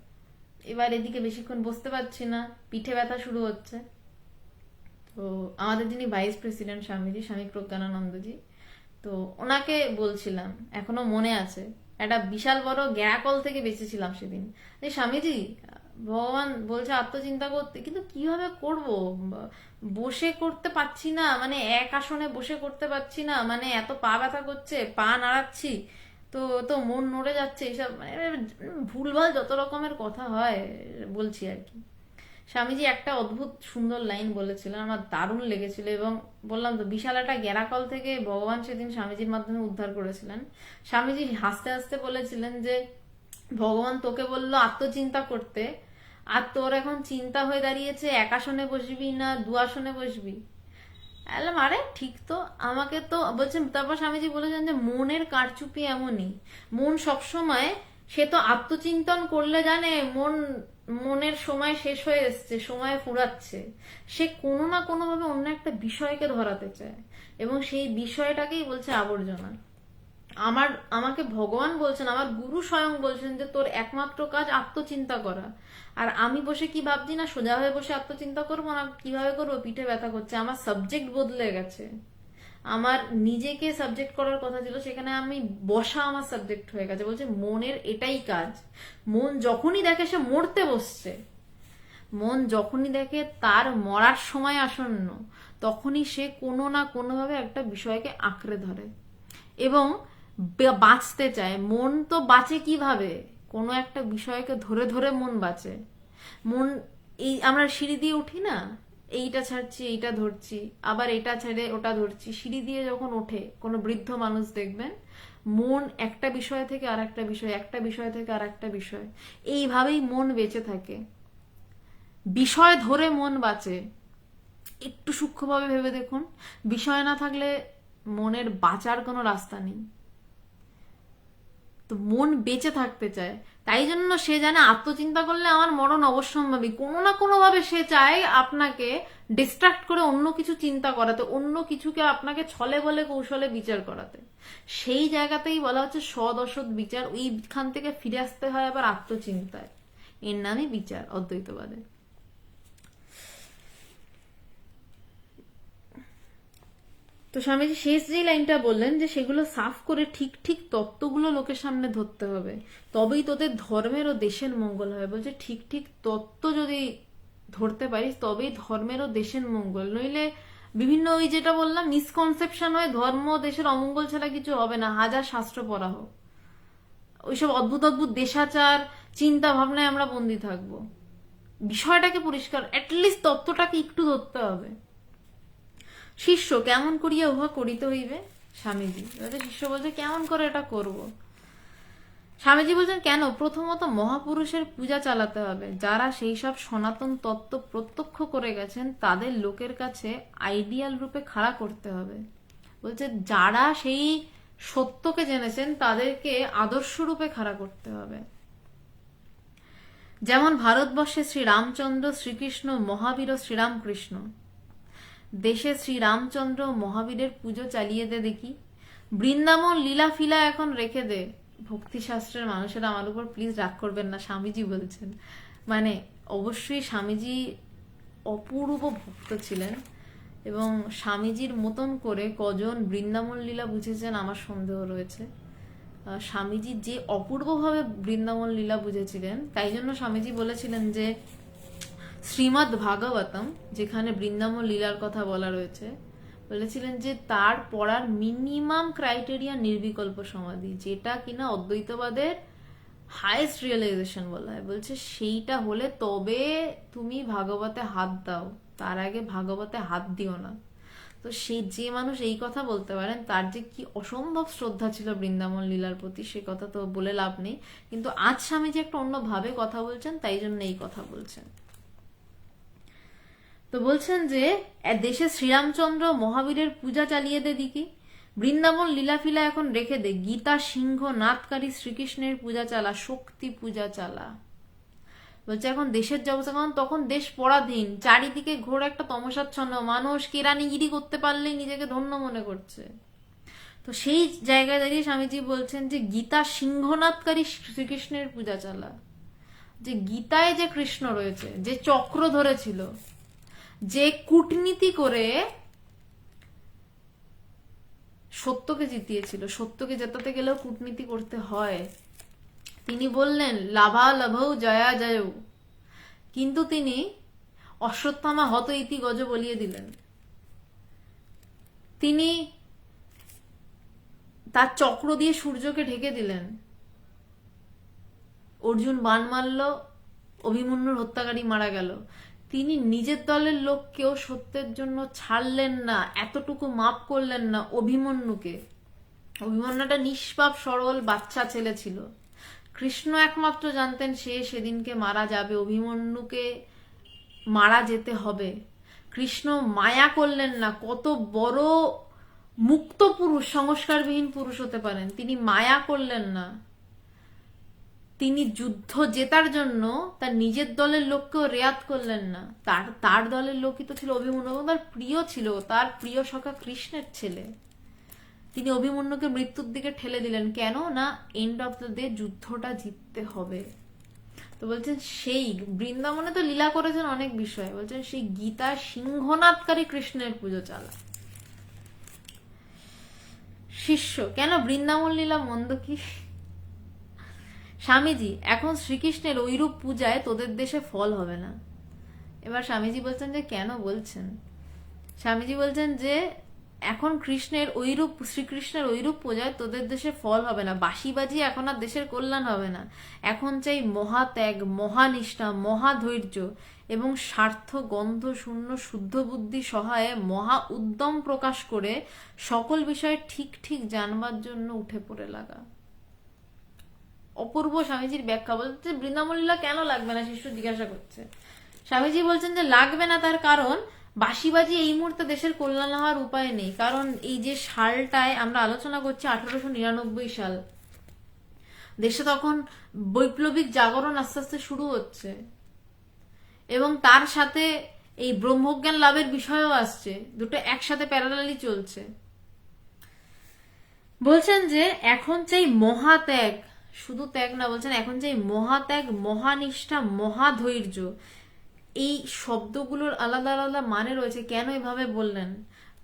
এবার এদিকে বেশিক্ষণ বসতে পারছি না, পিঠে ব্যথা শুরু হচ্ছে। তো আমাদের যিনি ভাইস প্রেসিডেন্ট স্বামীজি, স্বামী প্রজ্ঞানানন্দজি, তো ওনাকে বলছিলাম, এখনো মনে আছে, একটা বিশাল বড় গ্যাকল থেকে বেঁচেছিলাম সেদিন, যে স্বামীজি ভগবান বলছে আত্মচিন্তা করতে, কিন্তু কিভাবে করব, বসে করতে পারছি না, মানে এক আসনে বসে করতে পারছি না, মানে এত পা ব্যথা করছে, পা নাড়াচ্ছি তো তো মন নড়ে যাচ্ছে, এইসব মানে ভুলভাল যত রকমের কথা হয় বলছি আর কি। স্বামীজি একটা অদ্ভুত সুন্দর লাইন বলেছিলেন, আমার দারুণ লেগেছিল, এবং বললাম তো বিশাল একটা গ্যারাকল থেকে ভগবান সেদিন স্বামীজির মাধ্যমে উদ্ধার করেছিলেন। স্বামীজি হাসতে হাসতে বলেছিলেন যে ভগবান তোকে বললো আত্মচিন্তা করতে, আর তোর এখন চিন্তা হয়ে দাঁড়িয়েছে এক আসনে বসবি না দু আসনে বসবি। বললাম আরে ঠিক তো, আমাকে তো বলছেন। তারপর স্বামীজি বলেছেন যে মনের কারচুপি এমনই, মন সবসময়, সে তো আত্মচিন্তন করলে জানে মনের সময় শেষ হয়ে এসছে, সময় ফুরাচ্ছে, সে কোনো না কোনো ভাবে অন্য একটা বিষয়কে ধরাতে চায়, এবং সেই বিষয়টাকেই বলছে আবর্জনা। আমাকে ভগবান বলছেন, আমার গুরু স্বয়ং বলছেন যে তোর একমাত্র কাজ আত্মচিন্তা করা। আর আমি বসে কি ভাবছি না, সোজা হয়ে বসে আত্মচিন্তা করবো না কিভাবে করবো, পিঠে ব্যথা করছে, আমার সাবজেক্ট বদলে গেছে। আমার নিজেকে সাবজেক্ট করার কথা ছিল, সেখানে আমি বসা আমার সাবজেক্ট হয়ে গেছে। বলছে মনের এটাই কাজ। মন যখনই দেখে সে মরতে বসছে, মন যখনই দেখে তার মরার সময় আসন্ন, তখনই সে কোনো না কোনোভাবে একটা বিষয়কে আঁকড়ে ধরে এবং বাঁচতে চায়। মন তো বাঁচে কিভাবে? কোনো একটা বিষয়কে ধরে ধরে মন বাঁচে। মন, এই আমরা সিঁড়ি দিয়ে উঠি না, এইটা ছাড়ছি এইটা ধরছি, আবার এটা ছেড়ে ওটা ধরছি, সিঁড়ি দিয়ে যখন ওঠে কোনো বৃদ্ধ মানুষ দেখবেন, মন একটা বিষয় থেকে আর একটা বিষয়, একটা বিষয় থেকে আর একটা বিষয়, এইভাবেই মন বেঁচে থাকে। বিষয় ধরে মন বাঁচে। একটু সূক্ষ্মভাবে ভেবে দেখুন, বিষয় না থাকলে মনের বাঁচার কোনো রাস্তা নেই। তো মন বেঁচে থাকতে চায়, তাই জন্য সে জানে আত্মচিন্তা করলে আমার মরণ অবশ্যম্ভাবী। কোনো না কোনো ভাবে সে চায় আপনাকে ডিস্ট্রাক্ট করে অন্য কিছু চিন্তা করাতে, অন্য কিছুকে আপনাকে ছলে বলে কৌশলে বিচার করাতে। সেই জায়গাতেই বলা হচ্ছে সৎ অসৎ বিচার, ওইখান থেকে ফিরে আসতে হয় আবার আত্মচিন্তায়। এর নামই বিচার অদ্বৈতবাদে। তো স্বামীজি শেষ যে লাইনটা বললেন যে সেগুলো সাফ করে ঠিক ঠিক তত্ত্বগুলো লোকের সামনে ধরতে হবে, তবেই তোদের ধর্মের ও দেশের মঙ্গল হবে। বলছে ঠিক ঠিক তত্ত্ব যদি ধরতে পারিস তবেই ধর্মের ও দেশের মঙ্গল, নইলে বিভিন্ন ওই যেটা বললাম মিসকনসেপশন হয়ে ধর্ম দেশের অমঙ্গল ছাড়া কিছু হবে না, হাজার শাস্ত্র পড়া হোক। ওইসব অদ্ভুত অদ্ভুত দেশাচার চিন্তা ভাবনায় আমরা বন্দী থাকবো। বিষয়টাকে পরিষ্কার, অ্যাটলিস্ট তত্ত্বটাকে একটু ধরতে হবে। শিষ্য কেমন করিয়া উহা করিতে হইবে? স্বামীজি শিষ্য বলছে কেমন করে এটা করব? স্বামীজি বলছেন কেন? প্রথমত মহাপুরুষের পূজা চালাতে হবে। যারা সেই সব সনাতন তত্ত্ব প্রত্যক্ষ করে গেছেন তাদের লোকের কাছে আইডিয়াল রূপে খাড়া করতে হবে। বলছে যারা সেই সত্যকে জেনেছেন তাদেরকে আদর্শ রূপে খাড়া করতে হবে। যেমন ভারতবর্ষে শ্রী রামচন্দ্র, শ্রীকৃষ্ণ, মহাবীর ও শ্রীরামকৃষ্ণ। দেশে শ্রীরামচন্দ্র মহাবীরের পুজো চালিয়ে দে দেখি। বৃন্দাবন লীলা ফিলা এখন রেখে দে। ভক্তিশাস্ত্রের মানুষেরা আমার উপর প্লিজ রাগ করবেন না, স্বামীজি বলছেন। মানে অবশ্যই স্বামীজি অপূর্ব ভক্ত ছিলেন এবং স্বামীজির মতন করে কজন বৃন্দাবন লীলা বুঝেছেন আমার সন্দেহ রয়েছে। স্বামীজি যে অপূর্বভাবে বৃন্দাবন লীলা বুঝেছিলেন, তাই জন্য স্বামীজি বলেছিলেন যে শ্রীমদ্ ভাগবতম, যেখানে বৃন্দাবন লীলার কথা বলা রয়েছে, বলেছিলেন যে তার পড়ার মিনিমাম ক্রাইটেরিয়া নির্বিকল্প সমাধি, যেটা কিনা অদ্বৈতবাদের হাইয়েস্ট রিয়েলাইজেশন বলা হয়। বলছে সেইটা হলে তবে তুমি ভাগবতে হাত দাও, তার আগে ভাগবতে হাত দিও না। তো সেই যে মানুষ এই কথা বলতে পারেন তার যে কি অসম্ভব শ্রদ্ধা ছিল বৃন্দাবন লীলার প্রতি, সে কথা তো বলে লাভ নেই। কিন্তু আজ স্বামীজি একটা অন্যভাবে কথা বলছেন, তাই জন্য এই কথা বলছেন। তো বলছেন যে দেশে শ্রীরামচন্দ্র মহাবীরের পূজা চালিয়ে দে দিকি। বৃন্দাবন লীলাফিলা এখন রেখে দে। গীতা সিংহ নাথকারী শ্রীকৃষ্ণের পূজা চালা, শক্তি পূজা চালা। বলছে এখন দেশের যে অবস্থা, কারণ তখন দেশ পরাধীন, চারিদিকে ঘোর একটা তমসাচ্ছন্ন, মানুষ কেরানিগিরি করতে পারলেই নিজেকে ধন্য মনে করছে। তো সেই জায়গায় দাঁড়িয়ে স্বামীজি বলছেন যে গীতা সিংহনাথকারী শ্রীকৃষ্ণের পূজা চালা। যে গীতায় যে কৃষ্ণ রয়েছে, যে চক্র ধরেছিল, যে কূটনীতি করে সত্যকে জিতিয়েছিল, সত্যকে জেতাতে গেলেও কূটনীতি করতে হয়। তিনি বললেন লাভা লাভৌ জয়া জয়, কিন্তু তিনি অশ্বত্থামা হত ইতি গজ বলিয়ে দিলেন। তিনি তার চক্র দিয়ে সূর্যকে ঢেকে দিলেন। অর্জুন বাণ মারল, অভিমন্যুর হত্যাকারী মারা গেল। তিনি নিজের দলের লোককেও সত্যের জন্য ছাড়লেন না, এতটুকু মাপ করলেন না অভিমন্যুকে। অভিমন্যুটা নিষ্পাপ সরল বাচ্চা ছেলে ছিল। কৃষ্ণ একমাত্র জানতেন সে সেদিনকে মারা যাবে, অভিমন্যুকে মারা যেতে হবে। কৃষ্ণ মায়া করলেন না। কত বড় মুক্ত পুরুষ, সংস্কারবিহীন পুরুষ হতে পারেন, তিনি মায়া করলেন না। তিনি যুদ্ধ জেতার জন্য তার নিজের দলের লোককেও রেয়াত করলেন না। তার দলের লোকই তো ছিল অভিমন্যু এবং তার প্রিয় ছিল, তার প্রিয় সখা কৃষ্ণের ছেলে। তিনি অভিমন্যুকে মৃত্যুর দিকে ঠেলে দিলেন। কেন না এন্ড অফ দ্য ডে যুদ্ধটা জিততে হবে। তো বলছেন সেই বৃন্দাবনে তো লীলা করেছেন অনেক বিষয়, বলছেন সেই গীতা সিংহনাদকারী কৃষ্ণের পুজো চালা। শিষ্য, কেন বৃন্দাবন লীলা মন্দ কি? স্বামীজি, এখন শ্রীকৃষ্ণের ওইরূপ পূজায় তোদের দেশে ফল হবে না। এবার স্বামীজি বলছেন যে কেন বলছেন? স্বামীজি বলছেন যে এখন শ্রীকৃষ্ণের ওইরূপ পূজায় তোদের দেশে ফল হবে না, বাঁশি বাজিয়ে এখন আর দেশের কল্যাণ হবে না। এখন চাই মহাত্যাগ, মহানিষ্ঠা, মহাধৈর্য এবং স্বার্থ গন্ধ শূন্য শুদ্ধ বুদ্ধি সহায়ে মহা উদ্যম প্রকাশ করে সকল বিষয়ে ঠিক ঠিক জানবার জন্য উঠে পড়ে লাগা। অপূর্ব স্বামীজির ব্যাখ্যা। বলতে বৃন্দাবন লীলা কেন লাগবে না, শিষ্য জিজ্ঞাসা করছে। স্বামীজি বলছেন যে লাগবে না তার কারণ বাঁশি বাজি এই মুহূর্তে দেশের কল্যাণ হওয়ার উপায় নেই। কারণ এই যে সালটায় আমরা আলোচনা করছি 1899 সাল, দেশে তখন বৈপ্লবিক জাগরণ আস্তে আস্তে শুরু হচ্ছে এবং তার সাথে এই ব্রহ্মজ্ঞান লাভের বিষয়ও আসছে, দুটো একসাথে প্যারালালি চলছে। বলছেন যে এখন চাই মহাত্যাগ, শুধু ত্যাগ না, বলছেন এখন চাই মহাত্যাগ, মহানিষ্ঠা, মহাধৈর্য। এই শব্দগুলোর আলাদা আলাদা মানে রয়েছে। কেন এভাবে বললেন?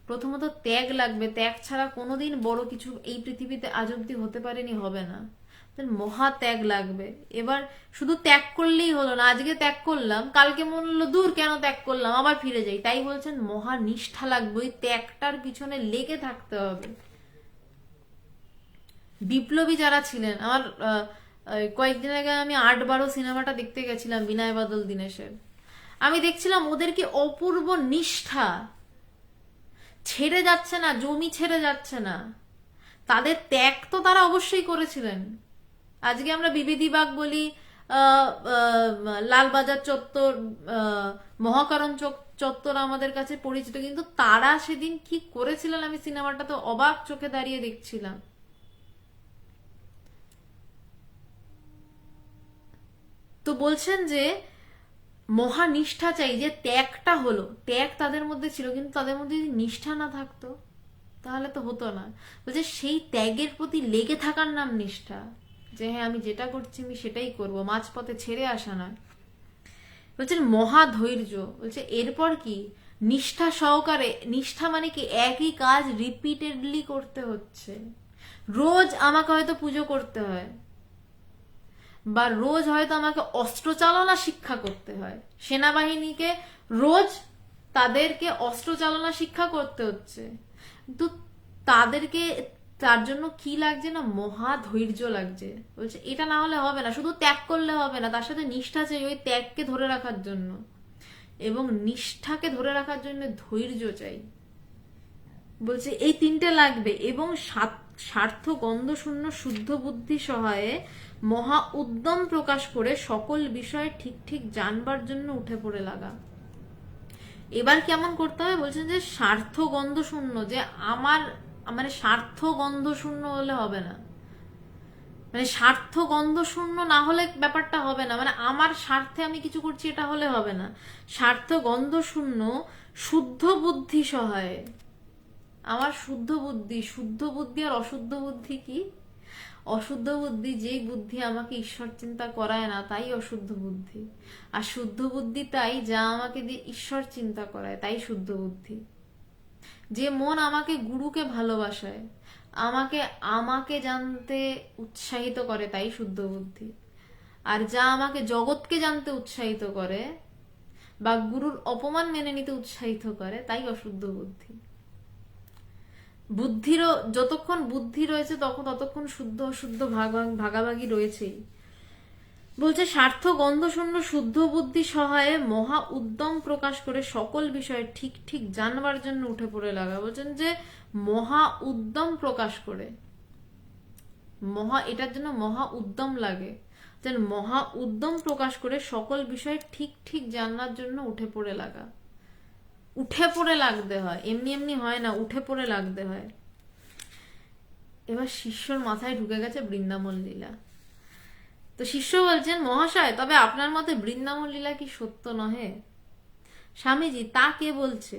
প্রথমত ত্যাগ লাগবে, ত্যাগ ছাড়া কোনোদিন বড় কিছু এই পৃথিবীতে আজ অব্দি হতে পারেনি, হবে না। মহাত্যাগ লাগবে। এবার শুধু ত্যাগ করলেই হলো না, আজকে ত্যাগ করলাম, কালকে মনে হলো দূর কেন ত্যাগ করলাম, আবার ফিরে যাই। তাই বলছেন মহানিষ্ঠা লাগবে, ওই ত্যাগটার পিছনে লেগে থাকতে হবে। বিপ্লবী যারা ছিলেন, আমার কয়েকদিন আগে আমি 8-12 সিনেমাটা দেখতে গেছিলাম বিনয় বাদল দীনেশের। আমি দেখছিলাম ওদেরকে অপূর্ব নিষ্ঠা, ছেড়ে যাচ্ছে না, জমি ছেড়ে যাচ্ছে না। তাদের ত্যাগ তো তারা অবশ্যই করেছিলেন। আজকে আমরা বিবিধিবাগ বলি, লালবাজার চত্বর, মহাকারণ চত্বর আমাদের কাছে পরিচিত, কিন্তু তারা সেদিন কি করেছিলেন আমি সিনেমাটা তো অবাক চোখে দাঁড়িয়ে দেখছিলাম। তো বলছেন যে মহানিষ্ঠা চাই, যে ত্যাগটা হলো, ত্যাগ তাদের মধ্যে ছিল, কিন্তু তাদের মধ্যে যদি নিষ্ঠা না থাকতো তাহলে তো হতো না। বলছে সেই ত্যাগের প্রতি লেগে থাকার নাম নিষ্ঠা, যে হ্যাঁ আমি যেটা করছি আমি সেটাই করব, মাঝপথে ছেড়ে আসা নয়। বলছেন মহাধৈর্য, বলছে এরপর কি নিষ্ঠা সহকারে, নিষ্ঠা মানে কি একই কাজ রিপিটেডলি করতে হচ্ছে। রোজ আমাকে হয়তো পুজো করতে হয়, বা রোজ হয়তো আমাকে অস্ত্র চালনা শিক্ষা করতে হয়, সেনাবাহিনীকে রোজ তাদেরকে অস্ত্র চালনা শিক্ষা করতে হচ্ছে, কিন্তু তাদেরকে তার জন্য কি লাগছে না, মহা ধৈর্য লাগছে। বলছে এটা না হলে হবে না, শুধু ত্যাগ করলে হবে না, তার সাথে নিষ্ঠা চাই ওই ত্যাগকে ধরে রাখার জন্য, এবং নিষ্ঠাকে ধরে রাখার জন্য ধৈর্য চাই। বলছে এই তিনটে লাগবে, এবং স্বার্থ গন্ধ শূন্য শুদ্ধ বুদ্ধি সহায়ে মহা উদ্যম প্রকাশ করে সকল বিষয়ে ঠিক ঠিক জানবার জন্য উঠে পড়ে লাগা। এবার কেমন করতে হবে? বলছেন যে স্বার্থ গন্ধ শূন্য, যে আমার মানে স্বার্থ গন্ধ শূন্য হলে হবে না, মানে স্বার্থ গন্ধ শূন্য না হলে ব্যাপারটা হবে না, মানে আমার স্বার্থে আমি কিছু করছি এটা হলে হবে না। স্বার্থ গন্ধ শূন্য শুদ্ধ বুদ্ধি সহায়ে, আমার শুদ্ধ বুদ্ধি আর অশুদ্ধ বুদ্ধি কি? অশুদ্ধ বুদ্ধি যেই বুদ্ধি আমাকে ঈশ্বর চিন্তা করায় না, তাই অশুদ্ধ বুদ্ধি। আর শুদ্ধ বুদ্ধি তাই যা আমাকে দিয়ে ঈশ্বর চিন্তা করায়, তাই শুদ্ধ বুদ্ধি। যে মন আমাকে গুরুকে ভালোবাসায়, আমাকে আমাকে জানতে উৎসাহিত করে, তাই শুদ্ধ বুদ্ধি। আর যা আমাকে জগৎকে জানতে উৎসাহিত করে বা গুরুর অপমান মেনে নিতে উৎসাহিত করে, তাই অশুদ্ধ বুদ্ধি। বুদ্ধিরও যতক্ষণ বুদ্ধি রয়েছে ততক্ষণ শুদ্ধ অশুদ্ধ ভাগাভাগি রয়েছেই। বলছে স্বার্থ গন্ধ শূন্য শুদ্ধ বুদ্ধি সহায়ে মহা উদ্যম প্রকাশ করে সকল বিষয়ে ঠিক ঠিক জানবার জন্য উঠে পড়ে লাগা। বলছেন যে মহা উদ্যম প্রকাশ করে, এটার জন্য মহা উদ্যম লাগে, যেন মহা উদ্যম প্রকাশ করে সকল বিষয়ে ঠিক ঠিক জানার জন্য উঠে পড়ে লাগা। উঠে পড়ে লাগতে হয়, এমনি এমনি হয় না, উঠে পড়ে লাগতে হয়। এবার শিষ্যর মাথায় ঢুকে গেছে বৃন্দাবন লীলা। তো শিষ্য বলছেন মহাশয়, তবে আপনার মতে বৃন্দাবন লীলা কি সত্য নহে? স্বামীজি, তা কে বলছে?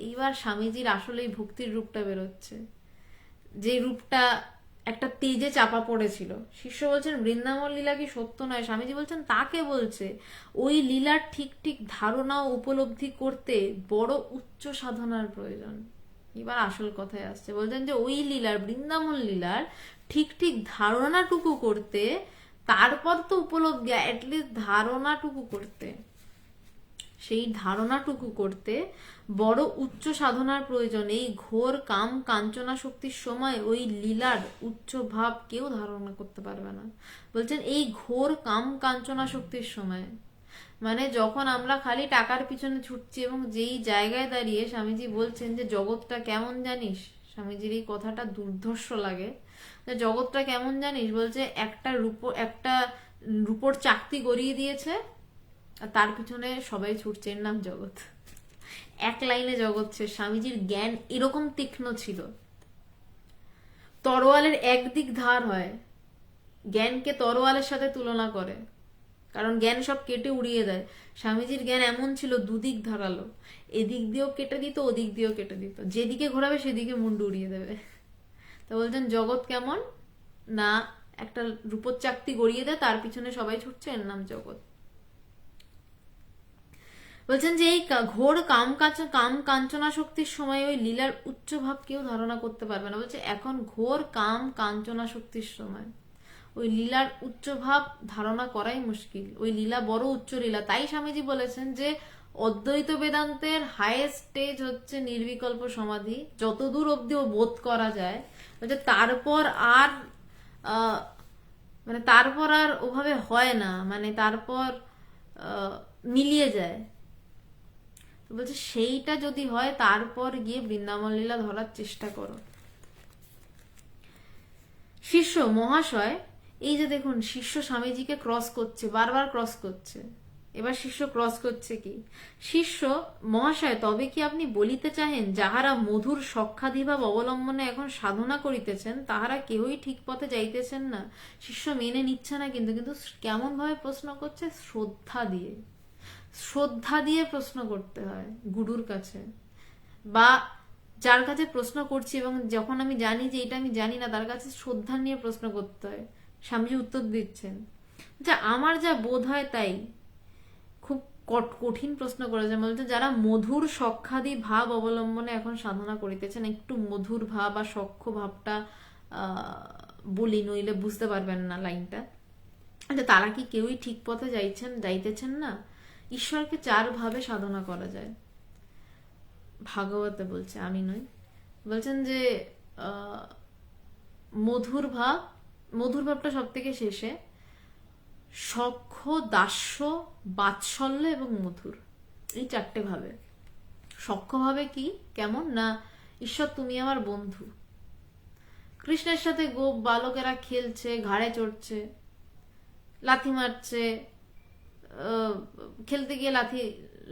এইবার স্বামীজির আসলেই ভক্তির রূপটা বেরোচ্ছে। যে রূপটা একটা তেজে চাপা পড়েছিল। শিষ্য বলছেন বৃন্দাবন লীলা কি সত্য নয়? স্বামীজি বলছেন তাকে বলছে ওই লীলার ঠিক ঠিক ধারণা ও উপলব্ধি করতে বড় উচ্চ সাধনার প্রয়োজন। এবার আসল কথায় আসছে, বলছেন যে ওই লীলার, বৃন্দাবন লীলার ঠিক ঠিক ধারণাটুকু করতে, তারপর তো উপলব্ধি, অ্যাটলিস্ট ধারণাটুকু করতে, সেই ধারণাটুকু করতে বড় উচ্চ সাধনার প্রয়োজন। এই ঘোর কাম কাঞ্চনা শক্তির সময় ওই লীলার উচ্চ ভাব কেউ ধারণা করতে পারবে না। বলছেন এই ঘোর কাম কাঞ্চনা শক্তির সময়, মানে যখন আমরা খালি টাকার পিছনে ছুটছি, এবং যেই জায়গায় দাঁড়িয়ে স্বামীজি বলছেন যে জগৎটা কেমন জানিস, স্বামীজির এই কথাটা দুর্ধর্ষ লাগে, যে জগৎটা কেমন জানিস, বলছে একটা রূপোর চাকতি গড়িয়ে দিয়েছে আর তার পিছনে সবাই ছুটছে, এর নাম জগৎ। এক লাইনে জগৎ শেষ। স্বামীজির জ্ঞান এরকম তীক্ষ্ণ ছিল। তরোয়ালের একদিক ধার হয়, জ্ঞানকে তরোয়ালের সাথে তুলনা করে, কারণ জ্ঞান সব কেটে উড়িয়ে দেয়। স্বামীজির জ্ঞান এমন ছিল, দুদিক ধারালো, এদিক দিয়েও কেটে দিত, ওদিক দিয়েও কেটে দিত, যেদিকে ঘোরাবে সেদিকে মুন্ডু উড়িয়ে দেবে। তো বলছেন জগৎ কেমন না, একটা রূপোর চাকতি গড়িয়ে দেয়, তার পিছনে সবাই ছুটছে, এর নাম জগৎ। বলছেন যে এই ঘোর কাম কাঞ্চনা শক্তির সময় ওই লীলার উচ্চ ভাব কেউ ধারণা করতে পারবে না। বলছে এখন ঘোর কাম কাঞ্চনা শক্তির সময় ওই লীলার উচ্চ ভাব ধারণা করাই মুশকিল। ওই লীলা বড় উচ্চ লীলা। তাই স্বামীজি বলেছেন যে অদ্বৈত বেদান্তের হাইয়েস্ট স্টেজ হচ্ছে নির্বিকল্প সমাধি, যতদূর অব্দি ও বোধ করা যায়। বলছে তারপর আর তারপর আর ওভাবে হয় না, মানে তারপর মিলিয়ে যায়। বলছে সেইটা যদি হয় তারপর গিয়ে বৃন্দাবন লীলা ধরার চেষ্টা করো। শিষ্য মহাশয়, এই যে দেখুন শিষ্য স্বামীজিকে ক্রস করছে, বারবার ক্রস করছে। এবার শিষ্য ক্রস করছে কি, শিষ্য মহাশয় তবে কি আপনি বলিতে চাহেন যাহারা মধুর সখ্যাধিভাব অবলম্বনে এখন সাধনা করিতেছেন তাহারা কেউই ঠিক পথে যাইতেছেন না? শিষ্য মেনে নিচ্ছে না, কিন্তু কিন্তু কেমন ভাবে প্রশ্ন করছে, শ্রদ্ধা দিয়ে। শ্রদ্ধা দিয়ে প্রশ্ন করতে হয় গুরুর কাছে, বা যার কাছে প্রশ্ন করছি এবং যখন আমি জানি যে এটা আমি জানি না, তার কাছে শ্রদ্ধা নিয়ে প্রশ্ন করতে হয়। স্বামীজি উত্তর দিচ্ছেন যে আমার যা বোধ হয় তাই। খুব কঠিন প্রশ্ন করেছেন। বলতে যারা মধুর সখ্যাদি ভাব অবলম্বনে এখন সাধনা করিতেছেন, একটু মধুর ভাব বা সখ্য ভাবটা বলি, নইলে বুঝতে পারবেন না লাইনটা। তারা কি কেউই ঠিক পথে যাইতেছেন না? ঈশ্বরকে 4 ভাবে সাধনা করা যায়, ভাগবতে বলছে, আমি নই। বলছেন যে মধুর ভাবটা সব থেকে শেষে, সখ্য, দাস্য, বাৎসল্য এবং মধুর, এই 4টে ভাবে। সখ্য ভাবে কি কেমন না, ঈশ্বর তুমি আমার বন্ধু, কৃষ্ণের সাথে গোপ বালকেরা খেলছে, ঘাড়ে চড়ছে, লাথি মারছে, খেলতে গিয়ে লাথি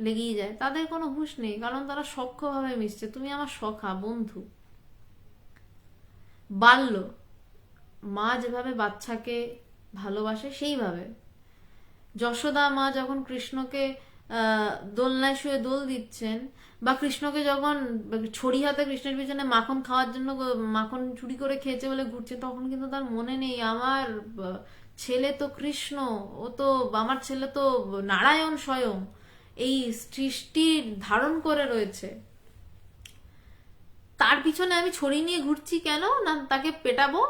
লেগেই যায়, তাদের কোনো হুঁশ নেই, কারণ তারা সখ্যভাবে মিশছে, তুমি আমার সখা বন্ধু। বাল্য, মা যেভাবে বাচ্চাকে ভালোবাসে সেইভাবে। যশোদা মা যখন কৃষ্ণকে দোলনায় শুয়ে দোল দিচ্ছেন, বা কৃষ্ণকে যখন ছড়ি হাতে কৃষ্ণের পিছনে মাখন খাওয়ার জন্য মাখন চুরি করে খেয়েছে বলে ঘুরছে, তখন কিন্তু তার মনে নেই আমার ছেলে তো কৃষ্ণ, ও তো আমার ছেলে তো নারায়ণ স্বয়ং এই সৃষ্টির ধারণ করে রয়েছে, তার পিছনে আমি ছড়ি নিয়ে ঘুরছি কেন না, তাকে পেটাবো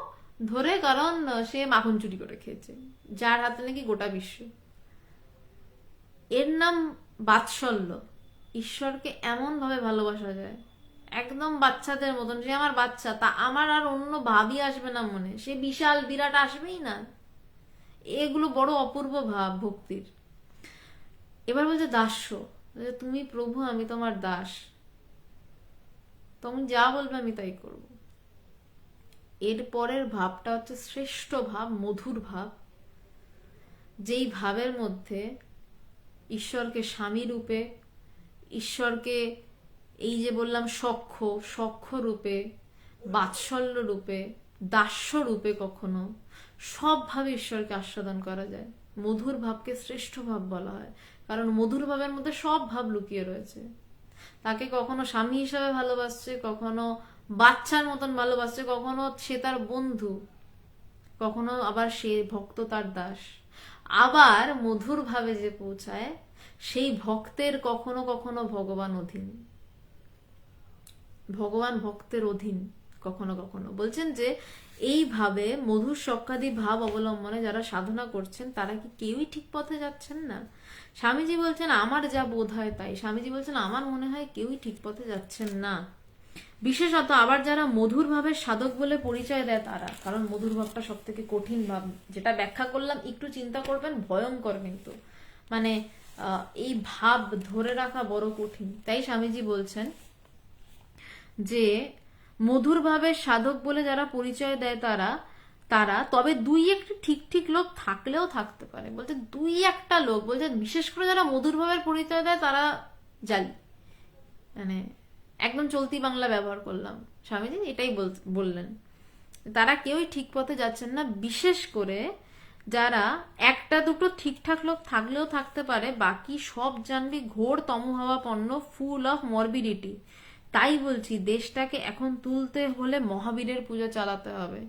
ধরে, কারণ সে মাখন চুরি করে খেয়েছে, যার হাতে নাকি গোটা বিশ্ব। এর নাম বাৎসল্য। ঈশ্বরকে এমন ভাবে ভালোবাসা যায়, একদম বাচ্চাদের মতন, যে আমার বাচ্চা, তা আমার আর অন্য ভাবই আসবে না মনে, সে বিশাল বিরাট আসবেই না। এগুলো বড় অপূর্ব ভাব ভক্তির। এবার বলছে দাস্য, তুমি প্রভু আমি তোমার দাস, তুমি যা বলবে আমি তাই করব। এর পরের ভাবটা হচ্ছে শ্রেষ্ঠ ভাব, মধুর ভাব, যেই ভাবের মধ্যে ঈশ্বরকে স্বামী রূপে, ঈশ্বরকে এই যে বললাম সখ্য রূপে, বাৎসল্য রূপে, দাস্য রূপে, কখনো সব ভাবে ঈশ্বরকে আস্বাদন করা যায়। মধুর ভাবকে শ্রেষ্ঠ ভাব বলা হয়, কারণ মধুর ভাবের মধ্যে সব ভাব লুকিয়ে রয়েছে। তাকে কখনো স্বামী হিসাবে ভালোবাসছে, কখনো বাচ্চার মতন ভালোবাসছে, কখনো সে তার বন্ধু, কখনো আবার সে ভক্ত তার দাস। আবার মধুর ভাবে যে পৌঁছায় সেই ভক্তের কখনো কখনো ভগবান অধীন, ভগবান ভক্তের অধীন কখনো কখনো। বলছেন যে এইভাবে মধুর সক্কাদি ভাব অবলম্বনে যারা সাধনা করছেন তারা কি কেউই ঠিক পথে যাচ্ছেন না? স্বামীজি বলছেন আমার যা বোধ হয় তাই, স্বামীজি বলছেন আমার মনে হয় কেউই ঠিক পথে যাচ্ছেন না। বিশেষত আবার যারা মধুর ভাবের সাধক বলে পরিচয় দেয় তারা, কারণ মধুর ভাবটা সব থেকে কঠিন ভাব, যেটা ব্যাখ্যা করলাম, একটু চিন্তা করবেন, ভয়ঙ্কর কিন্তু, মানে এই ভাব ধরে রাখা বড় কঠিন। তাই স্বামীজি বলছেন যে মধুর ভাবের সাধক বলে যারা পরিচয় দেয় তারা তারা তবে দুই একটি ঠিক ঠিক লোক থাকলেও থাকতে পারে। বলতে দুই একটা লোক, বলতে বিশেষ করে যারা মধুর ভাবের পরিচয় দেয় তারা জালি, মানে একদম চলতি বাংলা ব্যবহার করলাম, স্বামীজি এটাই বললেন। তারা কেউই ঠিক পথে যাচ্ছেন না, বিশেষ করে যারা একটা দুটো ঠিকঠাক লোক থাকলেও থাকতে পারে, বাকি সব জানবি ঘোর তমোভাবাপন্ন, ফুল অফ মরবিডিটি। তাই বলছি দেশটাকে এখন তুলতে হলে মহাবীরের পূজা চালাতে হবে,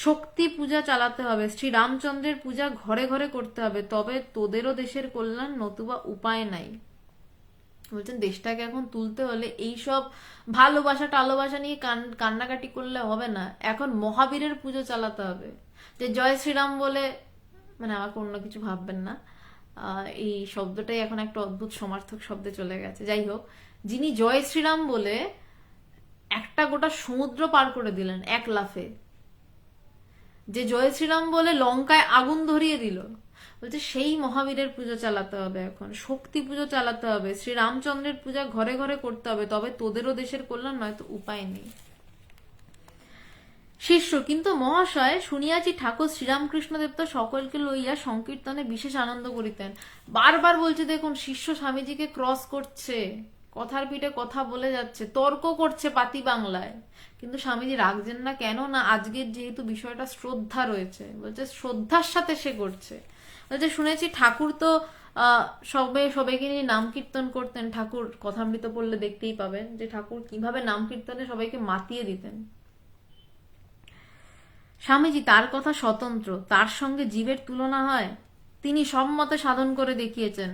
শক্তি পূজা চালাতে হবে, শ্রী রামচন্দ্রের পূজা ঘরে ঘরে করতে হবে, তবে তোদেরও দেশের কল্যাণ, নতুবা উপায় নাই। বলছেন দেশটাকে এখন তুলতে হলে এইসব ভালোবাসা টালোবাসা নিয়ে কান্নাকাটি করলে হবে না, এখন মহাবীরের পুজো চালাতে হবে। যে জয় শ্রীরাম বলে, মানে আমাকে অন্য কিছু ভাববেন না, এই শব্দটাই এখন একটা অদ্ভুত সমার্থক শব্দে চলে গেছে। যাই হোক, যিনি জয় শ্রীরাম বলে একটা গোটা সমুদ্র পার করে দিলেন এক লাফে, যে জয় শ্রীরাম বলে লঙ্কায় আগুন ধরিয়ে দিল, বলছে সেই মহাবীরের পুজো চালাতে হবে, এখন শক্তি পুজো চালাতে হবে, শ্রী রামচন্দ্রের পূজা ঘরে ঘরে করতে হবে, তবে তোদেরও দেশের কল্যাণ, নয়তো উপায় নেই। শিষ্য কিন্তু মহাশয় শুনিয়াছি ঠাকুর শ্রীরামকৃষ্ণদেব তো সকলকে লইয়া সংকীর্তনে বিশেষ আনন্দ করিতেন। বারবার বলছে, দেখুন শিষ্য স্বামীজিকে ক্রস করছে, কথার পিঠে কথা বলে যাচ্ছে, তর্ক করছে পাতি বাংলায়, কিন্তু স্বামীজি রাখছেন না কেন? না আজকের যেহেতু বিষয়টা শ্রদ্ধা রয়েছে, বলছে শ্রদ্ধার সাথে সে করছে। বলছে শুনেছি ঠাকুর তো সবাইকে নিয়ে নাম কীর্তন করতেন, ঠাকুর কথামৃত পড়লে দেখতেই পাবেন যে ঠাকুর কিভাবে নাম কীর্তনে সবাইকে মাতিয়ে দিতেন। স্বামীজি তার কথা স্বতন্ত্র, তার সঙ্গে জীবের তুলনা হয়? তিনি সব মতে সাধন করে দেখিয়েছেন,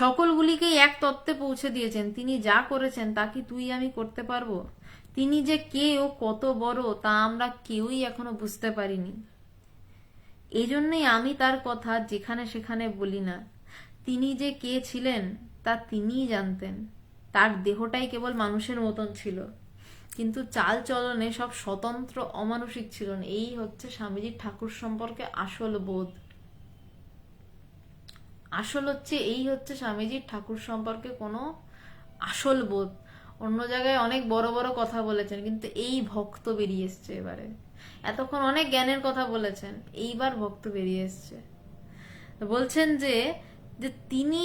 সকলগুলিকেই এক তত্ত্বে পৌঁছে দিয়েছেন। তিনি যা করেছেন তা কি তুই আমি করতে পারবো? তিনি যে কে ও কত বড় তা আমরা কেউই এখনো বুঝতে পারিনি। এই জন্যই আমি তার কথা যেখানে সেখানে বলি না। তিনি যে কে ছিলেন তা তিনিই জানতেন। তার দেহটাই কেবল মানুষের মতন ছিল, কিন্তু চাল চলনে সব স্বতন্ত্র অমানসিক ছিলেন। এই হচ্ছে স্বামীজির ঠাকুর সম্পর্কে আসল বোধ। আসল হচ্ছে এই হচ্ছে স্বামীজির ঠাকুর সম্পর্কে কোনো আসল বোধ। অন্য জায়গায় অনেক বড় বড় কথা বলেছেন, কিন্তু এই ভক্ত বেরিয়ে এসছে এবারে। এতক্ষণ অনেক জ্ঞানের কথা বলেছেন, এইবার ভক্ত বেরিয়ে এসছে। বলছেন যে তিনি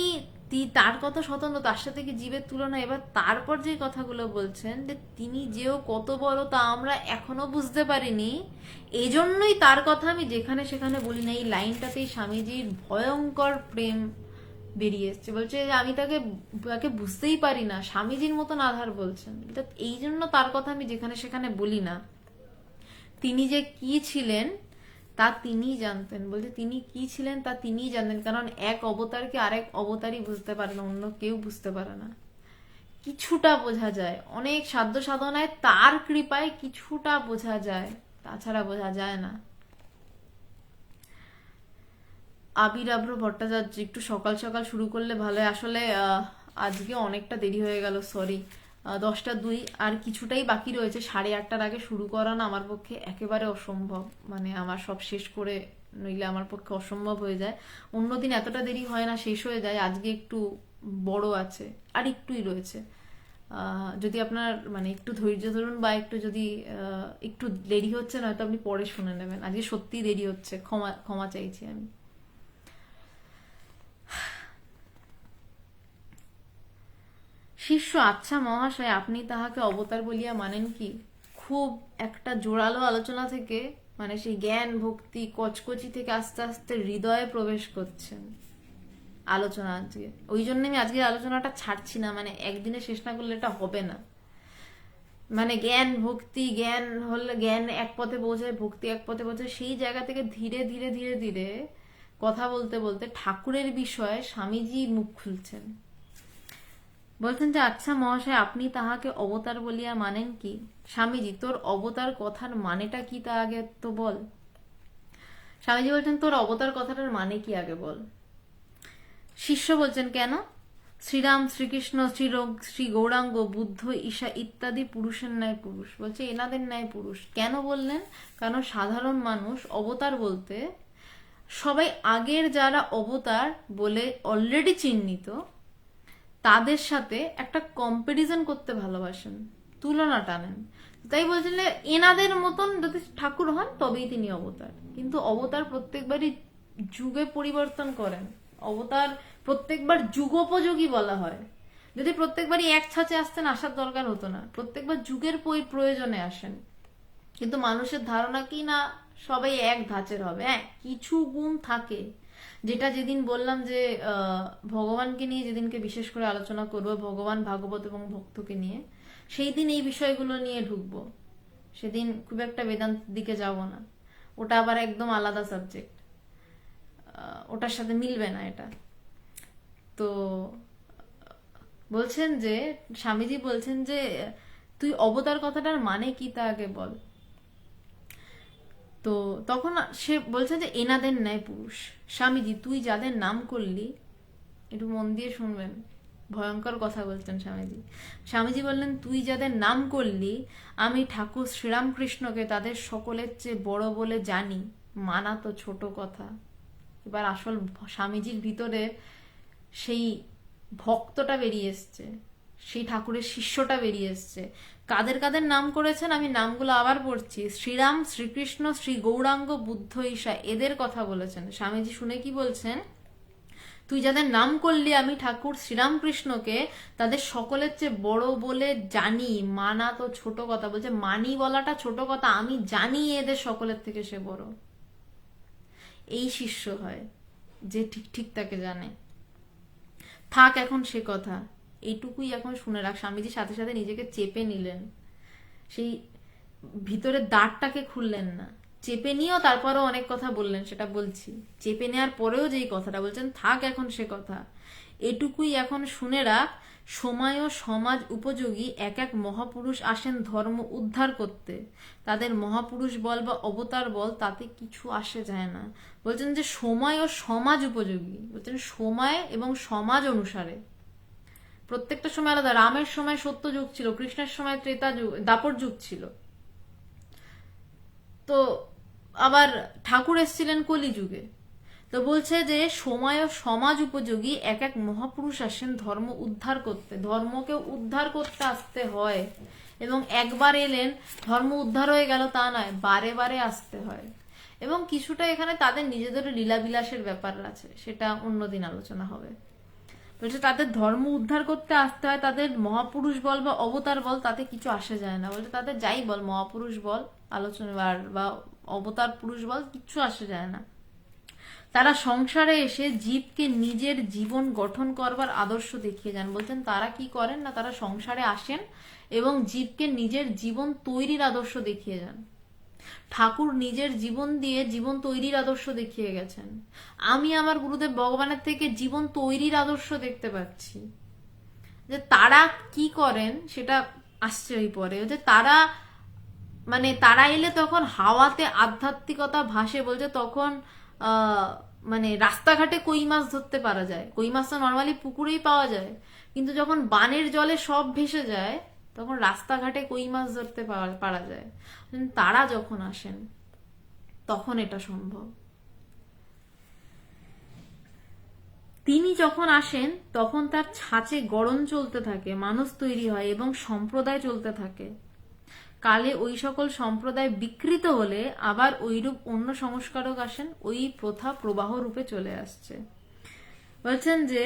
তার কথা স্বতন্ত্র, তার সাথে কি জীবের তুলনা। এবার তারপর যে কথাগুলো বলছেন যে তিনি যেও কত বড় তা আমরা এখনো বুঝতে পারিনি, এজন্যই তার কথা আমি যেখানে সেখানে বলি না। এই লাইনটাতেই স্বামীজির ভয়ঙ্কর প্রেম বেরিয়ে এসছে। বলছে যে আমি তাকে বুঝতেই পারি না, স্বামীজির মতন আধার বলছেন, এই জন্য তার কথা আমি যেখানে সেখানে বলি না। তিনি যে কি ছিলেন তা তিনিই জানতেন। বলতে তিনি কি ছিলেন তা তিনিই জানতেন, কারণ এক অবতারকে আরেক অবতারই বুঝতে পারে না, অন্য কেউ বুঝতে পারে না। কিছুটা বোঝা যায় অনেক সাধ্য সাধনায়, তার কৃপায় কিছুটা বোঝা যায়, তাছাড়া বোঝা যায় না। আবিরাব্র ভট্টাচার্য, একটু সকাল সকাল শুরু করলে ভালো হয়। আসলে আজকে অনেকটা দেরি হয়ে গেল, সরি। 10টা 2 আর কিছুটাই বাকি রয়েছে। 8:30টার আগে শুরু করা না আমার পক্ষে একেবারে অসম্ভব, মানে আমার সব শেষ করে নইলে আমার পক্ষে অসম্ভব হয়ে যায়। অন্যদিন এতটা দেরি হয় না, শেষ হয়ে যায়। আজকে একটু বড় আছে, আর একটুই রয়েছে। যদি আপনার মানে একটু ধৈর্য ধরুন, বা একটু যদি একটু দেরি হচ্ছে, নয়তো আপনি পরে শুনে নেবেন। আজকে সত্যি দেরি হচ্ছে, ক্ষমা চাইছি আমি। শিষ্য, আচ্ছা মহাশয়, আপনি তাহাকে অবতার বলিয়া মানেন কি? খুব একটা জোরালো আলোচনা থেকে, মানে সেই জ্ঞান ভক্তি কচকচি থেকে আস্তে আস্তে হৃদয়ে প্রবেশ করছেন আলোচনা আজকে। ওই জন্য আমি আজকের আলোচনাটা ছাড়ছি না, মানে একদিনে শেষ না করলে এটা হবে না। মানে জ্ঞান ভক্তি, জ্ঞান হলে জ্ঞান এক পথে পৌঁছায়, ভক্তি এক পথে পৌঁছায়, সেই জায়গা থেকে ধীরে ধীরে ধীরে ধীরে কথা বলতে বলতে ঠাকুরের বিষয়ে স্বামীজি মুখ খুলছেন। বলছেন যে আচ্ছা মহাশয়, আপনি তাহাকে অবতার বলিয়া মানেন কি? স্বামীজি, তোর অবতার কথার মানেটা কি তা আগে তো বল। স্বামীজি বলছেন তোর অবতার কথাটার মানে কি আগে বল। শিষ্য বলছেন কেন? শ্রীরাম, শ্রীকৃষ্ণ, শ্রী গৌরাঙ্গ, বুদ্ধ, ঈশা ইত্যাদি পুরুষের ন্যায় পুরুষ। বলছে এনাদের ন্যায় পুরুষ। কেন বললেন? কারণ সাধারণ মানুষ অবতার বলতে সবাই আগের যারা অবতার বলে অলরেডি চিহ্নিত তাদের সাথে একটা কম্পারিজন করতে ভালোবাসেন, তুলনা টানেন। তাই বলছেন এনাদের মতন যদি ঠাকুর হন তবেই তিনি অবতার। কিন্তু অবতার প্রত্যেকবারই যুগে পরিবর্তন করেন, অবতার প্রত্যেকবার যুগোপযোগী বলা হয়। যদি প্রত্যেকবারই এক ছাঁচে আসতেন, আসার দরকার হতো না, প্রত্যেকবার যুগের প্রয়োজনে আসেন। কিন্তু মানুষের ধারণা কি না সবাই এক ধাঁচের হবে। হ্যাঁ, কিছু গুণ থাকে, যেটা যেদিন বললাম যে ভগবানকে নিয়ে যেদিনকে বিশেষ করে আলোচনা করব, ভগবান, ভাগবত এবং ভক্তকে নিয়ে, সেই দিন এই বিষয়গুলো নিয়ে ঢুকবো। সেদিন খুব একটা বেদান্তের দিকে যাব না, ওটা আবার একদম আলাদা সাবজেক্ট, ওটার সাথে মিলবে না এটা। তো বলছেন যে স্বামীজি বলছেন যে তুই অবতার কথাটার মানে কি তা আগে বল। তো তখন সে বলছে যে এনাদের ন্যায় পুরুষ। স্বামীজি, তুই যাদের নাম করলি, একটু মন দিয়ে শুনবেন, ভয়ঙ্কর কথা বলছেন স্বামীজি। স্বামীজি বললেন তুই যাদের নাম করলি, আমি ঠাকুর শ্রীরামকৃষ্ণকে তাদের সকলের চেয়ে বড় বলে জানি, মানা তো ছোট কথা। এবার আসল স্বামীজির ভিতরে সেই ভক্তটা বেরিয়ে এসছে, সেই ঠাকুরের শিষ্যটা বেরিয়ে এসছে। কাদের কাদের নাম করেছেন আমি নামগুলো আবার পড়ছি। শ্রীরাম, শ্রীকৃষ্ণ, শ্রী গৌরাঙ্গ, বুদ্ধ, ঈশা, এদের কথা বলেছেন। স্বামীজি শুনে কি বলছেন? তুই যাদের নাম করলি আমি ঠাকুর শ্রীরামকৃষ্ণকে তাদের সকলের চেয়ে বড় বলে জানি, মানা তো ছোট কথা। বলছে মানি বলাটা ছোট কথা, আমি জানি এদের সকলের থেকে সে বড়। এই শিষ্য হয় যে ঠিক ঠিক তাকে জানে। থাক এখন সে কথা, এইটুকুই এখন শুনে রাখ। স্বামীজির সাথে সাথে নিজেকে চেপে নিলেন, সেই ভিতরের দ্বারটাকে খুললেন না, চেপে নিয়েও তারপরেও অনেক কথা বললেন, সেটা বলছি। চেপে নেওয়ার পরেও যেই কথাটা বলছেন, থাক এখন সে কথা, এটুকুই এখন শুনে রাখ। সময় ও সমাজ উপযোগী এক এক মহাপুরুষ আসেন ধর্ম উদ্ধার করতে। তাদের মহাপুরুষ বল বা অবতার বল তাতে কিছু আসে যায় না। বলছেন যে সময় ও সমাজ উপযোগী, বলছেন সময় এবং সমাজ অনুসারে। প্রত্যেকটা সময় আলাদা। রামের সময় সত্য যুগ ছিল, কৃষ্ণের সময় ত্রেতা যুগ, দাপর যুগ ছিল। তো আবার ঠাকুর এসেছিলেন কলি যুগে। তো বলছে যে সময় ও সমাজ উপযোগী এক এক মহাপুরুষ আসেন ধর্ম উদ্ধার করতে। ধর্মকে উদ্ধার করতে আসতে হয়, এবং একবার এলেন ধর্ম উদ্ধার হয়ে গেল তা নয়, বারে বারে আসতে হয়। এবং কিছুটা এখানে তাদের নিজেদের লীলাবিলাসের ব্যাপার আছে, সেটা অন্যদিন আলোচনা হবে। বলছে তাদের ধর্ম উদ্ধার করতে আসতে হয়, তাদের মহাপুরুষ বল বা অবতার বল তাতে কিছু আসে যায় না। বলছে তাদের যাই বল, মহাপুরুষ বল, আলোচনা বা অবতার পুরুষ বল, কিছু আসে যায় না। তারা সংসারে এসে জীবকে নিজের জীবন গঠন করবার আদর্শ দেখিয়ে যান। বলছেন তারা কি করেন না, তারা সংসারে আসেন এবং জীবকে নিজের জীবন তৈরির আদর্শ দেখিয়ে যান। ঠাকুর নিজের জীবন দিয়ে জীবন তৈরির আদর্শ দেখিয়ে গেছেন। আমি আমার গুরুদেব ভগবানের থেকে জীবন তৈরির আদর্শ দেখতে পাচ্ছি। যে তারা কি করেন সেটা আসছে ওই পরে, যে তারা মানে তারা এলে তখন হাওয়াতে আধ্যাত্মিকতা ভাসে। বলছে তখন মানে রাস্তাঘাটে কই মাছ ধরতে পারা যায়, কই মাছ তো নর্মালি পুকুরেই পাওয়া যায়, কিন্তু যখন বানের জলে সব ভেসে যায় তখন রাস্তাঘাটে কই মাছ ধরতে পারা যায়। তারা যখন আসেন তখন এটা সম্ভব। তিনি যখন আসেন তখন তার ছাঁচে গড়ন চলতে থাকে, মানুষ তৈরি হয় এবং সম্প্রদায় চলতে থাকে। কালে ওই সকল সম্প্রদায় বিকৃত হলে আবার ওইরূপ অন্য সংস্কারক আসেন, ওই প্রথা প্রবাহ রূপে চলে আসছে। বলছেন যে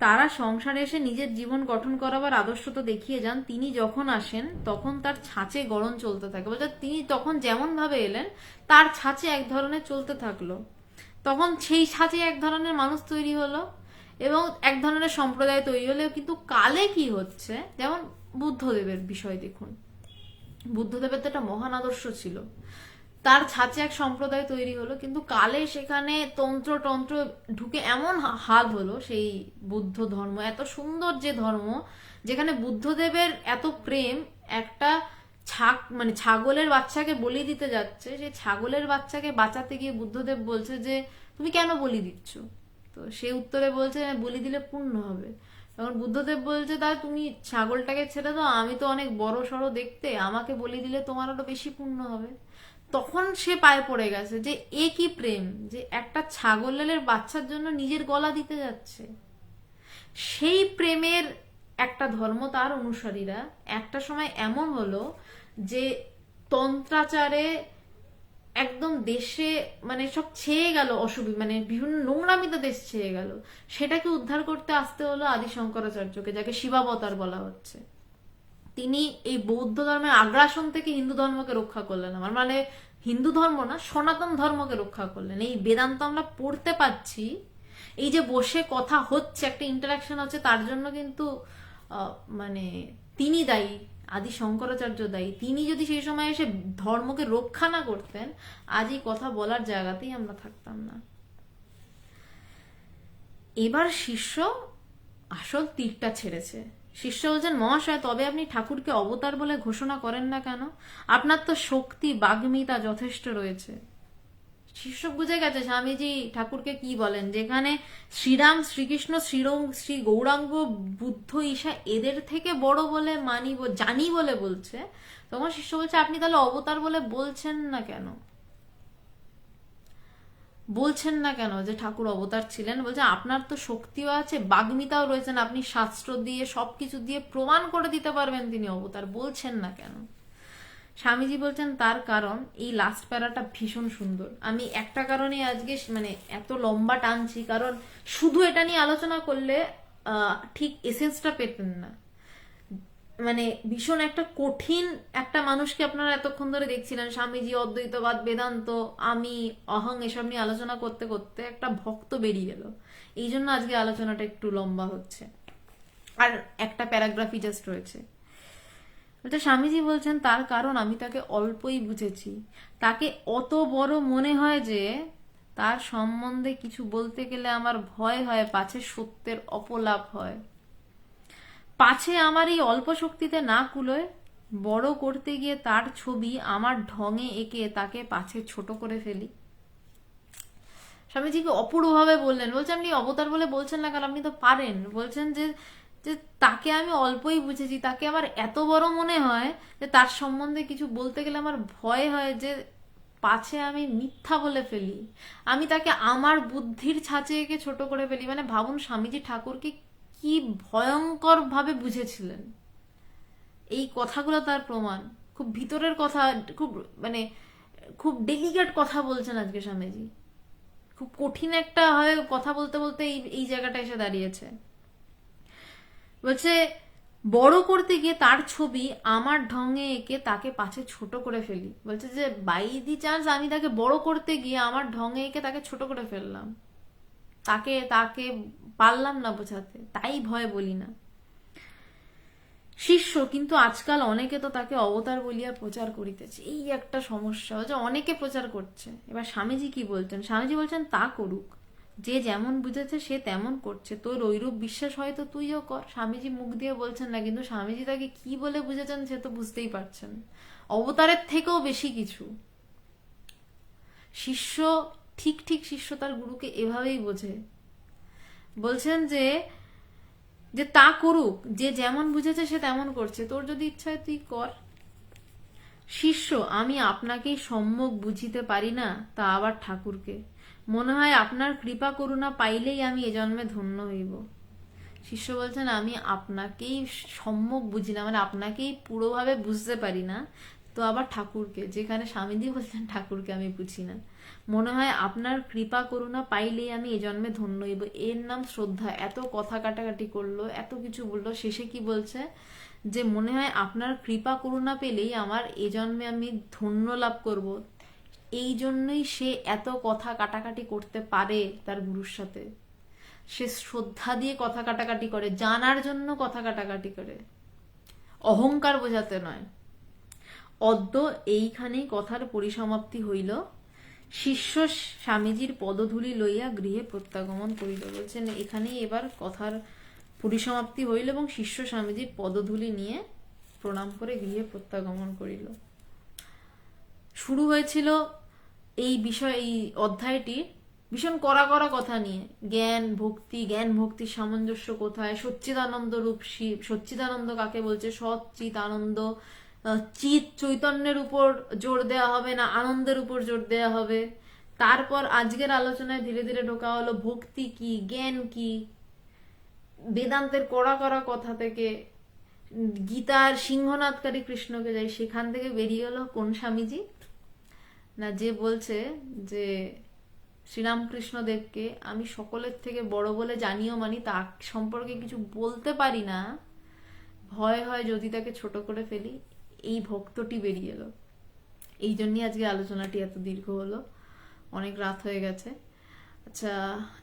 তারা সংসারে এসে নিজের জীবন গঠন করাবার আদর্শ তো দেখিয়ে যান। তিনি যখন আসেন তখন তার ছাঁচে গড়ন চলতে থাকে। বলছে তিনি তখন যেমন ভাবে এলেন তার ছাঁচে এক ধরনের চলতে থাকলো, তখন সেই ছাঁচে এক ধরনের মানুষ তৈরি হলো এবং এক ধরনের সম্প্রদায় তৈরি হলো। কিন্তু কালে কি হচ্ছে, যেমন বুদ্ধদেবের বিষয় দেখুন, বুদ্ধদেবের তো একটা মহান আদর্শ ছিল, তার ছাঁচে এক সম্প্রদায় তৈরি হলো, কিন্তু কালে সেখানে তন্ত্র টন্ত্র ঢুকে এমন হাল হলো, সেই বুদ্ধ ধর্ম এত সুন্দর যে ধর্ম, যেখানে বুদ্ধদেবের এত প্রেম, একটা মানে ছাগলের বাচ্চাকে বলি দিতে যাচ্ছে, সেই ছাগলের বাচ্চাকে বাঁচাতে গিয়ে বুদ্ধদেব বলছে যে তুমি কেন বলি দিচ্ছ? তো সে উত্তরে বলছে বলি দিলে পুণ্য হবে। তখন বুদ্ধদেব বলছে তাহলে তুমি ছাগলটাকে ছেড়ে দাও, আমি তো অনেক বড় সড়ো দেখতে, আমাকে বলি দিলে তোমার আরো বেশি পুণ্য হবে। তখন সে পায়ে পড়ে গেছে যে এ কি প্রেম, যে একটা ছাগলের বাচ্চার জন্য নিজের গলা দিতে যাচ্ছে। সেই প্রেমের একটা ধর্ম, তার অনুসারীরা একটা সময় এমন হলো যে তন্ত্রাচারে একদম দেশে মানে সব ছেয়ে গেল, মানে বিভিন্ন নোংরামিতে দেশ ছেয়ে গেল। সেটাকে উদ্ধার করতে আসতে হলো আদি শঙ্করাচার্যকে, যাকে শিবাবতার বলা হচ্ছে। তিনি এই বৌদ্ধ ধর্মের আগ্রাসন থেকে হিন্দু ধর্মকে রক্ষা করলেন, আমার মানে হিন্দু ধর্ম না, সনাতন ধর্মকে রক্ষা করলেন। এই বেদান্ত আমরা পড়তে পাচ্ছি, এই যে বসে কথা হচ্ছে, একটা ইন্টারাকশন হচ্ছে, তার জন্য কিন্তু মানে তিনি দায়ী, আদি শঙ্করাচার্য দায়ী। তিনি যদি সেই সময় এসে ধর্মকে রক্ষা না করতেন, আজ এই কথা বলার জায়গাতেই আমরা থাকতাম না। এবার শিষ্য আসল তীরটা ছেড়েছে। শিষ্য বলছেন মহাশয়, তবে আপনি ঠাকুরকে অবতার বলে ঘোষণা করেন না কেন? আপনার তো শক্তি বাগ্মিতা যথেষ্ট রয়েছে। শিষ্য বুঝে গেছে স্বামীজি ঠাকুরকে কি বলেন, যেখানে শ্রীরাম, শ্রীকৃষ্ণ, শ্রী গৌরাঙ্গ, বুদ্ধ, ঈশা এদের থেকে বড় বলে মানি, জানি বলে বলছে, তখন শিষ্য বলছে আপনি তাহলে অবতার বলে বলছেন না কেন? বলছেন না কেন যে ঠাকুর অবতার ছিলেন? বলছে আপনার তো শক্তিও আছে, বাগ্মিতাও রয়েছেন, আপনি শাস্ত্র দিয়ে সবকিছু দিয়ে প্রমাণ করে দিতে পারবেন তিনি অবতার, বলছেন না কেন? স্বামীজি বলছেন তার কারণ, এই লাস্ট প্যারাটা ভীষণ সুন্দর। আমি একটা কারণে আজকে মানে এত লম্বা টানছি, কারণ শুধু এটা নিয়ে আলোচনা করলে ঠিক এসেন্সটা পেতেন না। মানে ভীষণ একটা কঠিন একটা মানুষকে আপনারা এতক্ষণ ধরে দেখছিলেন, স্বামীজি অদ্বৈতবাদ, বেদান্ত, আমি, অহং এসব নিয়ে আলোচনা করতে করতে একটা ভক্ত বেরিয়ে গেল। এই জন্য আজকে আলোচনাটা একটু লম্বা হচ্ছে, আর একটা প্যারাগ্রাফই জাস্ট রয়েছে। স্বামীজি বলছেন তার কারণ আমি তাকে অল্পই বুঝেছি। তাকে অত বড় মনে হয় যে তার সম্বন্ধে কিছু বলতে গেলে আমার ভয় হয় পাছে সত্যের অপলাপ হয়, পাছে আমার এই অল্প শক্তিতে না কুলোয়, বড় করতে গিয়ে তার ছবি আমার ঢঙে এঁকে তাকে পাছে ছোট করে ফেলি। স্বামীজিকে অপূর্বভাবে বললেন, বলছেন আপনি অবতার বলে বলছেন না কারণ আপনি তো পারেন। বলছেন যে যে তাকে আমি অল্পই বুঝেছি, তাকে আমার এত বড় মনে হয় যে তার সম্বন্ধে কিছু বলতে গেলে আমার ভয় হয় যে পাছে আমি মিথ্যা বলে ফেলি, আমি তাকে আমার বুদ্ধির ছাঁচে এঁকে ছোট করে ফেলি। মানে ভাবুন স্বামীজি ঠাকুরকে কি ভয়ঙ্কর ভাবে বুঝেছিলেন। এই কথাগুলো তার প্রমাণ, খুব ভিতরের কথা, খুব মানে খুব ডেলিকেট কথা বলছেন আজকে স্বামীজি। খুব কঠিন একটা হয় কথা বলতে বলতে এই জায়গাটা এসে দাঁড়িয়েছে। বলছে বড় করতে গিয়ে তার ছবি আমার ঢঙে এঁকে তাকে পাছে ছোট করে ফেলি। বলছে যে বাই দি চান্স আমি তাকে বড় করতে গিয়ে আমার ঢঙে এঁকে তাকে ছোট করে ফেললাম, তাকে তাকে পারলাম না বোঝাতে, তাই ভয় বলি না। শিষ্য কিন্তু আজকাল অনেকে তো তাকে অবতার বলিয়া প্রচার করিতেছে, এই একটা সমস্যা, যে অনেকে প্রচার করছে। এবার স্বামীজি কি বলছেন? স্বামীজি বলছেন তা করুক, যে যেমন বুঝেছে সে তেমন করছে, তোর ঐরূপ বিশ্বাস হয়তো তুইও কর। স্বামীজি মুখ দিয়ে বলছেন না, কিন্তু স্বামীজি তাকে কি বলে বুঝেছেন সে তো বুঝতেই পারছেন, অবতারের থেকেও বেশি কিছু। শিষ্য ঠিক ঠিক শিষ্য তার গুরুকে এভাবেই বোঝে। বলছেন যে যে তা করুক, যে যেমন বুঝেছে সে তেমন করছে, তোর যদি ইচ্ছা হয় তুই কর। শিষ্য আমি আপনাকেই সম্যক বুঝিতে পারি না, তা আবার ঠাকুরকে, মনে হয় আপনার কৃপা করুণা পাইলেই আমি এ জন্মে ধন্য হইব। শিষ্য বলছেন আমি আপনাকেই সম্যক বুঝি না, মানে আপনাকেই পুরোভাবে বুঝতে পারি না, তো আবার ঠাকুরকে, যেখানে স্বামীজি বলছেন ঠাকুরকে আমি বুঝি না, মনে হয় আপনার কৃপা করুণা পাইলেই আমি এ জন্মে ধন্য হইব। এর নাম শ্রদ্ধা। এত কথা কাটাকাটি করলো, এত কিছু বললো, শেষে কি বলছে? যে মনে হয় আপনার কৃপা করুণা পেলেই আমার এ জন্মে আমি ধন্য লাভ করব। এই জন্যই সে এত কথা কাটাকাটি করতে পারে তার গুরুর সাথে। সে শ্রদ্ধা দিয়ে কথা কাটাকাটি করে, জানার জন্য কথা কাটাকাটি করে, অহংকার বোঝাতে নয়। অদ্য এইখানেই কথার পরিসমাপ্তি হইল, শিষ্য স্বামীজির পদধূলি লইয়া গৃহে প্রত্যাগমন করিল। বলছেন এখানেই এবার কথার পরিসমাপ্তি হইল এবং শিষ্য স্বামীজির পদধূলি নিয়ে প্রণাম করে গৃহে প্রত্যাগমন করিল। শুরু হয়েছিল এই বিষয়, এই অধ্যায়টি ভীষণ কড়া কড়া কথা নিয়ে, জ্ঞান ভক্তির সামঞ্জস্য কোথায়, সচ্চিদানন্দ রূপ শিব, সচ্চিদানন্দ কাকে বলছে, সচ্চিত আনন্দ, চিত চৈতন্যের উপর জোর দেওয়া হবে না আনন্দের উপর জোর দেওয়া হবে। তারপর আজকের আলোচনায় ধীরে ধীরে ঢোকা হলো ভক্তি কি, জ্ঞান কি, বেদান্তের কড়া কড়া কথা থেকে গীতার সিংহনাদকারী কৃষ্ণকে যাই, সেখান থেকে বেরিয়ে হলো কোন স্বামীজি না, যে বলছে যে শ্রীরামকৃষ্ণ দেবকে আমি সকলের থেকে বড় বলে জানিও মানি, তার সম্পর্কে কিছু বলতে পারি না, ভয় হয় যদি তাকে ছোট করে ফেলি। এই ভক্তটি বেরিয়ে এলো। এই জন্যই আজকে আলোচনাটি এত দীর্ঘ হলো, অনেক রাত হয়ে গেছে। আচ্ছা,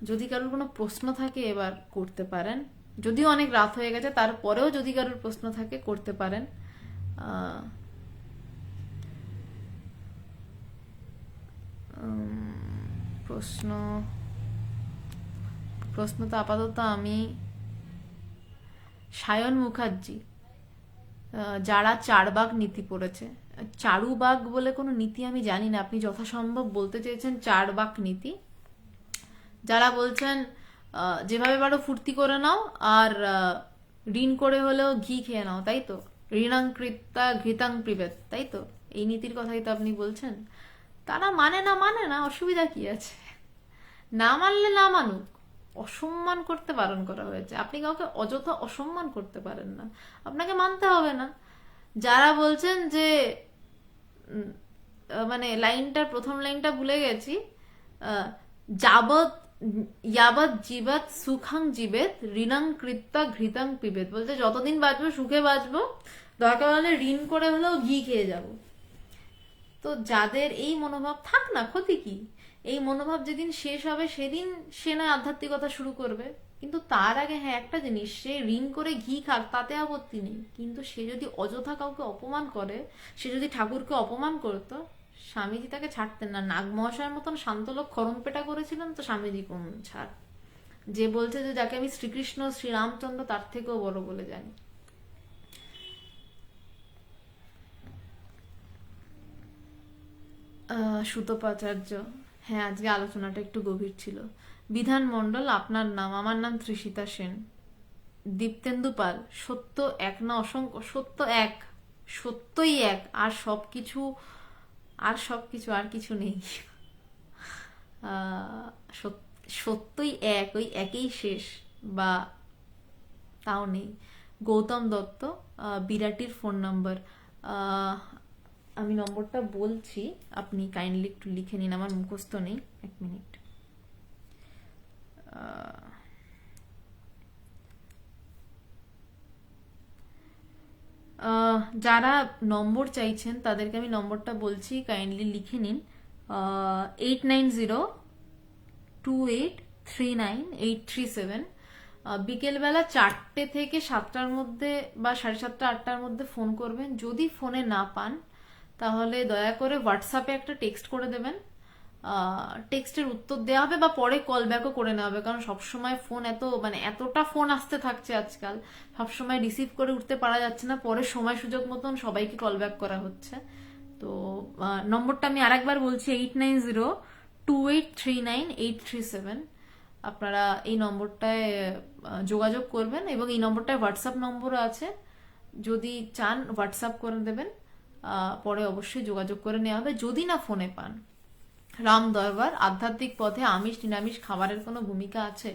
যদি কারোর কোনো প্রশ্ন থাকে এবার করতে পারেন, যদিও অনেক রাত হয়ে গেছে তারপরেও যদি কারোর প্রশ্ন থাকে করতে পারেন। প্রশ্ন তো আপাতত আমি সায়ন মুখার্জি, যারা চারবাগ নীতি পড়েছে, চারুবাগ বলে কোনো নীতি আমি জানি না, আপনি যথাসম্ভব বলতে চেয়েছেন চারবাগ নীতি। যারা বলছেন যেভাবে পারো ফুর্তি করে নাও আর ঋণ করে হলেও ঘি খেয়ে নাও, তাই তো, ঋণাঙ্কৃতা ঘৃতাং পিবেত, তাই তো, এই নীতির কথাই তো আপনি বলছেন। তারা মানে না, অসুবিধা কি আছে, না মানলে না মানুক, অসম্মান করতে বারণ করা হয়েছে। আপনি কাউকে অযথা অসম্মান করতে পারেন না, আপনাকে মানতে হবে না। যারা বলছেন যে মানে লাইনটার প্রথম লাইনটা ভুলে গেছি, যাবৎ ইয়াবৎ জীবৎ সুখাং জীবেত ঋণাং কৃত্যা ঘৃতাং পিবেত, বলতে যতদিন বাঁচবো সুখে বাঁচবো, দরকার হলে ঋণ করে হলেও ঘি খেয়ে যাব। তো যাদের এই মনোভাব, থাক না, ক্ষতি কি, এই মনোভাব যেদিন শেষ হবে সেদিন সে না আধ্যাত্মিকতা শুরু করবে। কিন্তু তার আগে হ্যাঁ একটা জিনিস, সে ঋণ করে ঘি খাক তাতে আপত্তি নেই, কিন্তু সে যদি অযথা কাউকে অপমান করে, সে যদি ঠাকুরকে অপমান করতো, স্বামীজি তাকে ছাড়তেন না। নাগমহাশয়ের মতন শান্ত লোক খরমপেটা করেছিলেন, তো স্বামীজি কোন ছাড়, যে বলছে যে যাকে আমি শ্রীকৃষ্ণ শ্রীরামচন্দ্র তার থেকেও বড় বলে জানি। সুতপাচার্য, হ্যাঁ আজকে আলোচনাটা একটু গভীর ছিল। বিধান মণ্ডল, আপনার নাম, আমার নাম ত্রিশিতা সেন। দীপ্তেন্দু পাল, সত্য এক না অসংখ্য, সত্য এক, সত্যই এক, আর সবকিছু আর কিছু নেই। সত্যই এক, ওই একই শেষ, বা তাও নেই। গৌতম দত্ত, বিরাটির ফোন নাম্বার, আমি নম্বরটা বলছি, আপনি কাইন্ডলি একটু লিখে নিন, আমার মুখস্থ নেই, এক মিনিট। যারা নম্বর চাইছেন তাদেরকে আমি নম্বরটা বলছি, কাইন্ডলি লিখে নিন। 8902839837। বিকেলবেলা 4টে থেকে 7টার মধ্যে বা 7:30 8টার মধ্যে ফোন করবেন। যদি ফোনে না পান তাহলে দয়া করে হোয়াটসঅ্যাপে একটা টেক্সট করে দেবেন, টেক্সটের উত্তর দেওয়া হবে বা পরে কল ব্যাকও করে নেওয়া হবে, কারণ সবসময় ফোন এতটা ফোন আসতে থাকছে আজকাল, সবসময় রিসিভ করে উঠতে পারা যাচ্ছে না, পরে সময় সুযোগ মতন সবাইকে কল ব্যাক করা হচ্ছে। তো নম্বরটা আমি আরেকবার বলছি, 8902839837। আপনারা এই নম্বরটায় যোগাযোগ করবেন, এবং এই নম্বরটায় হোয়াটসঅ্যাপ নম্বরও আছে, যদি চান হোয়াটসঅ্যাপ করে দেবেন, পরে অবশ্যই যোগাযোগ করে নেওয়া হবে যদি না ফোনে পান। রাম দরবার, আধ্যাত্মিক পথে আমিষ নিরামিষ খাবারের কোনো ভূমিকা আছে?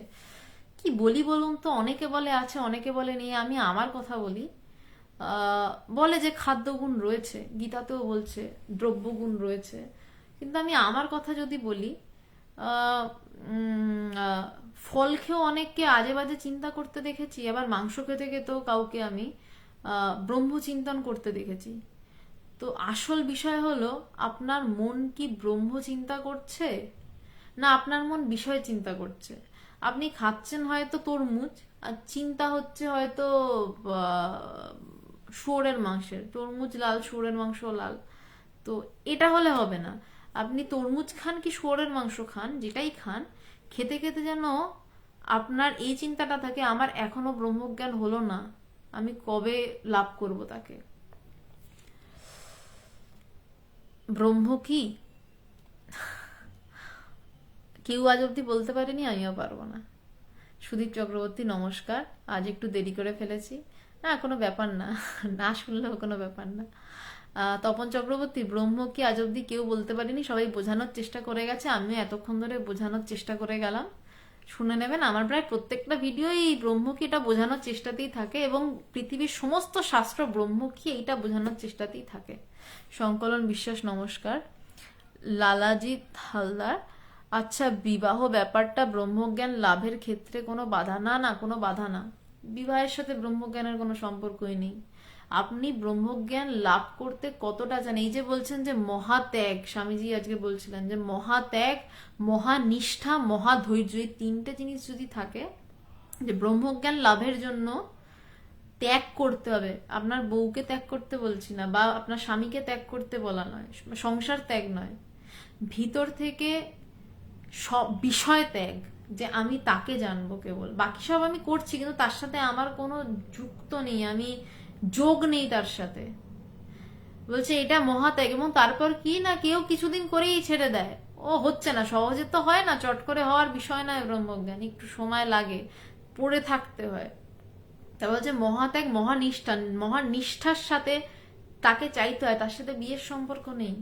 কি বলি বলুন তো, অনেকে বলে আছে, অনেকে বলে নেই। আমি আমার কথা বলি, বলে যে খাদ্যগুণ রয়েছে, গীতাতেও বলছে দ্রব্যগুণ রয়েছে, কিন্তু আমি আমার কথা যদি বলি, ফল খেয়েও অনেককে আজে বাজে চিন্তা করতে দেখেছি, আবার মাংস খেতে খেতেও কাউকে আমি ব্রহ্মচিন্তন করতে দেখেছি। তো আসল বিষয় হলো আপনার মন কি ব্রহ্ম চিন্তা করছে, না আপনার মন বিষয় চিন্তা করছে। আপনি খাচ্ছেন হয়তো তরমুজ, আর চিন্তা হচ্ছে হয়তো শুয়োরের মাংসের, তরমুজ লাল, শুয়োরের মাংস লাল। তো এটা হলে হবে না। আপনি তরমুজ খান কি শুয়োরের মাংস খান, যেটাই খান, খেতে খেতে যেন আপনার এই চিন্তাটা থাকে, আমার এখনো ব্রহ্মজ্ঞান হলো না, আমি কবে লাভ করব তাকে। ব্রহ্ম কি কেউ আজ অব্দি বলতে পারেনি, আমিও পারবো না। সুদীপ চক্রবর্তী নমস্কার, আজ একটু দেরি করে ফেলেছি। না কোনো ব্যাপার না, না শুনলেও কোনো ব্যাপার না। তপন চক্রবর্তী, ব্রহ্ম কি আজ অব্দি কেউ বলতে পারেনি, সবাই বোঝানোর চেষ্টা করে গেছে, আমিও এতক্ষণ ধরে বোঝানোর চেষ্টা করে গেলাম। শুনে নেবেন, আমার প্রায় প্রত্যেকটা ভিডিও এই ব্রহ্ম কি এটা বোঝানোর চেষ্টাতেই থাকে, এবং পৃথিবীর সমস্ত শাস্ত্র ব্রহ্ম কি এইটা বোঝানোর চেষ্টাতেই থাকে। সংকলন বিশ্বাস নমস্কার। লালাজিৎ হালদার, আচ্ছা বিবাহ ব্যাপারটা ব্রহ্মজ্ঞান লাভের ক্ষেত্রে কোনো বাধা? না না, কোনো বাধা না। বিবাহের সাথে ব্রহ্মজ্ঞানের কোনো সম্পর্কই নেই। আপনি ব্রহ্মজ্ঞান লাভ করতে কতটা চান, এই যে বলছেন যে মহাত্যাগ, স্বামীজি আজকে বলছিলেন যে মহাত্যাগ, মহানিষ্ঠা, মহাধৈর্য, এই তিনটে জিনিস যদি থাকে, যে ব্রহ্মজ্ঞান লাভের জন্য ত্যাগ করতে হবে। আপনার বউকে ত্যাগ করতে বলছি না, বা আপনার স্বামীকে ত্যাগ করতে বলা নয়, সংসার ত্যাগ নয়, ভিতর থেকে সব বিষয় ত্যাগ, যে আমি তাকে জানবো কেবল, বাকি সব আমি করছি কিন্তু তার সাথে আমার কোনো যুক্ত নেই, আমি যোগ নেই তার সাথে। বলছে এটা মহাত্যাগ। এবং তারপর কি না, কেউ কিছুদিন করেই ছেড়ে দেয়, ও হচ্ছে না, সহজে তো হয় না, চট করে হওয়ার বিষয় নয় ব্রহ্মজ্ঞান, একটু সময় লাগে, পড়ে থাকতে হয়। তা বলছে মহাত্যাগ, মহানিষ্ঠা, মহানিষ্ঠার সাথে তাকে চাইতে হয়, তার সাথে বিয়ের সম্পর্ক নেই।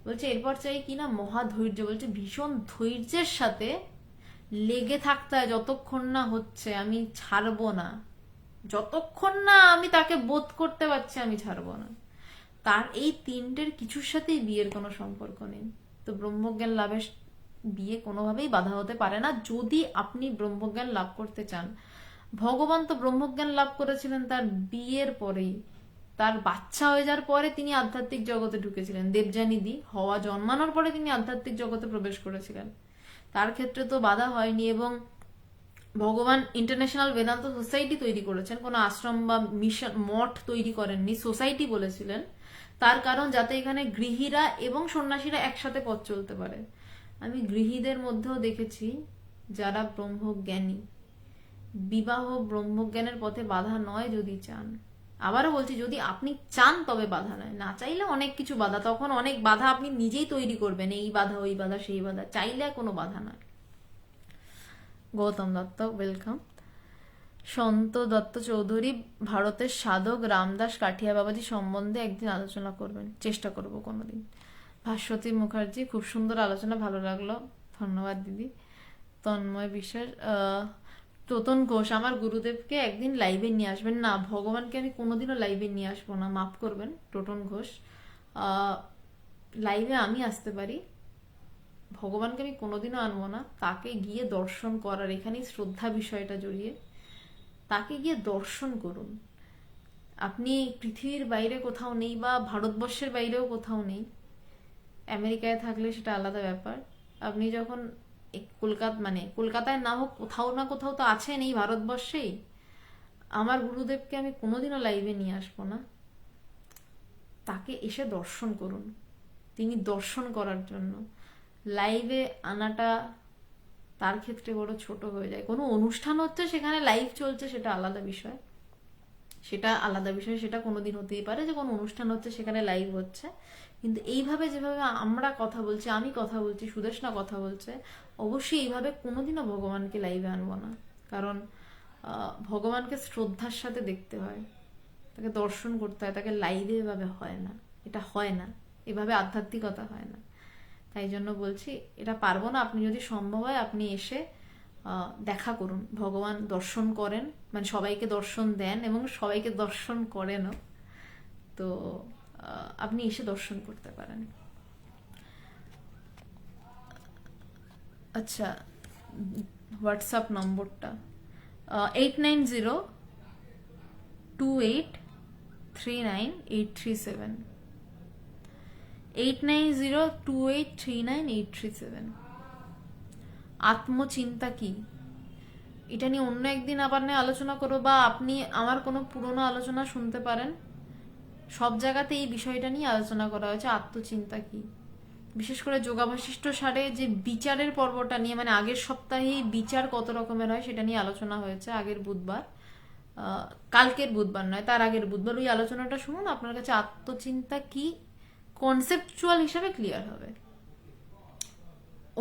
বলছে এরপর চাই কি না মহাধৈর্য, বলছে ভীষণ ধৈর্যের সাথে লেগে থাকতে হয়, যতক্ষণ না হচ্ছে আমি ছাড়বো না, যতক্ষণ না আমি তাকে বোধ করতে পারছি আমি ছাড়বো না। তার এই তিনটের কিছুর সাথেই বিয়ের কোনো সম্পর্ক নেই। তো ব্রহ্মজ্ঞান লাভের বিয়ে কোনোভাবেই বাধা হতে পারে না, যদি আপনি ব্রহ্মজ্ঞান লাভ করতে চান। ভগবান তো ব্রহ্মজ্ঞান লাভ করেছিলেন তার বিয়ের পরেই, তার বাচ্চা হয়ে যাওয়ার পরে তিনি আধ্যাত্মিক জগতে ঢুকেছিলেন। দেবযানীদি হওয়া জন্মানোর পরে তিনি আধ্যাত্মিক জগতে প্রবেশ করেছিলেন, তার ক্ষেত্রে তো বাধা হয়নি। এবং ভগবান ইন্টারন্যাশনাল বেদান্ত সোসাইটি তৈরি করেছেন, কোনো আশ্রম বা মিশন মঠ তৈরি করেননি, সোসাইটি বলেছিলেন। তার কারণ যাতে এখানে গৃহীরা এবং সন্ন্যাসীরা একসাথে পথ চলতে পারে। আমি গৃহীদের মধ্যেও দেখেছি যারা ব্রহ্মজ্ঞানী। বিবাহ ব্রহ্মজ্ঞানের পথে বাধা নয় যদি চান। আবারও বলছি, যদি আপনি চান তবে বাধা নয়, না চাইলে অনেক কিছু বাধা, তখন অনেক বাধা আপনি নিজেই তৈরি করবেন, এই বাধা ওই বাধা সেই বাধা, চাইলে কোনো বাধা নয়। গৌতম দত্ত ওয়েলকাম। সন্ত দত্ত চৌধুরী, ভারতের সাধক রামদাস কাঠিয়া বাবাজি সম্বন্ধে একদিন আলোচনা করবেন, চেষ্টা করব কোনোদিন। ভাস্বতী মুখার্জি, খুব সুন্দর আলোচনা, ভালো লাগলো, ধন্যবাদ দিদি। তন্ময় বিশ্বাস, তোতন ঘোষ, আমার গুরুদেবকে একদিন লাইভে নিয়ে আসবেন। না, ভগবানকে আমি কোনোদিনও লাইভে নিয়ে আসবো না, মাফ করবেন টোটন ঘোষ। লাইভে আমি আসতে পারি, ভগবানকে আমি কোনোদিনও আনবো না। তাকে গিয়ে দর্শন করার, এখানেই শ্রদ্ধা বিষয়টা জড়িয়ে, তাকে গিয়ে দর্শন করুন। আপনি পৃথিবীর বাইরে কোথাও নেই, বা ভারতবর্ষের বাইরেও কোথাও নেই, আমেরিকায় থাকলে সেটা আলাদা ব্যাপার। আপনি যখন কলকাতায় না হোক, কোথাও না কোথাও তো আছেন এই ভারতবর্ষেই। আমার গুরুদেবকে আমি কোনোদিনও লাইভে নিয়ে আসবো না, তাকে এসে দর্শন করুন। তিনি দর্শন করার জন্য লাইভে আনাটা তার ক্ষেত্রে বড় ছোট হয়ে যায়। কোনো অনুষ্ঠান হচ্ছে, সেখানে লাইভ চলছে, সেটা আলাদা বিষয়, সেটা আলাদা বিষয়, সেটা কোনোদিন হতেই পারে যে কোনো অনুষ্ঠান হচ্ছে সেখানে লাইভ হচ্ছে। কিন্তু এইভাবে যেভাবে আমরা কথা বলছি, আমি কথা বলছি, সুদেশনা কথা বলছে, অবশ্যই এইভাবে কোনোদিনও ভগবানকে লাইভে আনবো না। কারণ ভগবানকে শ্রদ্ধার সাথে দেখতে হয়, তাকে দর্শন করতে হয়, তাকে লাইভে এভাবে হয় না, এটা হয় না, এভাবে আধ্যাত্মিকতা হয় না। তাই জন্য বলছি এটা পারবো না। আপনি যদি সম্ভব হয় আপনি এসে দেখা করুন, ভগবান দর্শন করেন, মানে সবাইকে দর্শন দেন এবং সবাইকে দর্শন করেনও। তো আপনি এসে দর্শন করতে পারেন। আচ্ছা, হোয়াটসঅ্যাপ নম্বরটা 8902839837, 8902839837। আত্মচিন্তা কি? এটা নিয়ে অন্য একদিন আবার নিয়ে আলোচনা করবো, বা আপনি আমার কোনো পুরনো আলোচনা শুনতে পারেন। সব জায়গাতে এই বিষয়টা নিয়ে আলোচনা করা হয়েছে, আত্মচিন্তা কি। বিশেষ করে যোগাবশিষ্ট সারে যে বিচারের পর্বটা নিয়ে, মানে আগের সপ্তাহেই বিচার কত রকমের হয় সেটা নিয়ে আলোচনা হয়েছে আগের বুধবার। কালকের বুধবার নয়, তার আগের বুধবার। ওই আলোচনাটা শুনুন, আপনার কাছে আত্মচিন্তা কি কনসেপচুয়াল হিসাবে ক্লিয়ার হবে।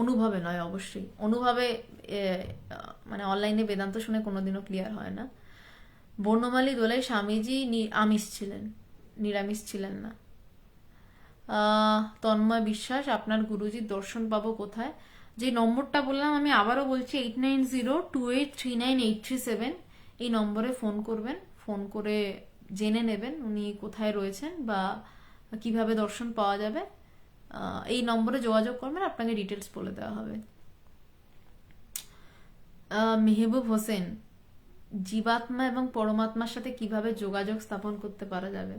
অনুভবে নয়, অবশ্যই অনুভবে মানে অনলাইনে বেদান্ত শুনে কোনোদিনও ক্লিয়ার হয় না। বর্ণমালী দোলাই স্বামীজি আমিষ ছিলেন, নিরামিষ ছিলেন না। তন্ময় বিশ্বাস, আপনার গুরুজির দর্শন পাবো কোথায়? যে নম্বরটা বললাম আমি আবারও বলছি, 8902839837, এই নম্বরে ফোন করবেন। ফোন করে জেনে নেবেন উনি কোথায় রয়েছেন বা কিভাবে দর্শন পাওয়া যাবে। এই নম্বরে যোগাযোগ করবেন, আপনাকে ডিটেলস বলে দেওয়া হবে। মেহবুব হোসেন, জীবাত্মা এবং পরমাত্মার সাথে কিভাবে যোগাযোগ স্থাপন করতে পারা যাবে?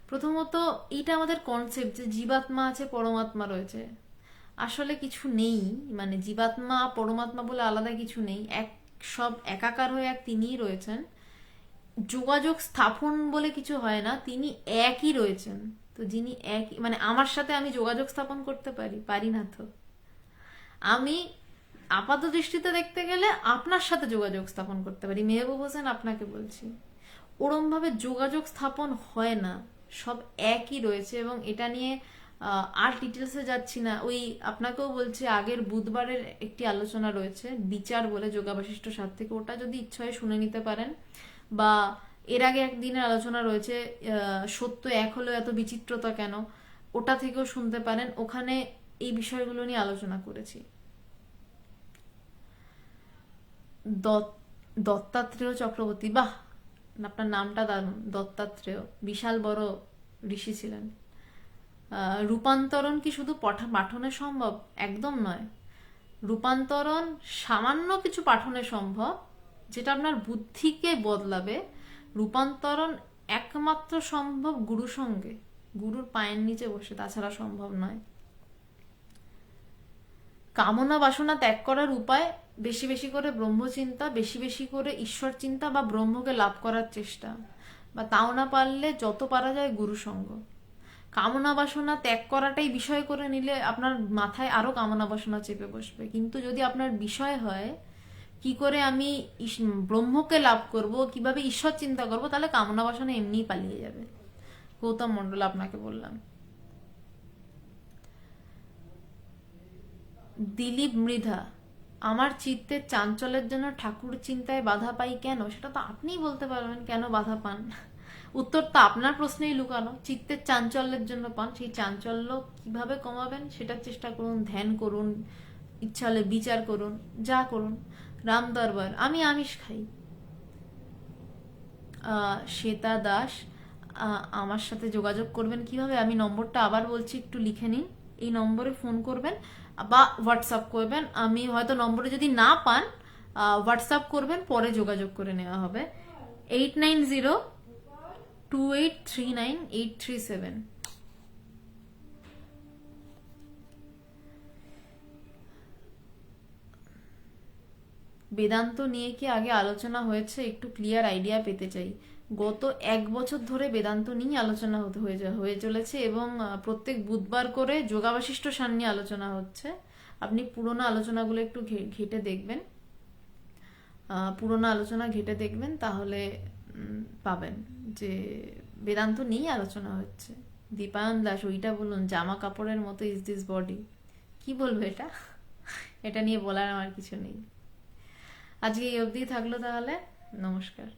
প্রথমত এইটা আমাদের কনসেপ্ট যে জীবাত্মা আছে, পরমাত্মা রয়েছে। আসলে কিছু নেই, মানে জীবাত্মা পরমাত্মা বলে আলাদা কিছু নেই, এক সব একাকার হয়ে এক তিনিই রয়েছেন। যোগাযোগ স্থাপন বলে কিছু হয় না, তিনি একই রয়েছেন। তো যিনি একই, মানে আমার সাথে আমি যোগাযোগ স্থাপন করতে পারি না। তো আমি আপাত দৃষ্টিতে দেখতে গেলে আপনার সাথে যোগাযোগ স্থাপন করতে পারি। মেহবুব হোসেন আপনাকে বলছি, ওরম ভাবে যোগাযোগ স্থাপন হয় না, সব একই রয়েছে। এবং এটা নিয়ে আর ডিটেলসে যাচ্ছি না। ওই আপনাকেও বলছি, আগের বুধবারের একটি আলোচনা রয়েছে বিচার বলে যোগাবশিষ্ট সাত থেকে, ওটা যদি ইচ্ছা হয় শুনে নিতে পারেন। বা এর আগে একদিনের আলোচনা রয়েছে সত্য এক হলেও এত বিচিত্রতা কেন, ওটা থেকেও শুনতে পারেন। ওখানে এই বিষয়গুলো নিয়ে আলোচনা করেছি। দত্তাত্রেয় চক্রবর্তী, বাহ, আপনার নামটা দারুণ। দত্তাত্রেয় বিশাল বড় ঋষি ছিলেন। রূপান্তরণ কি শুধু পাঠনে সম্ভব? একদম নয়। রূপান্তরণ সামান্য কিছু পাঠনে সম্ভব, যেটা আপনার বুদ্ধিকে বদলাবে। রূপান্তরণ একমাত্র সম্ভব গুরু সঙ্গে, গুরুর পায়ের নিচে বসে, তাছাড়া সম্ভব নয়। কামনা বাসনা ত্যাগ করার উপায় বেশি বেশি করে ব্রহ্মচিন্তা, বেশি বেশি করে ঈশ্বর চিন্তা বা ব্রহ্মকে লাভ করার চেষ্টা, বা তাও না পারলে যত পারা যায় গুরু সঙ্গ। কামনা বাসনা ত্যাগ করাটাই বিষয় করে নিলে আপনার মাথায় আরো কামনা বাসনা চেপে বসবে। কিন্তু যদি আপনার বিষয় হয় কি করে আমি ব্রহ্মকে লাভ করব, কিভাবে ঈশ্বর চিন্তা করব, তাহলে কামনা বাসনা এমনিই পালিয়ে যাবে। গৌতম মন্ডল আপনাকে বললাম। দিলীপ মৃধা, আমার চিত্তের চাঞ্চল্যের জন্য ঠাকুর চিন্তায় বাধা পাই কেন? সেটা তো আপনিই বলতে পারবেন কেন বাধা পান। উত্তর তো আপনার প্রশ্নেই লুকানো। চিত্তের চাঞ্চল্যের জন্য পান, সেই চাঞ্চল্য কিভাবে কমাবেন সেটার চেষ্টা করুন, ধ্যান করুন, ইচ্ছা হলে বিচার করুন, যা করুন। রাম দরবার, আমি আমিষ খাই। শ্বেতা দাস, আমার সাথে যোগাযোগ করবেন কিভাবে? আমি নম্বরটা আবার বলছি, একটু লিখে নিন। এই নম্বরে ফোন করবেন বা হোয়াটসঅ্যাপ করবেন। আমি হয়তো নম্বরে যদি না পান হোয়াটসঅ্যাপ করবেন, পরে যোগাযোগ করে নেওয়া হবে। 8902839837। বেদান্ত নিয়ে কি আগে আলোচনা হয়েছে? একটু ক্লিয়ার আইডিয়া পেতে চাই। গত 1 বছর ধরে বেদান্ত নিয়ে আলোচনা হয়ে চলেছে, এবং প্রত্যেক বুধবার করে যোগাবশিষ্ট সার নিয়ে আলোচনা হচ্ছে। আপনি পুরোনো আলোচনাগুলো একটু ঘেটে দেখবেন, তাহলে পাবেন যে বেদান্ত নিয়েই আলোচনা হচ্ছে। দীপায়ন দাস, ওইটা বলুন, জামা কাপড়ের মতো ইজ দিস বডি। কি বলবো এটা? এটা নিয়ে বলার আমার কিছু নেই। আজকে এই অবধি থাকলো তাহলে, নমস্কার।